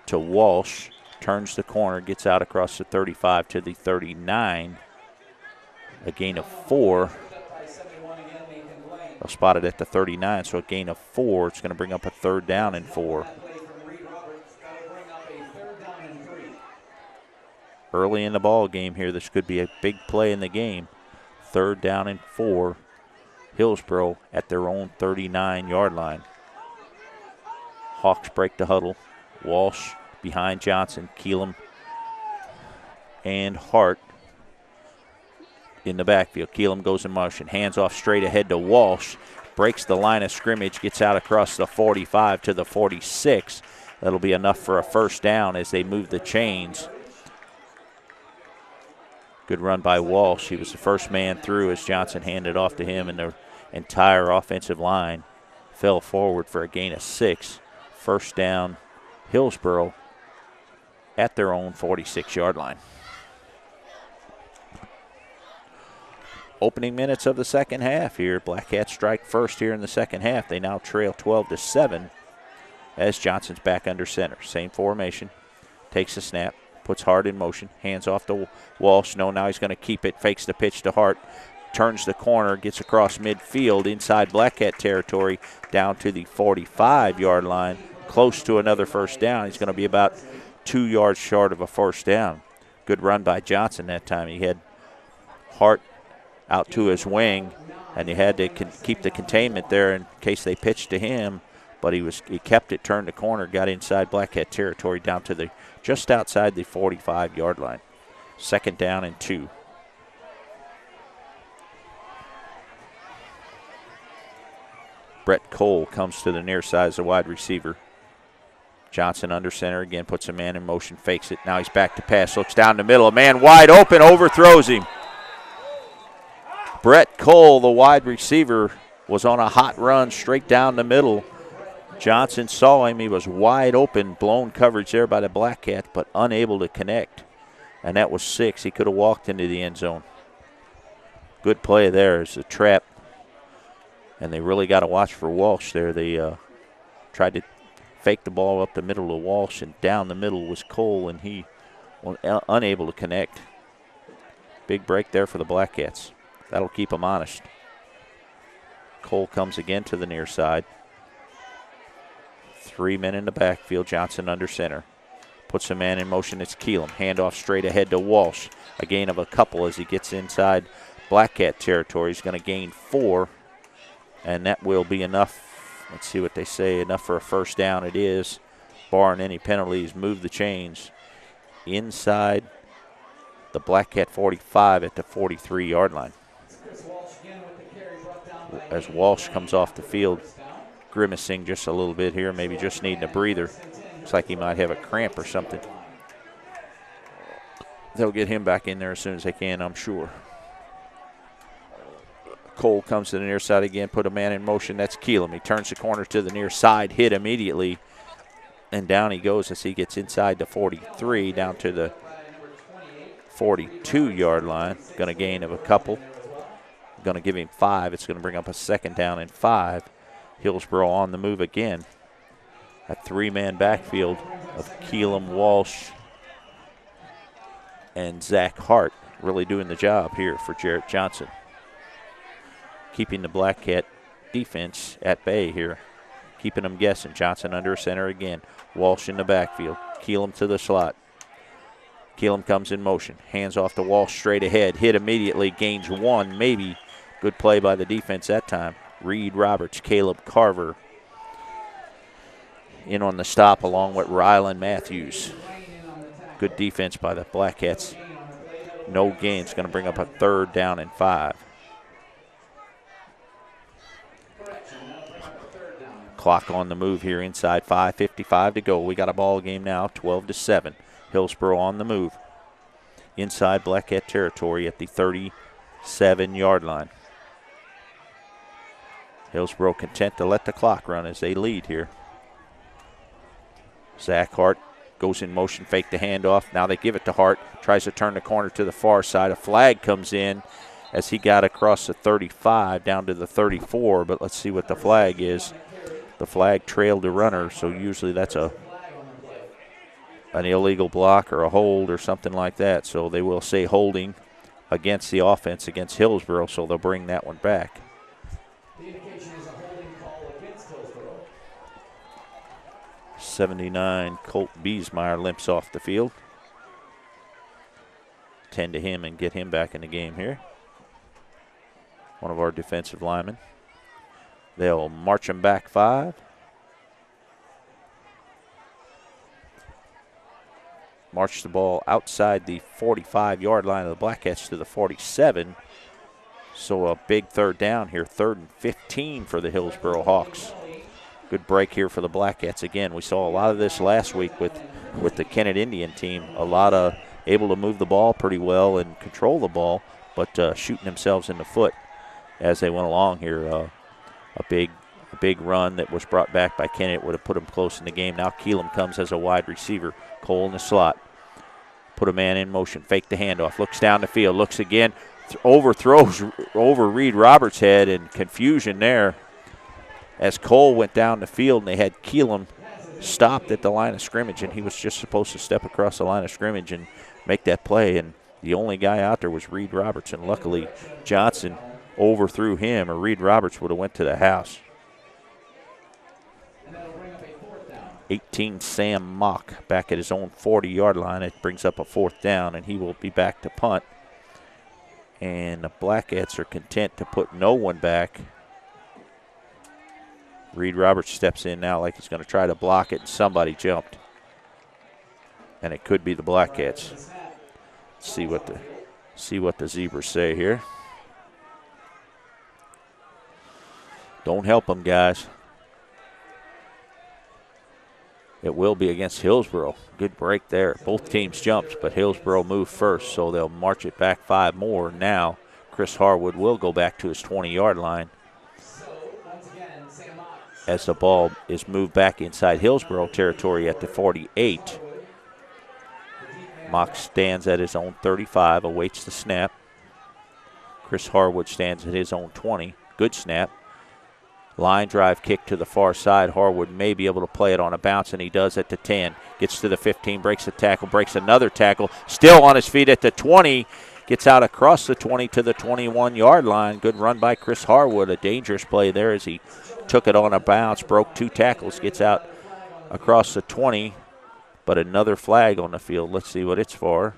to Walsh. Turns the corner. Gets out across the 35 to the 39. A gain of 4. Spotted at the 39, so a gain of 4. It's going to bring up a 3rd down and 4. Early in the ball game here, this could be a big play in the game. 3rd down and 4. Hillsboro at their own 39-yard line. Hawks break the huddle. Walsh behind Johnson, Keelam and Hart in the backfield. Keelam goes in motion, hands off straight ahead to Walsh, breaks the line of scrimmage, gets out across the 45 to the 46. That'll be enough for a 1st down as they move the chains. Good run by Walsh. He was the first man through as Johnson handed off to him, and the entire offensive line fell forward for a gain of 6. 1st down, Hillsboro at their own 46-yard line. Opening minutes of the second half here. Black Cats strike first here in the second half. They now trail 12-7 as Johnson's back under center. Same formation. Takes the snap. Puts Hart in motion. Hands off to Walsh. No, now he's going to keep it. Fakes the pitch to Hart. Turns the corner. Gets across midfield inside Black Cat territory down to the 45-yard line. Close to another 1st down. He's going to be about 2 yards short of a 1st down. Good run by Johnson that time. He had Hart out to his wing, and he had to keep the containment there in case they pitched to him, but he kept it, turned the corner, got inside Black Cat territory down to the just outside the 45-yard line. 2nd down and 2. Brett Cole comes to the near side as a wide receiver. Johnson under center again, puts a man in motion, fakes it. Now he's back to pass, looks down the middle. A man wide open, overthrows him. Brett Cole, the wide receiver, was on a hot run straight down the middle. Johnson saw him. He was wide open, blown coverage there by the Black Cat, but unable to connect. And that was 6. He could have walked into the end zone. Good play there. It's a trap. And they really got to watch for Walsh there. They tried to fake the ball up the middle to Walsh, and down the middle was Cole, and he was unable to connect. Big break there for the Black Cats. That'll keep them honest. Cole comes again to the near side. 3 men in the backfield. Johnson under center. Puts a man in motion. It's Keelam. Handoff straight ahead to Walsh. A gain of a couple as he gets inside Black Cat territory. He's going to gain 4, and that will be enough. Let's see what they say. Enough for a 1st down. It is, barring any penalties. Move the chains inside the Black Cat 45 at the 43-yard line. As Walsh comes off the field, grimacing just a little bit here, maybe just needing a breather. Looks like he might have a cramp or something. They'll get him back in there as soon as they can, I'm sure. Cole comes to the near side again, put a man in motion. That's Keelam. He turns the corner to the near side, hit immediately, and down he goes as he gets inside the 43, down to the 42-yard line. Going to gain of a couple. Going to give him 5. It's going to bring up a 2nd down and 5. Hillsboro on the move again. A 3-man backfield of Keelam, Walsh, and Zach Hart really doing the job here for Jarrett Johnson. Keeping the Black Cat defense at bay here. Keeping them guessing. Johnson under center again. Walsh in the backfield. Keelam to the slot. Keelam comes in motion. Hands off to Walsh straight ahead. Hit immediately. Gains 1, maybe. Good play by the defense that time. Reed Roberts, Caleb Carver in on the stop along with Rylan Matthews. Good defense by the Black Cats. No gains. Going to bring up a 3rd down and 5. Clock on the move here inside, 5:55 to go. We got a ball game now, 12-7. Hillsboro on the move. Inside Black Cat territory at the 37-yard line. Hillsboro content to let the clock run as they lead here. Zach Hart goes in motion, fake the handoff. Now they give it to Hart. Tries to turn the corner to the far side. A flag comes in as he got across the 35 down to the 34, but let's see what the flag is. The flag trailed the runner, so usually that's an illegal block or a hold or something like that. So they will say holding against the offense against Hillsboro, so they'll bring that one back. The indication is a holding call against Hillsboro. 79, Colt Biesmeyer limps off the field. Tend to him and get him back in the game here. One of our defensive linemen. They'll march him back 5. March the ball outside the 45-yard line of the Black Cats to the 47. So a big 3rd down here, 3rd and 15 for the Hillsboro Hawks. Good break here for the Black Cats. Again, we saw a lot of this last week with the Kennett Indian team. A lot of able to move the ball pretty well and control the ball, but shooting themselves in the foot as they went along here. A big run that was brought back by Kennett would have put him close in the game. Now Keelam comes as a wide receiver. Cole in the slot. Put a man in motion. Fake the handoff. Looks down the field. Looks again. Overthrows over Reed Roberts' head, and confusion there as Cole went down the field and they had Keelam stopped at the line of scrimmage, and he was just supposed to step across the line of scrimmage and make that play, and the only guy out there was Reed Roberts, and luckily Johnson overthrew him, or Reed Roberts would have went to the house. 18, Sam Mock back at his own 40-yard line. It brings up a 4th down, and he will be back to punt. And the Black Cats are content to put no one back. Reed Roberts steps in now like he's going to try to block it, and somebody jumped. And it could be the Black Cats. See what the Zebras say here. Don't help them, guys. It will be against Hillsboro. Good break there. Both teams jumped, but Hillsboro moved first, so they'll march it back 5 more. Now, Chris Harwood will go back to his 20-yard line as the ball is moved back inside Hillsboro territory at the 48. Mock stands at his own 35, awaits the snap. Chris Harwood stands at his own 20. Good snap. Line drive kick to the far side. Harwood may be able to play it on a bounce, and he does at the 10. Gets to the 15, breaks a tackle, breaks another tackle. Still on his feet at the 20. Gets out across the 20 to the 21-yard line. Good run by Chris Harwood. A dangerous play there as he took it on a bounce, broke 2 tackles, gets out across the 20. But another flag on the field. Let's see what it's for.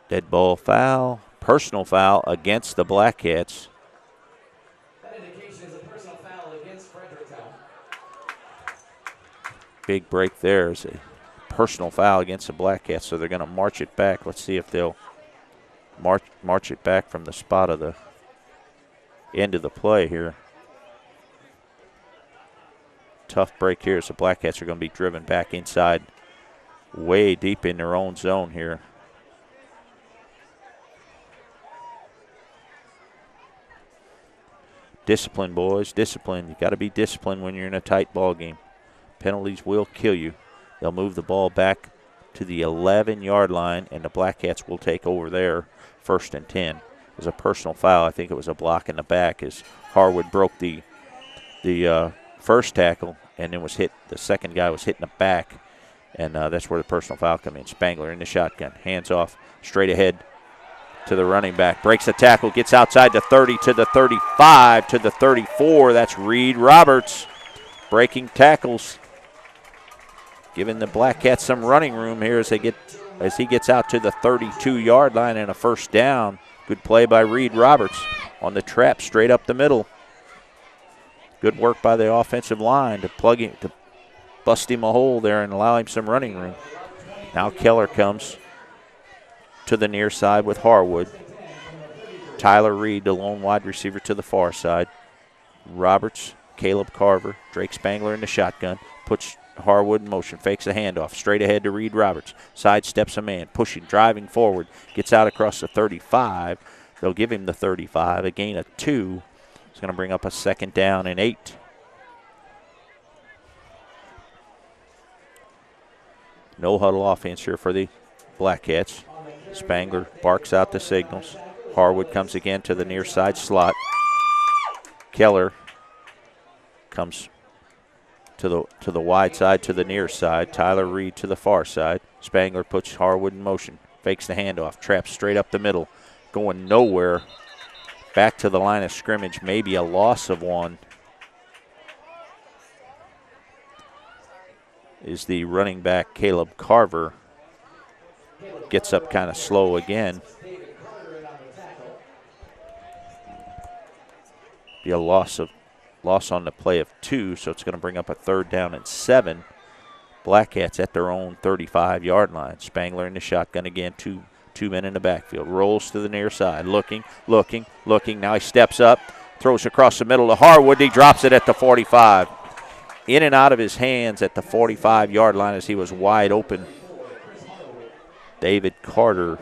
Dead ball foul, personal foul against the Black Cats. That indication is a personal foul against Fredericktown. Big break there is a personal foul against the Black Cats, so they're going to march it back. Let's see if they'll march it back from the spot of the end of the play here. Tough break here as the Black Cats are going to be driven back inside, way deep in their own zone here. Discipline, boys, discipline. You got to be disciplined when you're in a tight ball game. Penalties will kill you. They'll move the ball back to the 11-yard line, and the Black Cats will take over there, 1st and 10. It was a personal foul. I think it was a block in the back as Harwood broke the first tackle and then was hit. The second guy was hit in the back, and that's where the personal foul come in. Spangler in the shotgun, hands off, straight ahead to the running back. Breaks the tackle, gets outside the 30 to the 35 to the 34. That's Reed Roberts breaking tackles, giving the Black Cats some running room here as he gets out to the 32-yard line and a 1st down. Good play by Reed Roberts on the trap straight up the middle. Good work by the offensive line to bust him a hole there and allow him some running room. Now Keller comes to the near side with Harwood. Tyler Reed, the lone wide receiver, to the far side. Roberts, Caleb Carver, Drake Spangler in the shotgun. Puts Harwood in motion, fakes a handoff, straight ahead to Reed Roberts. Sidesteps a man, pushing, driving forward. Gets out across the 35. They'll give him the 35, a gain of 2. It's going to bring up a 2nd down and 8. No huddle offense here for the Black Cats. Spangler barks out the signals. Harwood comes again to the near side slot. Keller comes to the wide side, to the near side. Tyler Reed to the far side. Spangler puts Harwood in motion. Fakes the handoff. Traps straight up the middle. Going nowhere. Back to the line of scrimmage. Maybe a loss of 1. Is the running back Caleb Carver. Gets up kind of slow again. Be a loss on the play of 2, so it's going to bring up a 3rd down and 7. Black Cats at their own 35-yard line. Spangler in the shotgun again, two men in the backfield. Rolls to the near side, looking. Now he steps up, throws across the middle to Harwood. He drops it at the 45. In and out of his hands at the 45-yard line as he was wide open. David Carter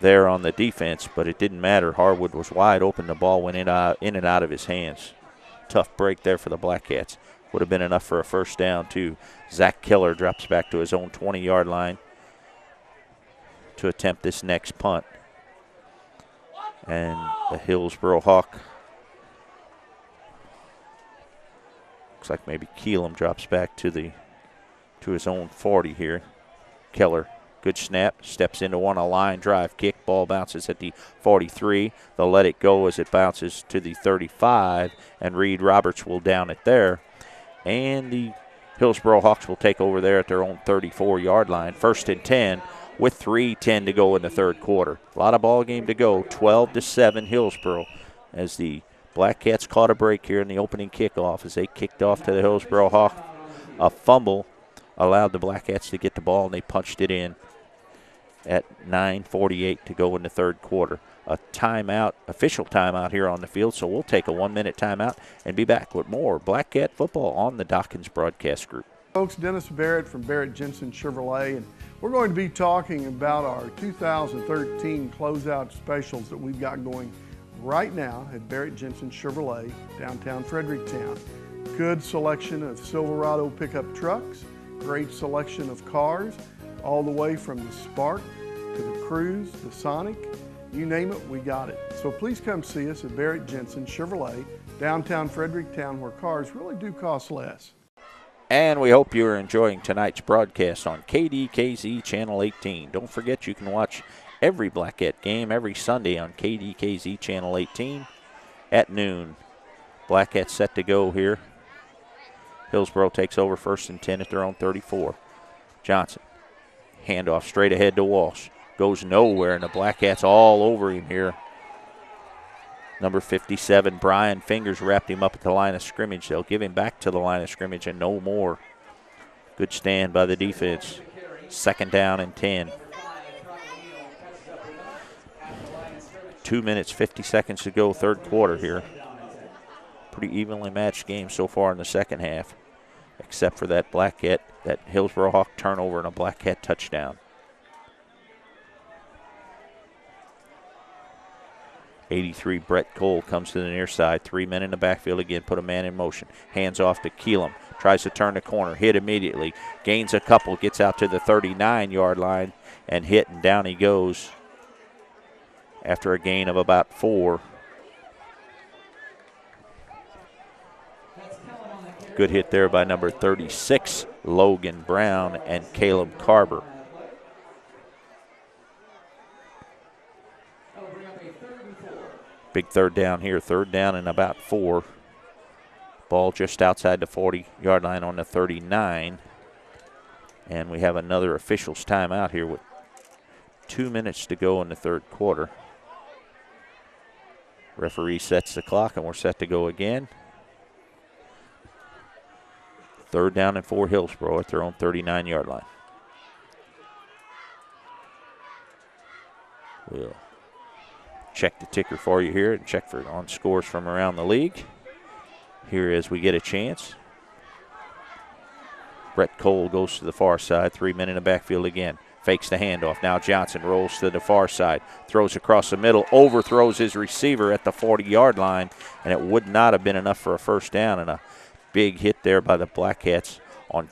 there on the defense, but it didn't matter. Harwood was wide open. The ball went in and out of his hands. Tough break there for the Black Cats. Would have been enough for a 1st down, too. Zach Keller drops back to his own 20-yard line to attempt this next punt. And the Hillsboro Hawk, looks like maybe Keelam drops back to his own 40 here. Keller, good snap, steps into one, a line drive kick. Ball bounces at the 43. They'll let it go as it bounces to the 35, and Reed Roberts will down it there. And the Hillsboro Hawks will take over there at their own 34-yard line. 1st and 10 with 3:10 to go in the 3rd quarter. A lot of ball game to go, 12-7 Hillsboro, as the Black Cats caught a break here in the opening kickoff as they kicked off to the Hillsboro Hawks. A fumble allowed the Black Cats to get the ball, and they punched it in at 9:48 to go in the 3rd quarter. A timeout, official timeout here on the field, so we'll take a 1-minute timeout and be back with more Black Cat football on the Dawkins Broadcast Group. Folks, Dennis Barrett from Barrett Jensen Chevrolet, and we're going to be talking about our 2013 closeout specials that we've got going right now at Barrett Jensen Chevrolet, downtown Fredericktown. Good selection of Silverado pickup trucks, great selection of cars, all the way from the Spark to the Cruze, the Sonic, you name it, we got it. So please come see us at Barrett Jensen Chevrolet, downtown Fredericktown, where cars really do cost less. And we hope you're enjoying tonight's broadcast on KDKZ Channel 18. Don't forget you can watch every Black Cat game every Sunday on KDKZ Channel 18 at noon. Black Cats set to go here. Hillsboro takes over 1st and 10 at their own 34. Johnson, handoff straight ahead to Walsh. Goes nowhere, and the Black Cats all over him here. Number 57, Brian Fingers, wrapped him up at the line of scrimmage. They'll give him back to the line of scrimmage and no more. Good stand by the defense. 2nd down and 10. 2 minutes, 50 seconds to go, third quarter here. Pretty evenly matched game so far in the second half, except for that that Hillsboro Hawk turnover and a Black Cat touchdown. 83, Brett Cole comes to the near side. 3 men in the backfield again, put a man in motion. Hands off to Keelam. Tries to turn the corner, hit immediately. Gains a couple, gets out to the 39-yard line and hit, and down he goes after a gain of about 4. Good hit there by number 36, Logan Brown, and Caleb Carver. Big third down here, third down and about 4. Ball just outside the 40-yard line on the 39. And we have another official's timeout here with 2 minutes to go in the third quarter. Referee sets the clock and we're set to go again. Third down and 4 Hillsboro at their own 39-yard line. We'll check the ticker for you here and check for on scores from around the league. Here as we get a chance. Brett Cole goes to the far side. 3 men in the backfield again. Fakes the handoff. Now Johnson rolls to the far side. Throws across the middle. Overthrows his receiver at the 40-yard line. And it would not have been enough for a first down. And a big hit there by the Black Cats on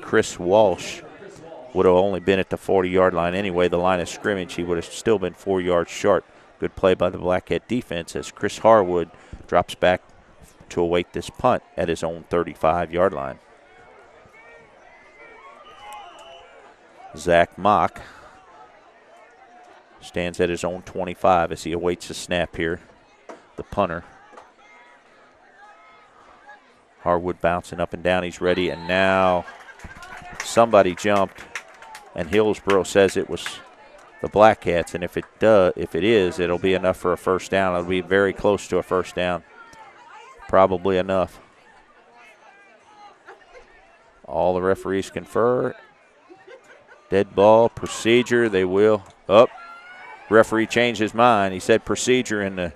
Chris Walsh. Would have only been at the 40-yard line anyway. The line of scrimmage, he would have still been 4 yards short. Good play by the Black Cat defense as Chris Harwood drops back to await this punt at his own 35-yard line. Zach Mock stands at his own 25 as he awaits the snap here, the punter. Harwood bouncing up and down, he's ready, and now somebody jumped, and Hillsboro says it was the Black Cats, and if it is, it'll be enough for a first down. It'll be very close to a first down. Probably enough. All the referees confer. Dead ball, procedure, they will. Referee changed his mind. He said procedure, and the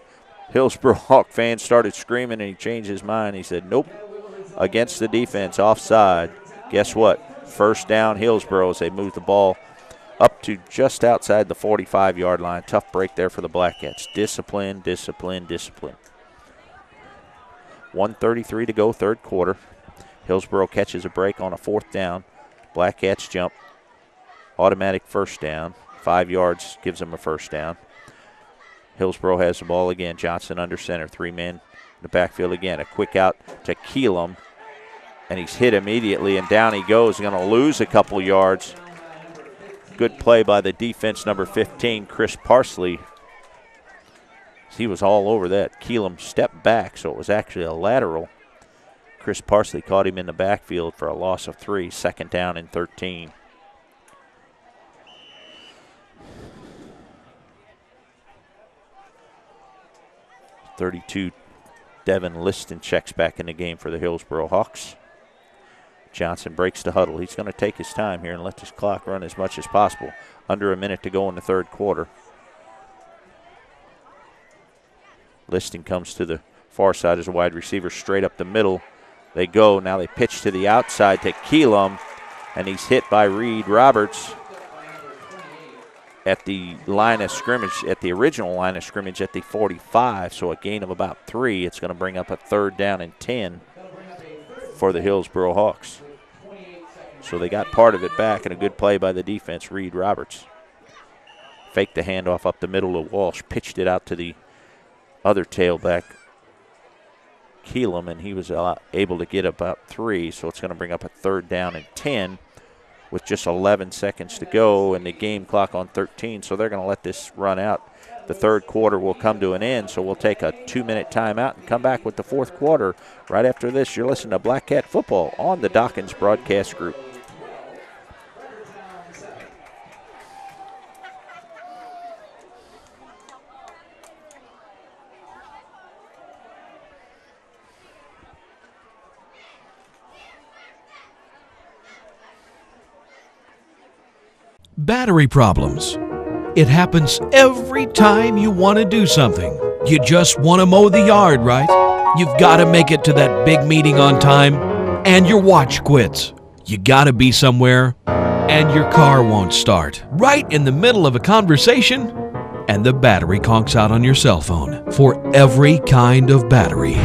Hillsboro Hawk fans started screaming, and he changed his mind. He said, nope, against the defense, offside. Guess what? First down Hillsboro as they move the ball up to just outside the 45-yard line. Tough break there for the Black Cats. Discipline, discipline, discipline. 1:33 to go, third quarter. Hillsboro catches a break on a fourth down. Black Cats jump. Automatic first down. 5 yards gives them a first down. Hillsboro has the ball again. Johnson under center. 3 men in the backfield again. A quick out to Keelam. And he's hit immediately, and down he goes. He's going to lose a couple yards. Good play by the defense, number 15, Chris Parsley. He was all over that. Keelam stepped back, so it was actually a lateral. Chris Parsley caught him in the backfield for a loss of 3, second down and 13. .32, Devin Liston checks back in the game for the Hillsboro Hawks. Johnson breaks the huddle. He's going to take his time here and let this clock run as much as possible. Under a minute to go in the third quarter. Liston comes to the far side as a wide receiver, straight up the middle. They go. Now they pitch to the outside to Keelam, and he's hit by Reed Roberts at the line of scrimmage, at the original line of scrimmage at the 45, so a gain of about 3. It's going to bring up a third down and 10 for the Hillsboro Hawks. So they got part of it back, and a good play by the defense, Reed Roberts. Faked the handoff up the middle of Walsh, pitched it out to the other tailback, Keelam, and he was able to get about 3, so it's going to bring up a third down and 10 with just 11 seconds to go and the game clock on 13, so they're going to let this run out. The third quarter will come to an end, so we'll take a 2-minute timeout and come back with the fourth quarter. Right after this, you're listening to Black Cat Football on the Dawkins Broadcast Group. Battery problems, It happens every time you want to do something. You just want to mow the yard, right? You've got to make it to that big meeting on time, and your watch quits. You got to be somewhere, and your car won't start. Right in the middle of a conversation, and the battery conks out on your cell phone. For every kind of battery.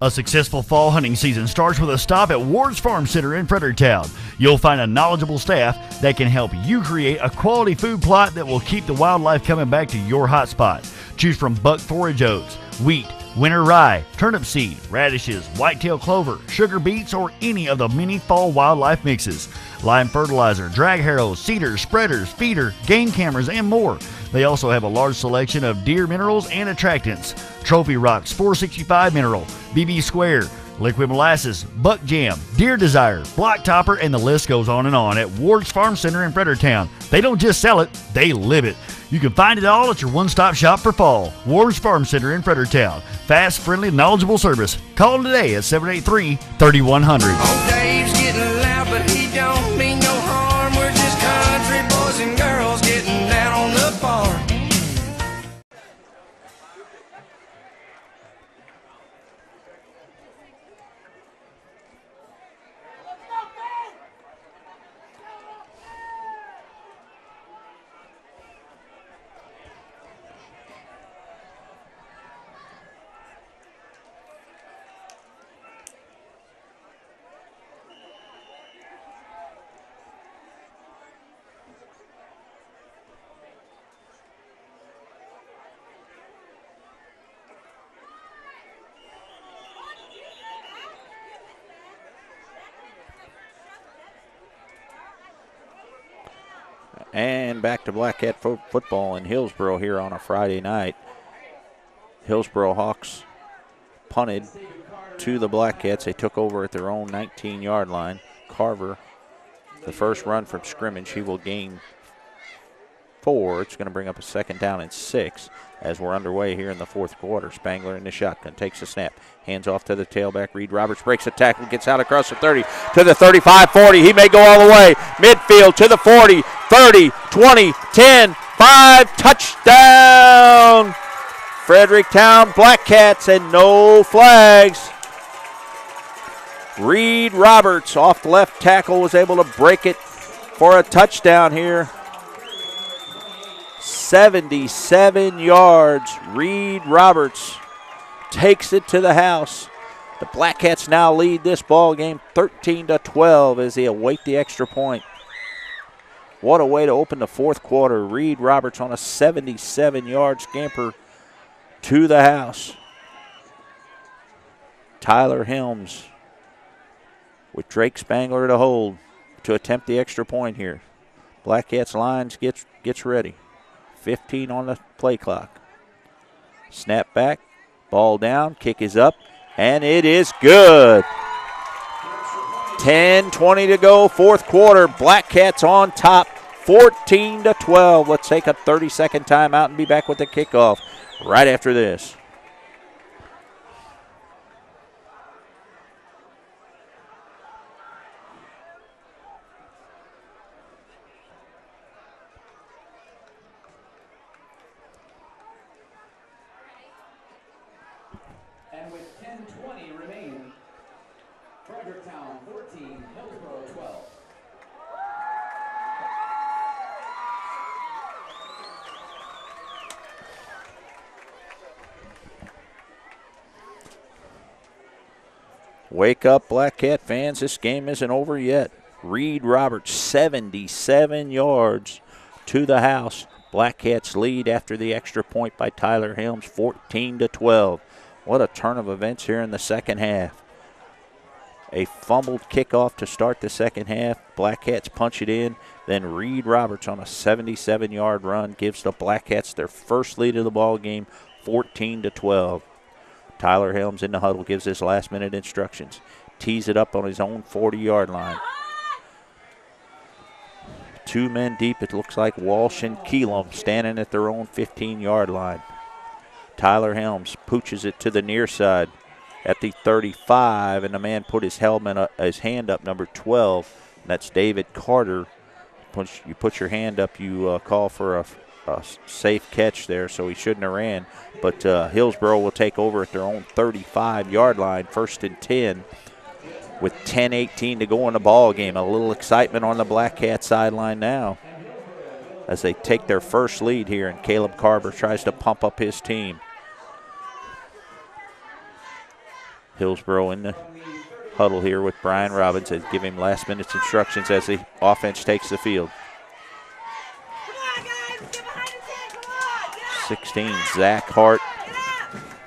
A successful fall hunting season starts with a stop at Ward's Farm Center in Fredericktown. You'll find a knowledgeable staff that can help you create a quality food plot that will keep the wildlife coming back to your hot spot. Choose from buck forage oats, wheat, winter rye, turnip seed, radishes, whitetail clover, sugar beets, or any of the many fall wildlife mixes. Lime fertilizer, drag harrows, cedars, spreaders, feeder, game cameras, and more. They also have a large selection of deer minerals and attractants. Trophy Rocks 465 Mineral, BB Square, Liquid Molasses, Buck Jam, Deer Desire, Block Topper, and the list goes on at Ward's Farm Center in Fredericktown. They don't just sell it, they live it. You can find it all at your one-stop shop for fall. Ward's Farm Center in Fredericktown. Fast, friendly, knowledgeable service. Call them today at 783-3100. Oh, Dave's getting loud, but he don't mean no harm. We're just country boys and girls getting down on the farm. And back to Black Cat football in Hillsboro here on a Friday night. Hillsboro Hawks punted to the Black Cats. They took over at their own 19-yard line. Carver, the first run from scrimmage, he will gain 4. It's going to bring up a second down and 6 as we're underway here in the fourth quarter. Spangler in the shotgun, takes a snap, hands off to the tailback. Reed Roberts breaks a tackle, gets out across the 30 to the 35, 40. He may go all the way. Midfield to the 40, 30, 20, 10, 5. Touchdown! Fredericktown Black Cats, and no flags. Reed Roberts off the left tackle was able to break it for a touchdown here. 77 yards. Reed Roberts takes it to the house. The Black Cats now lead this ball game 13-12 as they await the extra point. What a way to open the fourth quarter. Reed Roberts on a 77-yard scamper to the house. Tyler Helms with Drake Spangler to hold to attempt the extra point here. Black Cats lines gets ready. 15 on the play clock. Snap back, ball down, kick is up, and it is good. 10:20 to go, fourth quarter. Black Cats on top, 14-12. Let's take a 30-second timeout and be back with the kickoff right after this. And with 10:20 remaining, Fredericktown 14, Hillsboro 12. Wake up, Black Cat fans. This game isn't over yet. Reed Roberts, 77 yards to the house. Black Cats lead after the extra point by Tyler Helms, 14-12. What a turn of events here in the second half. A fumbled kickoff to start the second half. Black Cats punch it in. Then Reed Roberts on a 77-yard run gives the Black Cats their first lead of the ball game, 14-12. Tyler Helms in the huddle gives his last-minute instructions. Tees it up on his own 40-yard line. 2 men deep, it looks like Walsh and Keelam standing at their own 15-yard line. Tyler Helms pooches it to the near side at the 35, and the man put his hand up, number 12. That's David Carter. You put your hand up, you call for a safe catch there, so he shouldn't have ran. But Hillsboro will take over at their own 35-yard line, 1st and 10, with 10:18 to go in the ball game. A little excitement on the Black Cat sideline now as they take their first lead here, and Caleb Carver tries to pump up his team. Hillsboro in the huddle here with Brian Robbins as give him last-minute instructions as the offense takes the field. 16, Zach Hart,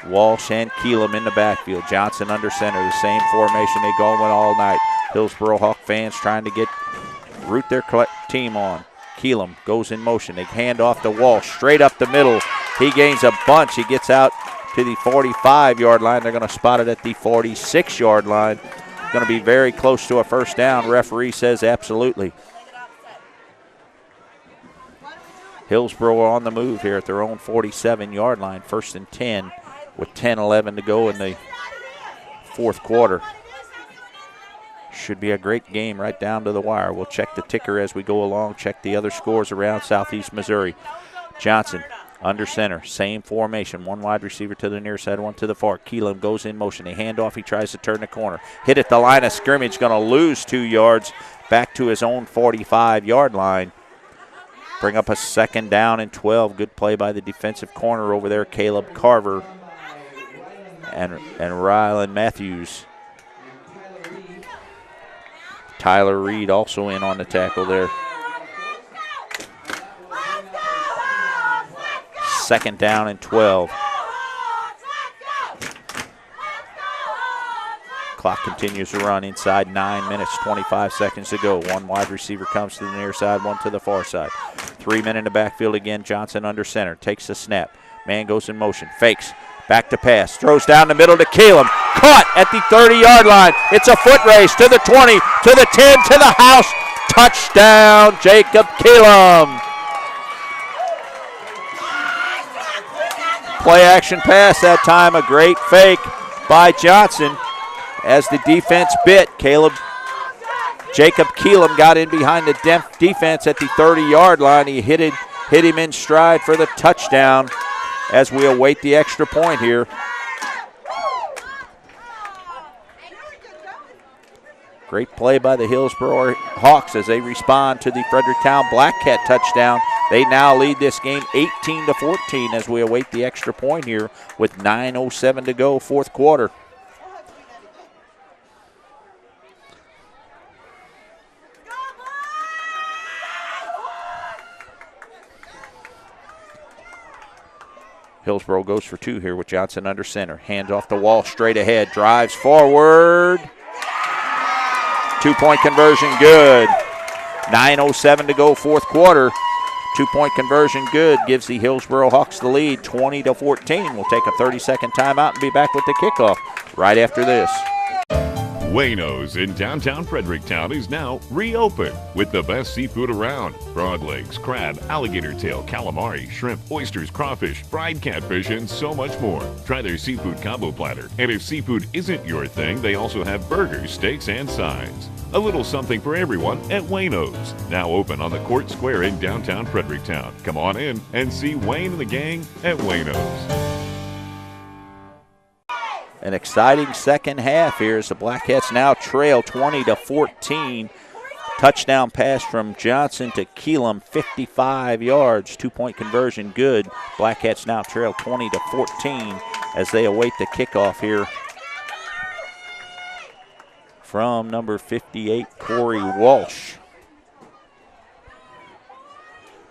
Walsh, and Keelam in the backfield. Johnson under center, the same formation they go with all night. Hillsboro Hawk fans trying to root their team on. Keelam goes in motion. They hand off to Walsh, straight up the middle. He gains a bunch. He gets out to the 45-yard line. They're going to spot it at the 46-yard line. Going to be very close to a first down. Referee says absolutely. Hillsboro on the move here at their own 47-yard line, 1st and 10 with 10:11 to go in the fourth quarter. Should be a great game right down to the wire. We'll check the ticker as we go along, check the other scores around Southeast Missouri. Johnson under center, same formation. One wide receiver to the near side, one to the far. Keelam goes in motion. A handoff, he tries to turn the corner. Hit at the line of scrimmage, going to lose 2 yards back to his own 45-yard line. Bring up a 2nd down and 12. Good play by the defensive corner over there, Caleb Carver and Rylan Matthews. Tyler Reed also in on the tackle there. 2nd down and 12. Clock continues to run inside 9 minutes, 25 seconds to go. One wide receiver comes to the near side, one to the far side. 3 men in the backfield again. Johnson under center, takes the snap. Man goes in motion, fakes, back to pass, throws down the middle to Keelam. Caught at the 30-yard line. It's a foot race to the 20, to the 10, to the house. Touchdown, Jacob Keelam. Play action pass that time, a great fake by Johnson. As the defense bit, Jacob Keelam got in behind the defense at the 30-yard line. He hit him in stride for the touchdown as we await the extra point here. Great play by the Hillsboro Hawks as they respond to the Fredericktown Black Cat touchdown. They now lead this game 18-14 as we await the extra point here with 9:07 to go, fourth quarter. Hillsboro goes for 2 here with Johnson under center. Hands off the wall, straight ahead, drives forward. 2-point conversion, good. 9:07 to go, fourth quarter. 2-point conversion, good. Gives the Hillsboro Hawks the lead, 20-14. We'll take a 30-second timeout and be back with the kickoff right after this. Wayno's in downtown Fredericktown is now reopened with the best seafood around. Frog legs, crab, alligator tail, calamari, shrimp, oysters, crawfish, fried catfish, and so much more. Try their seafood combo platter. And if seafood isn't your thing, they also have burgers, steaks, and sides. A little something for everyone at Wayno's. Now open on the Court Square in downtown Fredericktown. Come on in and see Wayne and the gang at Wayno's. An exciting second half here as the Black Cats now trail 20-14. Touchdown pass from Johnson to Keelam, 55 yards. 2-point conversion, good. Black Cats now trail 20-14 as they await the kickoff here from number 58, Corey Walsh.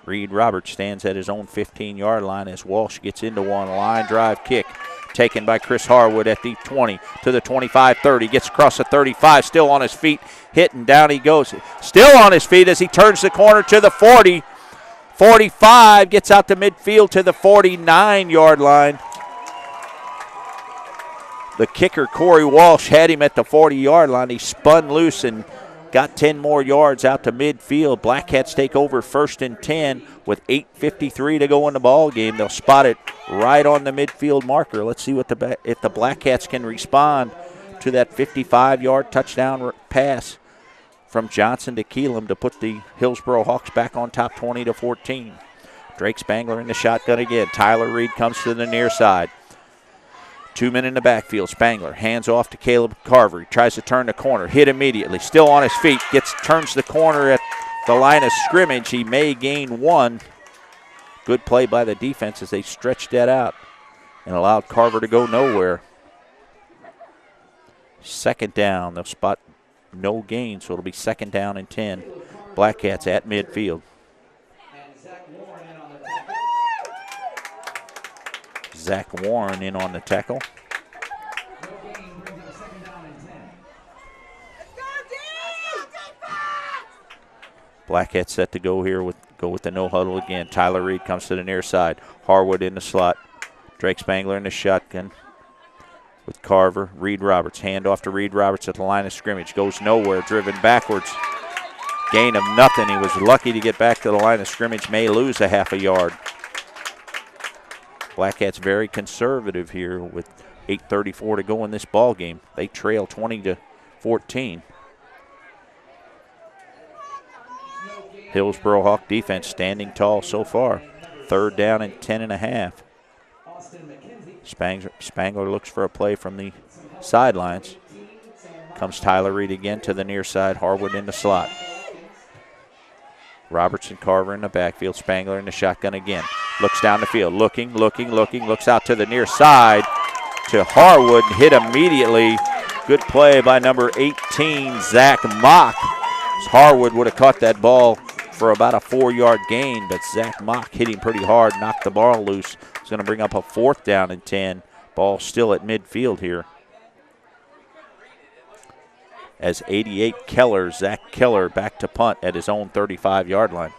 Reed Roberts stands at his own 15-yard line as Walsh gets into one. Line drive kick taken by Chris Harwood at the 20 to the 25, 30. Gets across the 35, still on his feet, hitting down he goes. Still on his feet as he turns the corner to the 40. 45, gets out to midfield to the 49-yard line. The kicker, Corey Walsh, had him at the 40-yard line. He spun loose and got 10 more yards out to midfield. Black Cats take over 1st and 10 with 8:53 to go in the ball game. They'll spot it right on the midfield marker. Let's see what if the Black Cats can respond to that 55-yard touchdown pass from Johnson to Keelam to put the Hillsboro Hawks back on top 20-14. Drake Spangler in the shotgun again. Tyler Reed comes to the near side. 2 men in the backfield. Spangler hands off to Caleb Carver. He tries to turn the corner. Hit immediately. Still on his feet. Turns the corner at the line of scrimmage. He may gain 1. Good play by the defense as they stretched that out and allowed Carver to go nowhere. 2nd down. They'll spot no gain, so it'll be 2nd down and 10. Black Cats at midfield. Zach Warren in on the tackle. Black Cats set to go here go with the no huddle again. Tyler Reed comes to the near side. Harwood in the slot. Drake Spangler in the shotgun with Carver. Reed Roberts. Hand off to Reed Roberts at the line of scrimmage. Goes nowhere. Driven backwards. Gain of nothing. He was lucky to get back to the line of scrimmage. May lose a half a yard. Black Cats very conservative here with 8:34 to go in this ball game. They trail 20-14. Hillsboro Hawk defense standing tall so far. 3rd down and 10.5. Spangler looks for a play from the sidelines. Comes Tyler Reed again to the near side. Harwood in the slot. Robertson, Carver in the backfield. Spangler in the shotgun again. Looks down the field. Looking. Looks out to the near side to Harwood. Hit immediately. Good play by number 18, Zach Mock. Harwood would have caught that ball for about a 4-yard gain, but Zach Mock hit him pretty hard, knocked the ball loose. It's going to bring up a 4th down and 10. Ball still at midfield here. As 88 Zach Keller back to punt at his own 35-yard line.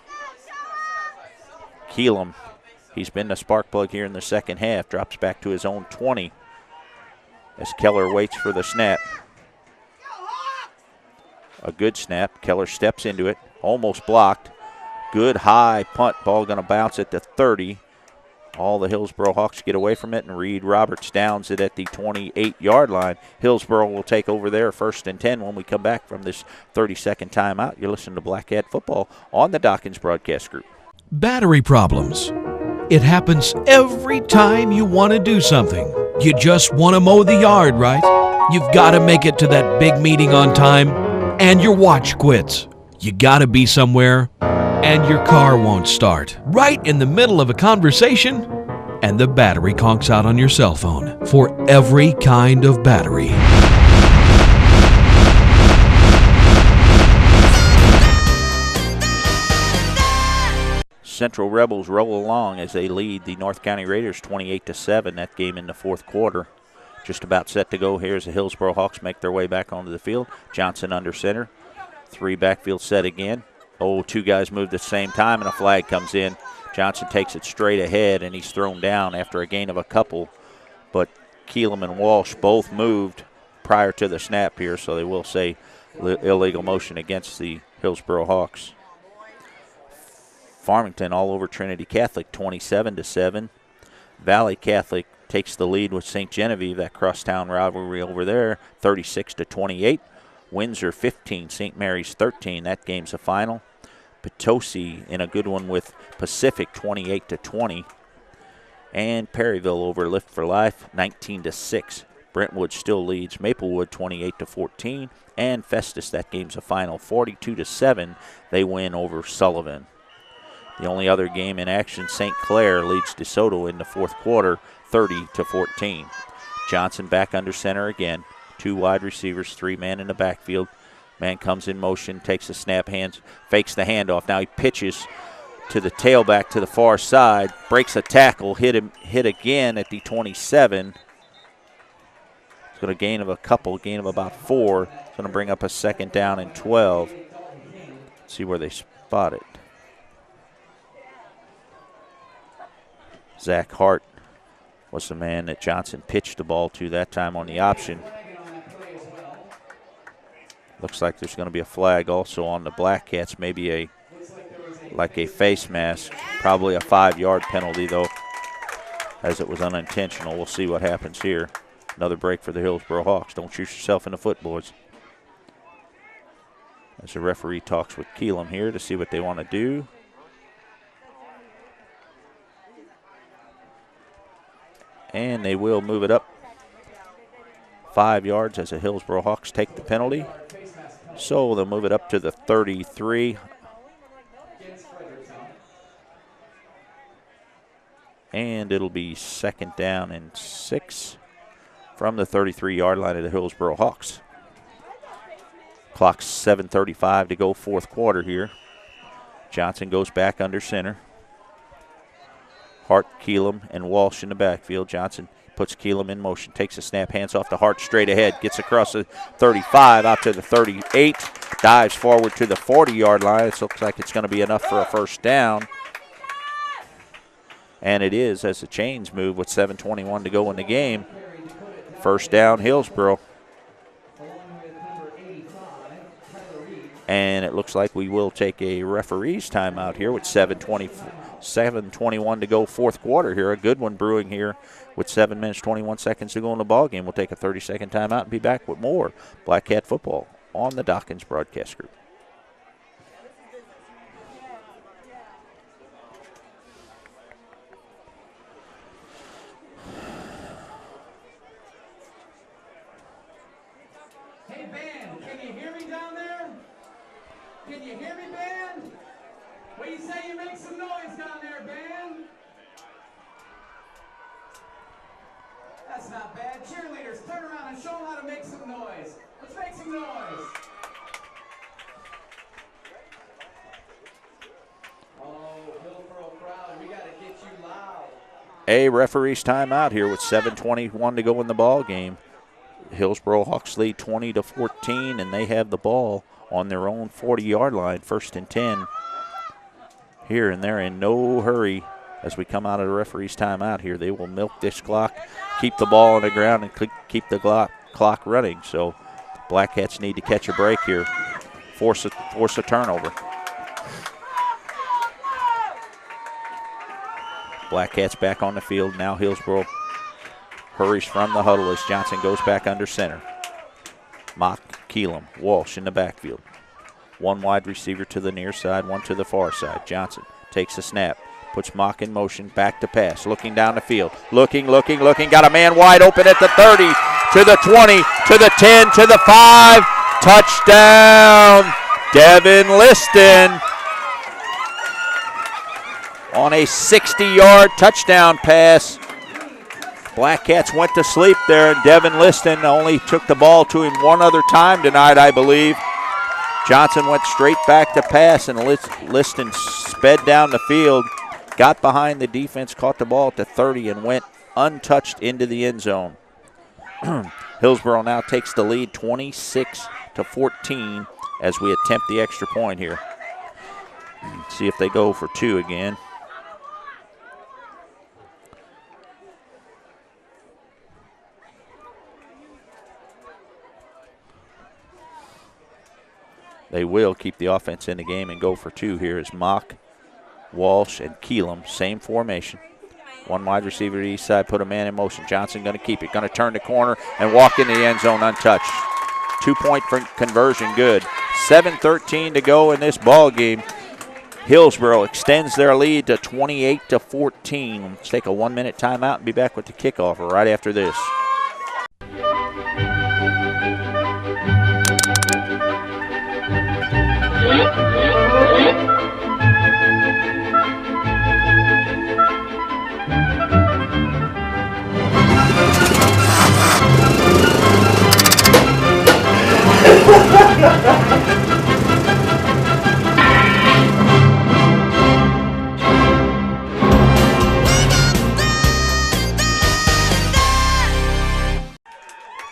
Keelam, he's been the spark plug here in the 2nd half, drops back to his own 20 as Keller waits for the snap. A good snap. Keller steps into it, almost blocked. Good high punt. Ball going to bounce at the 30. All the Hillsboro Hawks get away from it, and Reed Roberts downs it at the 28-yard line. Hillsboro will take over there 1st and 10 when we come back from this 30-second timeout. You're listening to Black Cat Football on the Dawkins Broadcast Group. Battery problems. It happens every time you want to do something. You just want to mow the yard, right? You've got to make it to that big meeting on time, and your watch quits. You got to be somewhere, and your car won't start. Right in the middle of a conversation, and the battery conks out on your cell phone. For every kind of battery. Central Rebels roll along as they lead the North County Raiders 28-7. That game in the 4th quarter. Just about set to go here as the Hillsboro Hawks make their way back onto the field. Johnson under center. 3 backfield set again. 2 guys moved at the same time, and a flag comes in. Johnson takes it straight ahead, and he's thrown down after a gain of a couple. But Keelam and Walsh both moved prior to the snap here, so they will say illegal motion against the Hillsboro Hawks. Farmington all over Trinity Catholic, 27-7. Valley Catholic takes the lead with St. Genevieve, that crosstown rivalry over there, 36-28. Windsor 15, St. Mary's 13. That game's a final. Potosi in a good one with Pacific 28-20. And Perryville over Lift for Life 19-6. Brentwood still leads Maplewood 28-14. And Festus, that game's a final 42-7. They win over Sullivan. The only other game in action, St. Clair leads DeSoto in the 4th quarter 30-14. Johnson back under center again. 2 wide receivers, 3 men in the backfield. Man comes in motion, takes the snap, fakes the handoff. Now he pitches to the tailback to the far side, breaks a tackle, hit again at the 27. It's going to gain of about 4. It's going to bring up a 2nd down and 12. Let's see where they spot it. Zach Hart was the man that Johnson pitched the ball to that time on the option. Looks like there's going to be a flag also on the Black Cats, maybe like a face mask, probably a 5-yard penalty though, as it was unintentional. We'll see what happens here. Another break for the Hillsboro Hawks. Don't shoot yourself in the foot, boys. As the referee talks with Keelam here to see what they want to do. And they will move it up 5 yards as the Hillsboro Hawks take the penalty. So they'll move it up to the 33. And it'll be 2nd down and 6 from the 33-yard line of the Hillsboro Hawks. Clock's 7:35 to go, 4th quarter here. Johnson goes back under center. Hart, Keelam, and Walsh in the backfield. Johnson puts Keelam in motion, takes a snap, hands off to Hart straight ahead, gets across the 35 out to the 38, dives forward to the 40-yard line. It looks like it's going to be enough for a 1st down. And it is, as the chains move with 7:21 to go in the game. 1st down, Hillsboro. And it looks like we will take a referee's timeout here with 7:21 to go, 4th quarter here. A good one brewing here with 7 minutes, 21 seconds to go in the ball game. We'll take a 30-second timeout and be back with more Black Cat football on the Dawkins Broadcast Group. Hey, band, can you hear me down there? Can you hear me, band? What do you say you make some noise down there, band? That's not bad. Cheerleaders, turn around and show them how to make some noise. Let's make some noise. Oh, Hillsboro crowd, we got to get you loud. A referee's timeout here with 7:21 to go in the ball game. Hillsboro Hawks lead 20-14, and they have the ball on their own 40-yard line, 1st and 10 here, and they're in no hurry as we come out of the referee's timeout here. They will milk this clock, keep the ball on the ground, and keep the clock running. So Black Cats need to catch a break here, force a turnover. Black Cats back on the field. Now Hillsboro hurries from the huddle as Johnson goes back under center. Mock, Keelam, Walsh in the backfield. One wide receiver to the near side, one to the far side. Johnson takes a snap, puts Mock in motion, back to pass, looking down the field. Looking, got a man wide open at the 30, to the 20, to the 10, to the 5. Touchdown, Devin Liston. On a 60-yard touchdown pass. Black Cats went to sleep there, and Devin Liston only took the ball to him one other time tonight, I believe. Johnson went straight back to pass, and Liston sped down the field, got behind the defense, caught the ball at the 30, and went untouched into the end zone. Hillsboro now takes the lead 26-14 as we attempt the extra point here. See if they go for 2 again. They will keep the offense in the game and go for 2 here as Mock, Walsh, and Keelam, same formation. One wide receiver to each side, put a man in motion. Johnson going to keep it, going to turn the corner and walk into the end zone untouched. 2-point conversion good. 7:13 to go in this ball game. Hillsboro extends their lead to 28-14. Let's take a 1-minute timeout and be back with the kickoff right after this.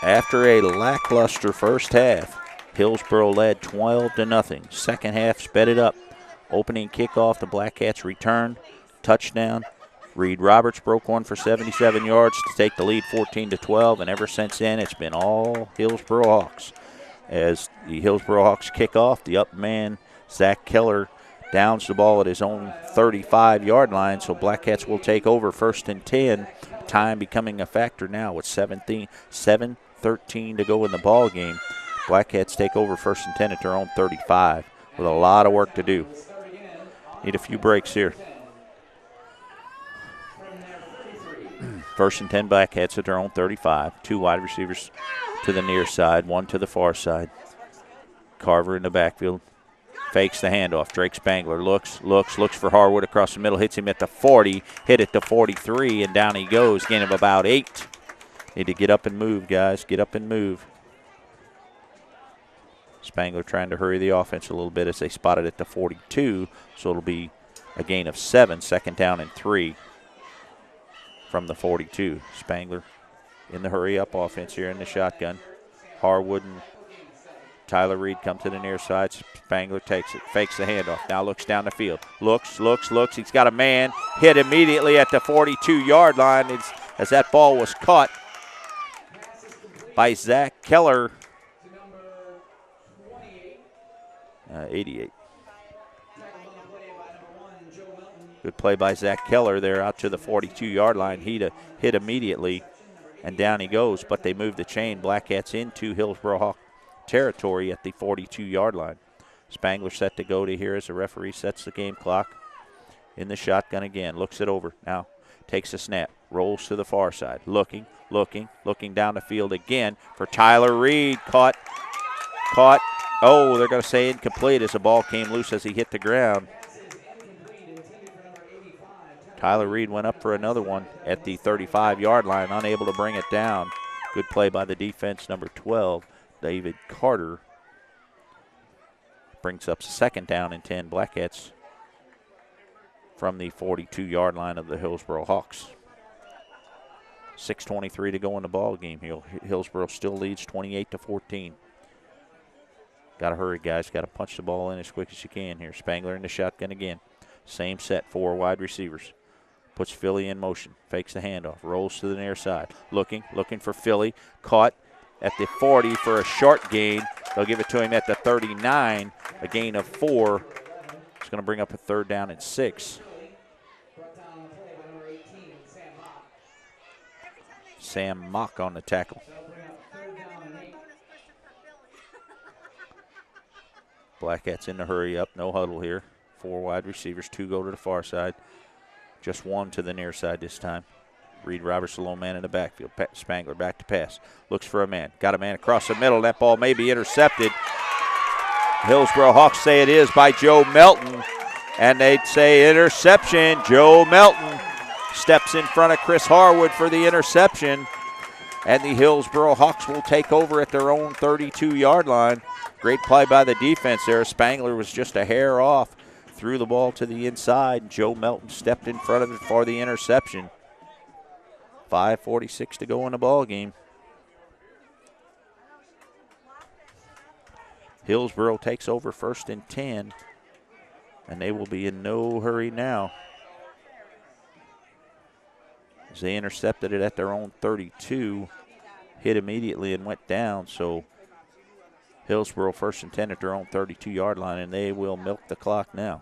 After a lackluster first half, Hillsboro led 12-0. Second half sped it up. Opening kickoff, the Black Cats returned. Touchdown. Reed Roberts broke one for 77 yards to take the lead 14-12, and ever since then it's been all Hillsboro Hawks. as the Hillsboro Hawks kick off. The up man, Zach Keller, downs the ball at his own 35-yard line, so Black Cats will take over 1st and 10. Time becoming a factor now with 7:13 to go in the ball game. Black Cats take over 1st and 10 at their own 35 with a lot of work to do. Need a few breaks here. 1st and 10 Black Cats at their own 35. 2 wide receivers to the near side, 1 to the far side. Carver in the backfield. Fakes the handoff. Drake Spangler looks for Harwood across the middle. Hits him at the 40. Hit at the 43, and down he goes. Gain of about 8. Need to get up and move, guys. Get up and move. Spangler trying to hurry the offense a little bit as they spot it at the 42. So it'll be a gain of 7. 2nd down and 3 from the 42. Spangler in the hurry-up offense here in the shotgun. Harwood and Tyler Reed come to the near side. Spangler takes it, fakes the handoff. Now looks down the field. Looks. He's got a man. Hit immediately at the 42-yard line as that ball was caught by Zach Keller. 88. Good play by Zach Keller there out to the 42-yard line. He hit immediately, and down he goes. But they move the chain. Black Cats into Hillsboro Hawk territory at the 42-yard line. Spangler set to go to here as the referee sets the game clock. In the shotgun again. Looks it over. Now takes a snap. Rolls to the far side. Looking down the field again for Tyler Reed. Caught. Oh, they're going to say incomplete as the ball came loose as he hit the ground. Tyler Reed went up for another one at the 35-yard line, unable to bring it down. Good play by the defense, number 12, David Carter. Brings up 2nd down and 10. Black Cats from the 42-yard line of the Hillsboro Hawks. 6:23 to go in the ball game. Hillsboro still leads 28-14. Got to hurry, guys. Got to punch the ball in as quick as you can here. Spangler in the shotgun again. Same set, 4 wide receivers. Puts Philly in motion. Fakes the handoff. Rolls to the near side. Looking for Philly. Caught at the 40 for a short gain. They'll give it to him at the 39. A gain of 4. It's going to bring up a 3rd down and 6. Sam Mock on the tackle. Black Cats in the hurry up. No huddle here. 4 wide receivers. 2 go to the far side. Just 1 to the near side this time. Reed Roberts, the lone man in the backfield. Spangler back to pass. Looks for a man. Got a man across the middle. That ball may be intercepted. Hillsboro Hawks say it is by Joe Melton. And they'd say interception. Joe Melton steps in front of Chris Harwood for the interception. And the Hillsboro Hawks will take over at their own 32-yard line. Great play by the defense there. Spangler was just a hair off. Threw the ball to the inside. Joe Melton stepped in front of it for the interception. 5:46 to go in the ball game. Hillsboro takes over 1st and 10, and they will be in no hurry now. As they intercepted it at their own 32, hit immediately and went down. So Hillsboro 1st and 10 at their own 32-yard line, and they will milk the clock now.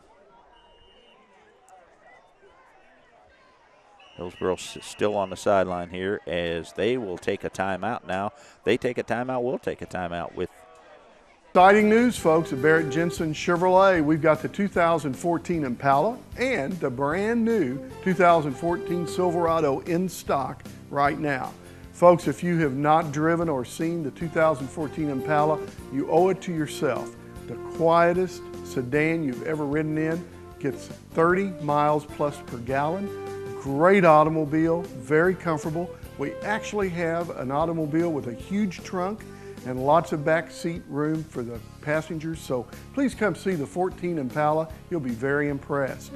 Hillsboro still on the sideline here as they will take a timeout now. They take a timeout, we'll take a timeout with. Exciting news, folks, at Barrett Jensen Chevrolet. We've got the 2014 Impala and the brand new 2014 Silverado in stock right now. Folks, if you have not driven or seen the 2014 Impala, you owe it to yourself. The quietest sedan you've ever ridden in, gets 30 miles plus per gallon. Great automobile, very comfortable. We actually have an automobile with a huge trunk and lots of back seat room for the passengers. So please come see the 14 Impala. You'll be very impressed.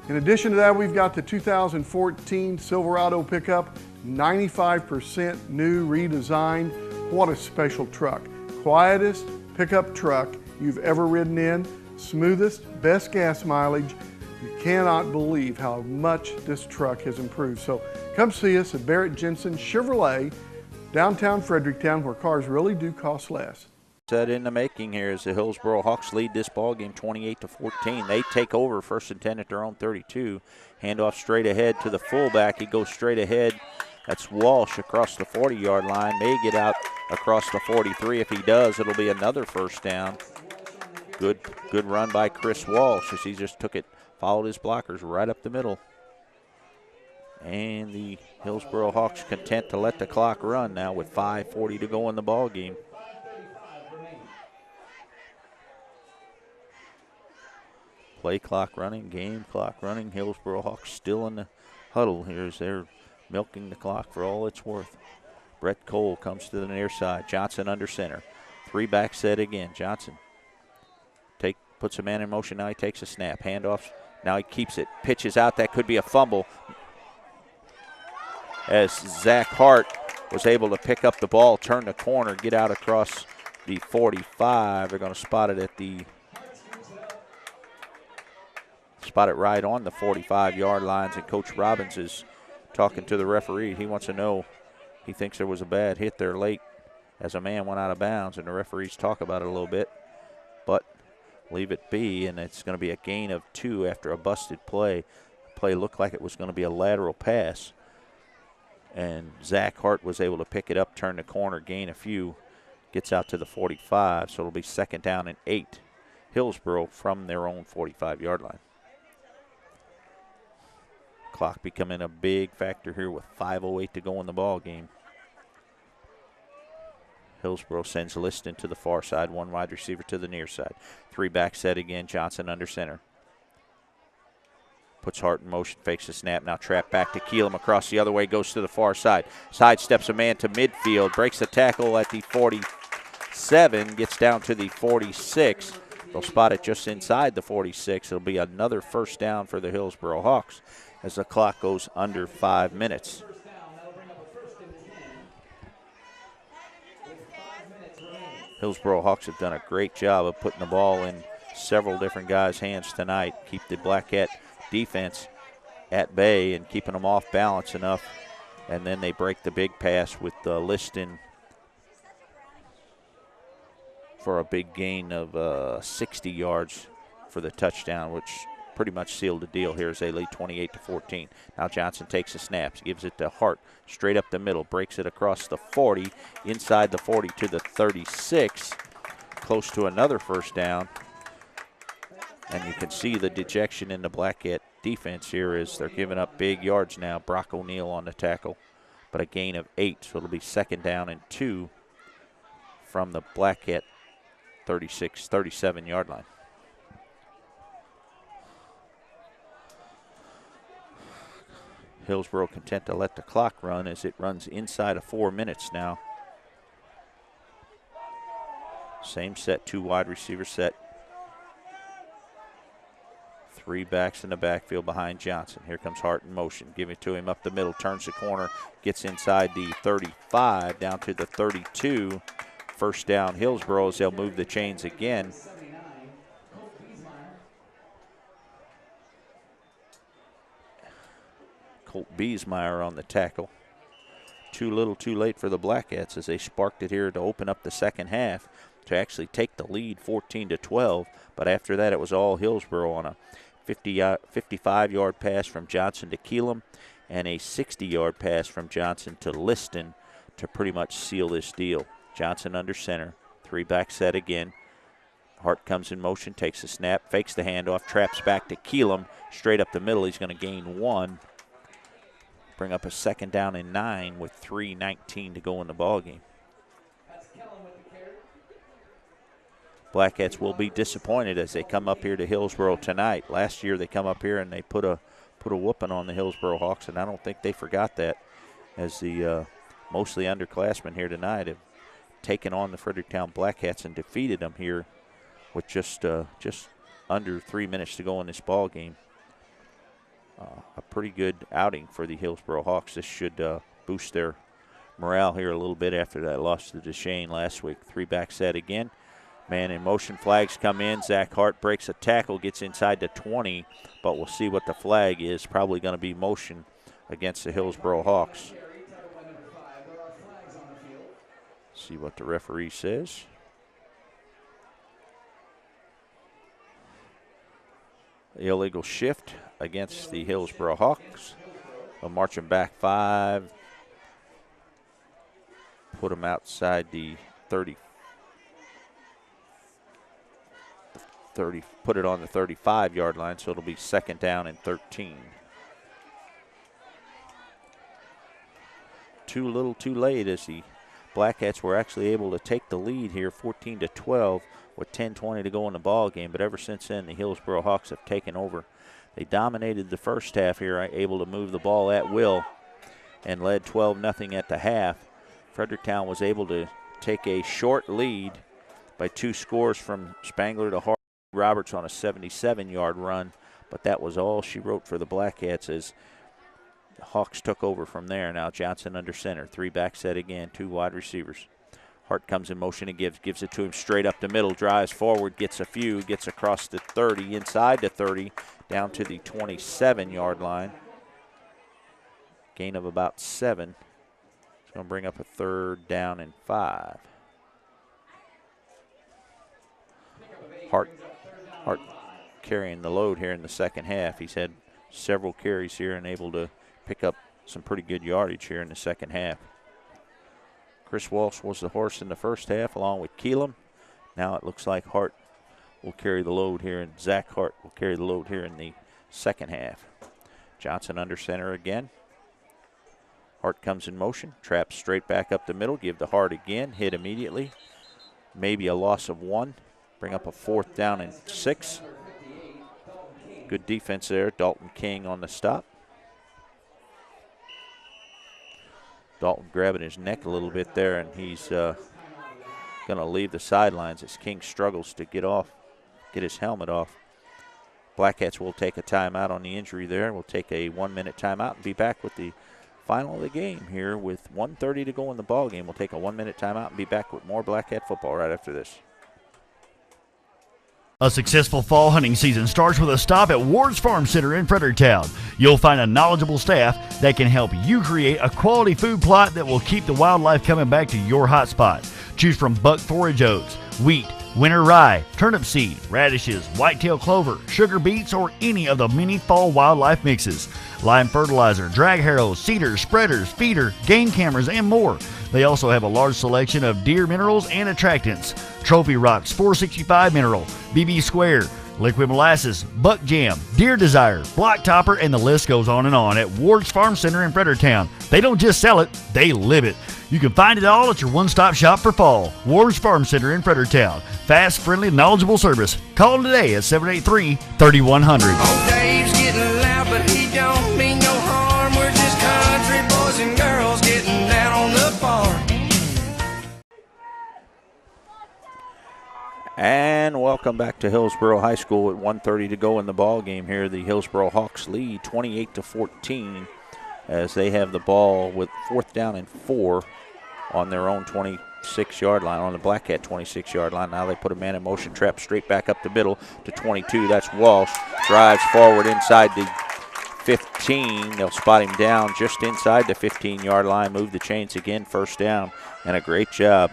In addition to that, we've got the 2014 Silverado pickup, 95% new, redesigned. What a special truck. Quietest pickup truck you've ever ridden in. Smoothest, best gas mileage. You cannot believe how much this truck has improved. So come see us at Barrett Jensen Chevrolet, downtown Fredericktown, where cars really do cost less. that in the making here as the Hillsboro Hawks lead this ball game 28-14. They take over 1st and 10 at their own 32. Handoff straight ahead to the fullback. He goes straight ahead. That's Walsh across the 40-yard line. May get out across the 43. If he does, it'll be another first down. Good run by Chris Walsh as he just took it, followed his blockers right up the middle. And the Hillsboro Hawks content to let the clock run now with 5:40 to go in the ball game. Play clock running, game clock running. Hillsboro Hawks still in the huddle here as they're milking the clock for all it's worth. Brett Cole comes to the near side. Johnson under center. 3-back set again. Johnson puts a man in motion. Now he takes a snap. Handoff. Now he keeps it. Pitches out. That could be a fumble. As Zach Hart was able to pick up the ball, turn the corner, get out across the 45. They're going to spot it right on the 45-yard lines, and Coach Robbins is talking to the referee. He wants to know, he thinks there was a bad hit there late as a man went out of bounds, and the referees talk about it a little bit, but leave it be, and it's going to be a gain of 2 after a busted play. The play looked like it was going to be a lateral pass. And Zach Hart was able to pick it up, turn the corner, gain a few, gets out to the 45, so it'll be 2nd down and 8. Hillsboro from their own 45-yard line. Clock becoming a big factor here with 5:08 to go in the ball game. Hillsboro sends Liston to the far side, 1 wide receiver to the near side. 3-back set again, Johnson under center. Puts Hart in motion, fakes the snap, now trapped back to Keelam across the other way, goes to the far side. Sidesteps a man to midfield, breaks the tackle at the 47, gets down to the 46. They'll spot it just inside the 46. It'll be another first down for the Hillsboro Hawks as the clock goes under 5 minutes. Hillsboro Hawks have done a great job of putting the ball in several different guys' hands tonight, keep the Black Cat defense at bay and keeping them off balance enough, and then they break the big pass with Liston for a big gain of 60 yards for the touchdown, which pretty much sealed the deal here as they lead 28-14. Now Johnson takes the snaps, gives it to Hart straight up the middle, breaks it across the 40, inside the 40 to the 36, close to another first down. And you can see the dejection in the Black Cat defense here as they're giving up big yards now. Brock O'Neill on the tackle, but a gain of 8, so it'll be 2nd down and 2 from the Black Cat 37-yard line. Hillsboro content to let the clock run as it runs inside of 4 minutes now. Same set, 2 wide receiver set. 3 backs in the backfield behind Johnson. Here comes Hart in motion. Give it to him up the middle, turns the corner, gets inside the 35, down to the 32. First down Hillsboro as they'll move the chains again. Colt Biesmeyer on the tackle. Too little too late for the Black Cats as they sparked it here to open up the second half to actually take the lead 14-12. But after that, it was all Hillsboro on a 55-yard pass from Johnson to Keelam and a 60-yard pass from Johnson to Liston to pretty much seal this deal. Johnson under center, 3-back set again. Hart comes in motion, takes a snap, fakes the handoff, traps back to Keelam, straight up the middle. He's going to gain 1. Bring up a 2nd down and 9 with 3:19 to go in the ball game. Black Cats will be disappointed as they come up here to Hillsboro tonight. Last year they come up here and they put a whooping on the Hillsboro Hawks, and I don't think they forgot that, as the mostly underclassmen here tonight have taken on the Fredericktown Black Cats and defeated them here with just under 3 minutes to go in this ball game. A pretty good outing for the Hillsboro Hawks. This should boost their morale here a little bit after that loss to Duchesne last week. 3-back set again. Man in motion, flags come in. Zach Hart breaks a tackle, gets inside the 20, but we'll see what the flag is. Probably going to be motion against the Hillsboro Hawks. See what the referee says. illegal shift against the Hillsboro Hawks. A marching back 5. Put them outside the 30. Put it on the 35-yard line, so it'll be 2nd down and 13. Too little, too late, as the Blackcats were actually able to take the lead here, 14-12, with 10:20 to go in the ball game. But ever since then, the Hillsboro Hawks have taken over. They dominated the first half here, able to move the ball at will, and led 12-0 at the half. Fredericktown was able to take a short lead by 2 scores from Spangler to Hart. Roberts on a 77-yard run, but that was all she wrote for the Blackcats as the Hawks took over from there. Now Johnson under center, 3 back set again, 2 wide receivers. Hart comes in motion and gives it to him straight up the middle, drives forward, gets a few, gets across the 30, inside the 30, down to the 27-yard line. Gain of about 7. It's going to bring up a 3rd down and 5. Hart carrying the load here in the second half. He's had several carries here and able to pick up some pretty good yardage here in the second half. Chris Walsh was the horse in the first half along with Keelam. Now it looks like Hart will carry the load here, and Zach Hart will carry the load here in the second half. Johnson under center again. Hart comes in motion, traps straight back up the middle, give to Hart again, hit immediately. Maybe a loss of 1. Bring up a 4th down and 6. Good defense there. Dalton King on the stop. Dalton grabbing his neck a little bit there, and he's going to leave the sidelines as King struggles to get his helmet off. Blackcats will take a timeout on the injury there. We'll take a 1-minute timeout and be back with the final of the game here with 1:30 to go in the ball game. We'll take a 1-minute timeout and be back with more Blackcat football right after this. A successful fall hunting season starts with a stop at Ward's Farm Center in Fredericktown. You'll find a knowledgeable staff that can help you create a quality food plot that will keep the wildlife coming back to your hotspot. Choose from buck forage oats, wheat, winter rye, turnip seed, radishes, whitetail clover, sugar beets, or any of the many fall wildlife mixes. Lime fertilizer, drag harrows, cedars, spreaders, feeder, game cameras, and more. They also have a large selection of deer minerals and attractants. Trophy Rocks 465 mineral, BB Square, liquid molasses, buck jam, deer desire, block topper, and the list goes on at Ward's Farm Center in Fredericktown. They don't just sell it, they live it. You can find it all at your one-stop shop for fall. Ward's Farm Center in Fredericktown. Fast, friendly, knowledgeable service. Call them today at 783-3100. Oh, Dave's getting loud, but he don't mean no harm. We're just country boys and girls getting down on the farm. And welcome back to Hillsboro High School at 1:30 to go in the ball game here. The Hillsboro Hawks lead 28-14 as they have the ball with 4th down and 4 on their own 26-yard line, on the Blackcat 26-yard line. Now they put a man in motion, trap straight back up the middle to 22. That's Walsh. Drives forward inside the 15. They'll spot him down just inside the 15-yard line. Move the chains again, 1st down, and a great job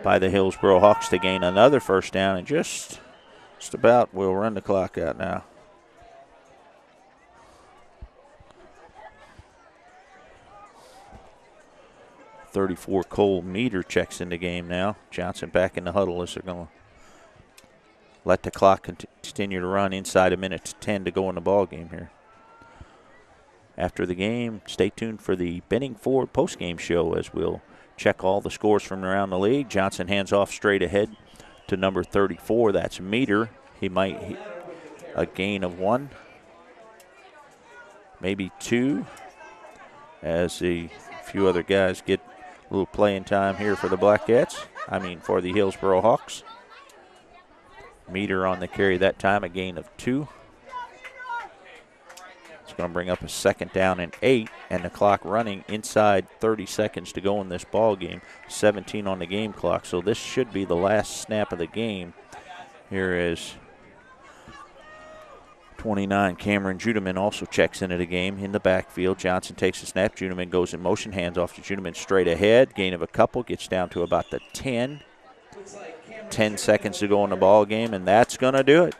by the Hillsboro Hawks to gain another 1st down, and just about we'll run the clock out now. .34 Cole Meter checks in the game now. Johnson back in the huddle as they're going to let the clock continue to run inside a minute to 10 to go in the ball game here. After the game, stay tuned for the Benning Ford postgame show as we'll check all the scores from around the league. Johnson hands off straight ahead to number 34. That's Meter. He might hit a gain of 1, maybe 2, as a few other guys get a little playing time here for the Blackcats. For the Hillsboro Hawks. Meter on the carry that time, a gain of 2. It's going to bring up a 2nd down and 8, and the clock running inside 30 seconds to go in this ball game. 17 on the game clock, so this should be the last snap of the game. Here is 29, Cameron Judeman also checks into the game in the backfield. Johnson takes a snap. Judeman goes in motion, hands off to Judeman straight ahead. Gain of a couple, gets down to about the 10. 10 seconds to go in the ball game, and that's going to do it.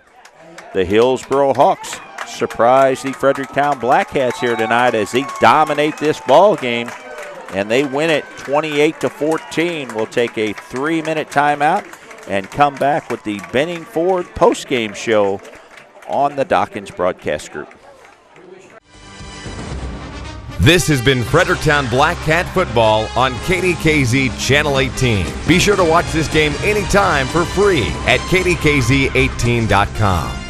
The Hillsboro Hawks surprise the Fredericktown Black Cats here tonight as they dominate this ball game, and they win it 28-14. We'll take a 3-minute timeout and come back with the Benning Ford postgame show on the Dawkins Broadcast Group. This has been Fredericktown Black Cat Football on KDKZ Channel 18. Be sure to watch this game anytime for free at kdkz18.com.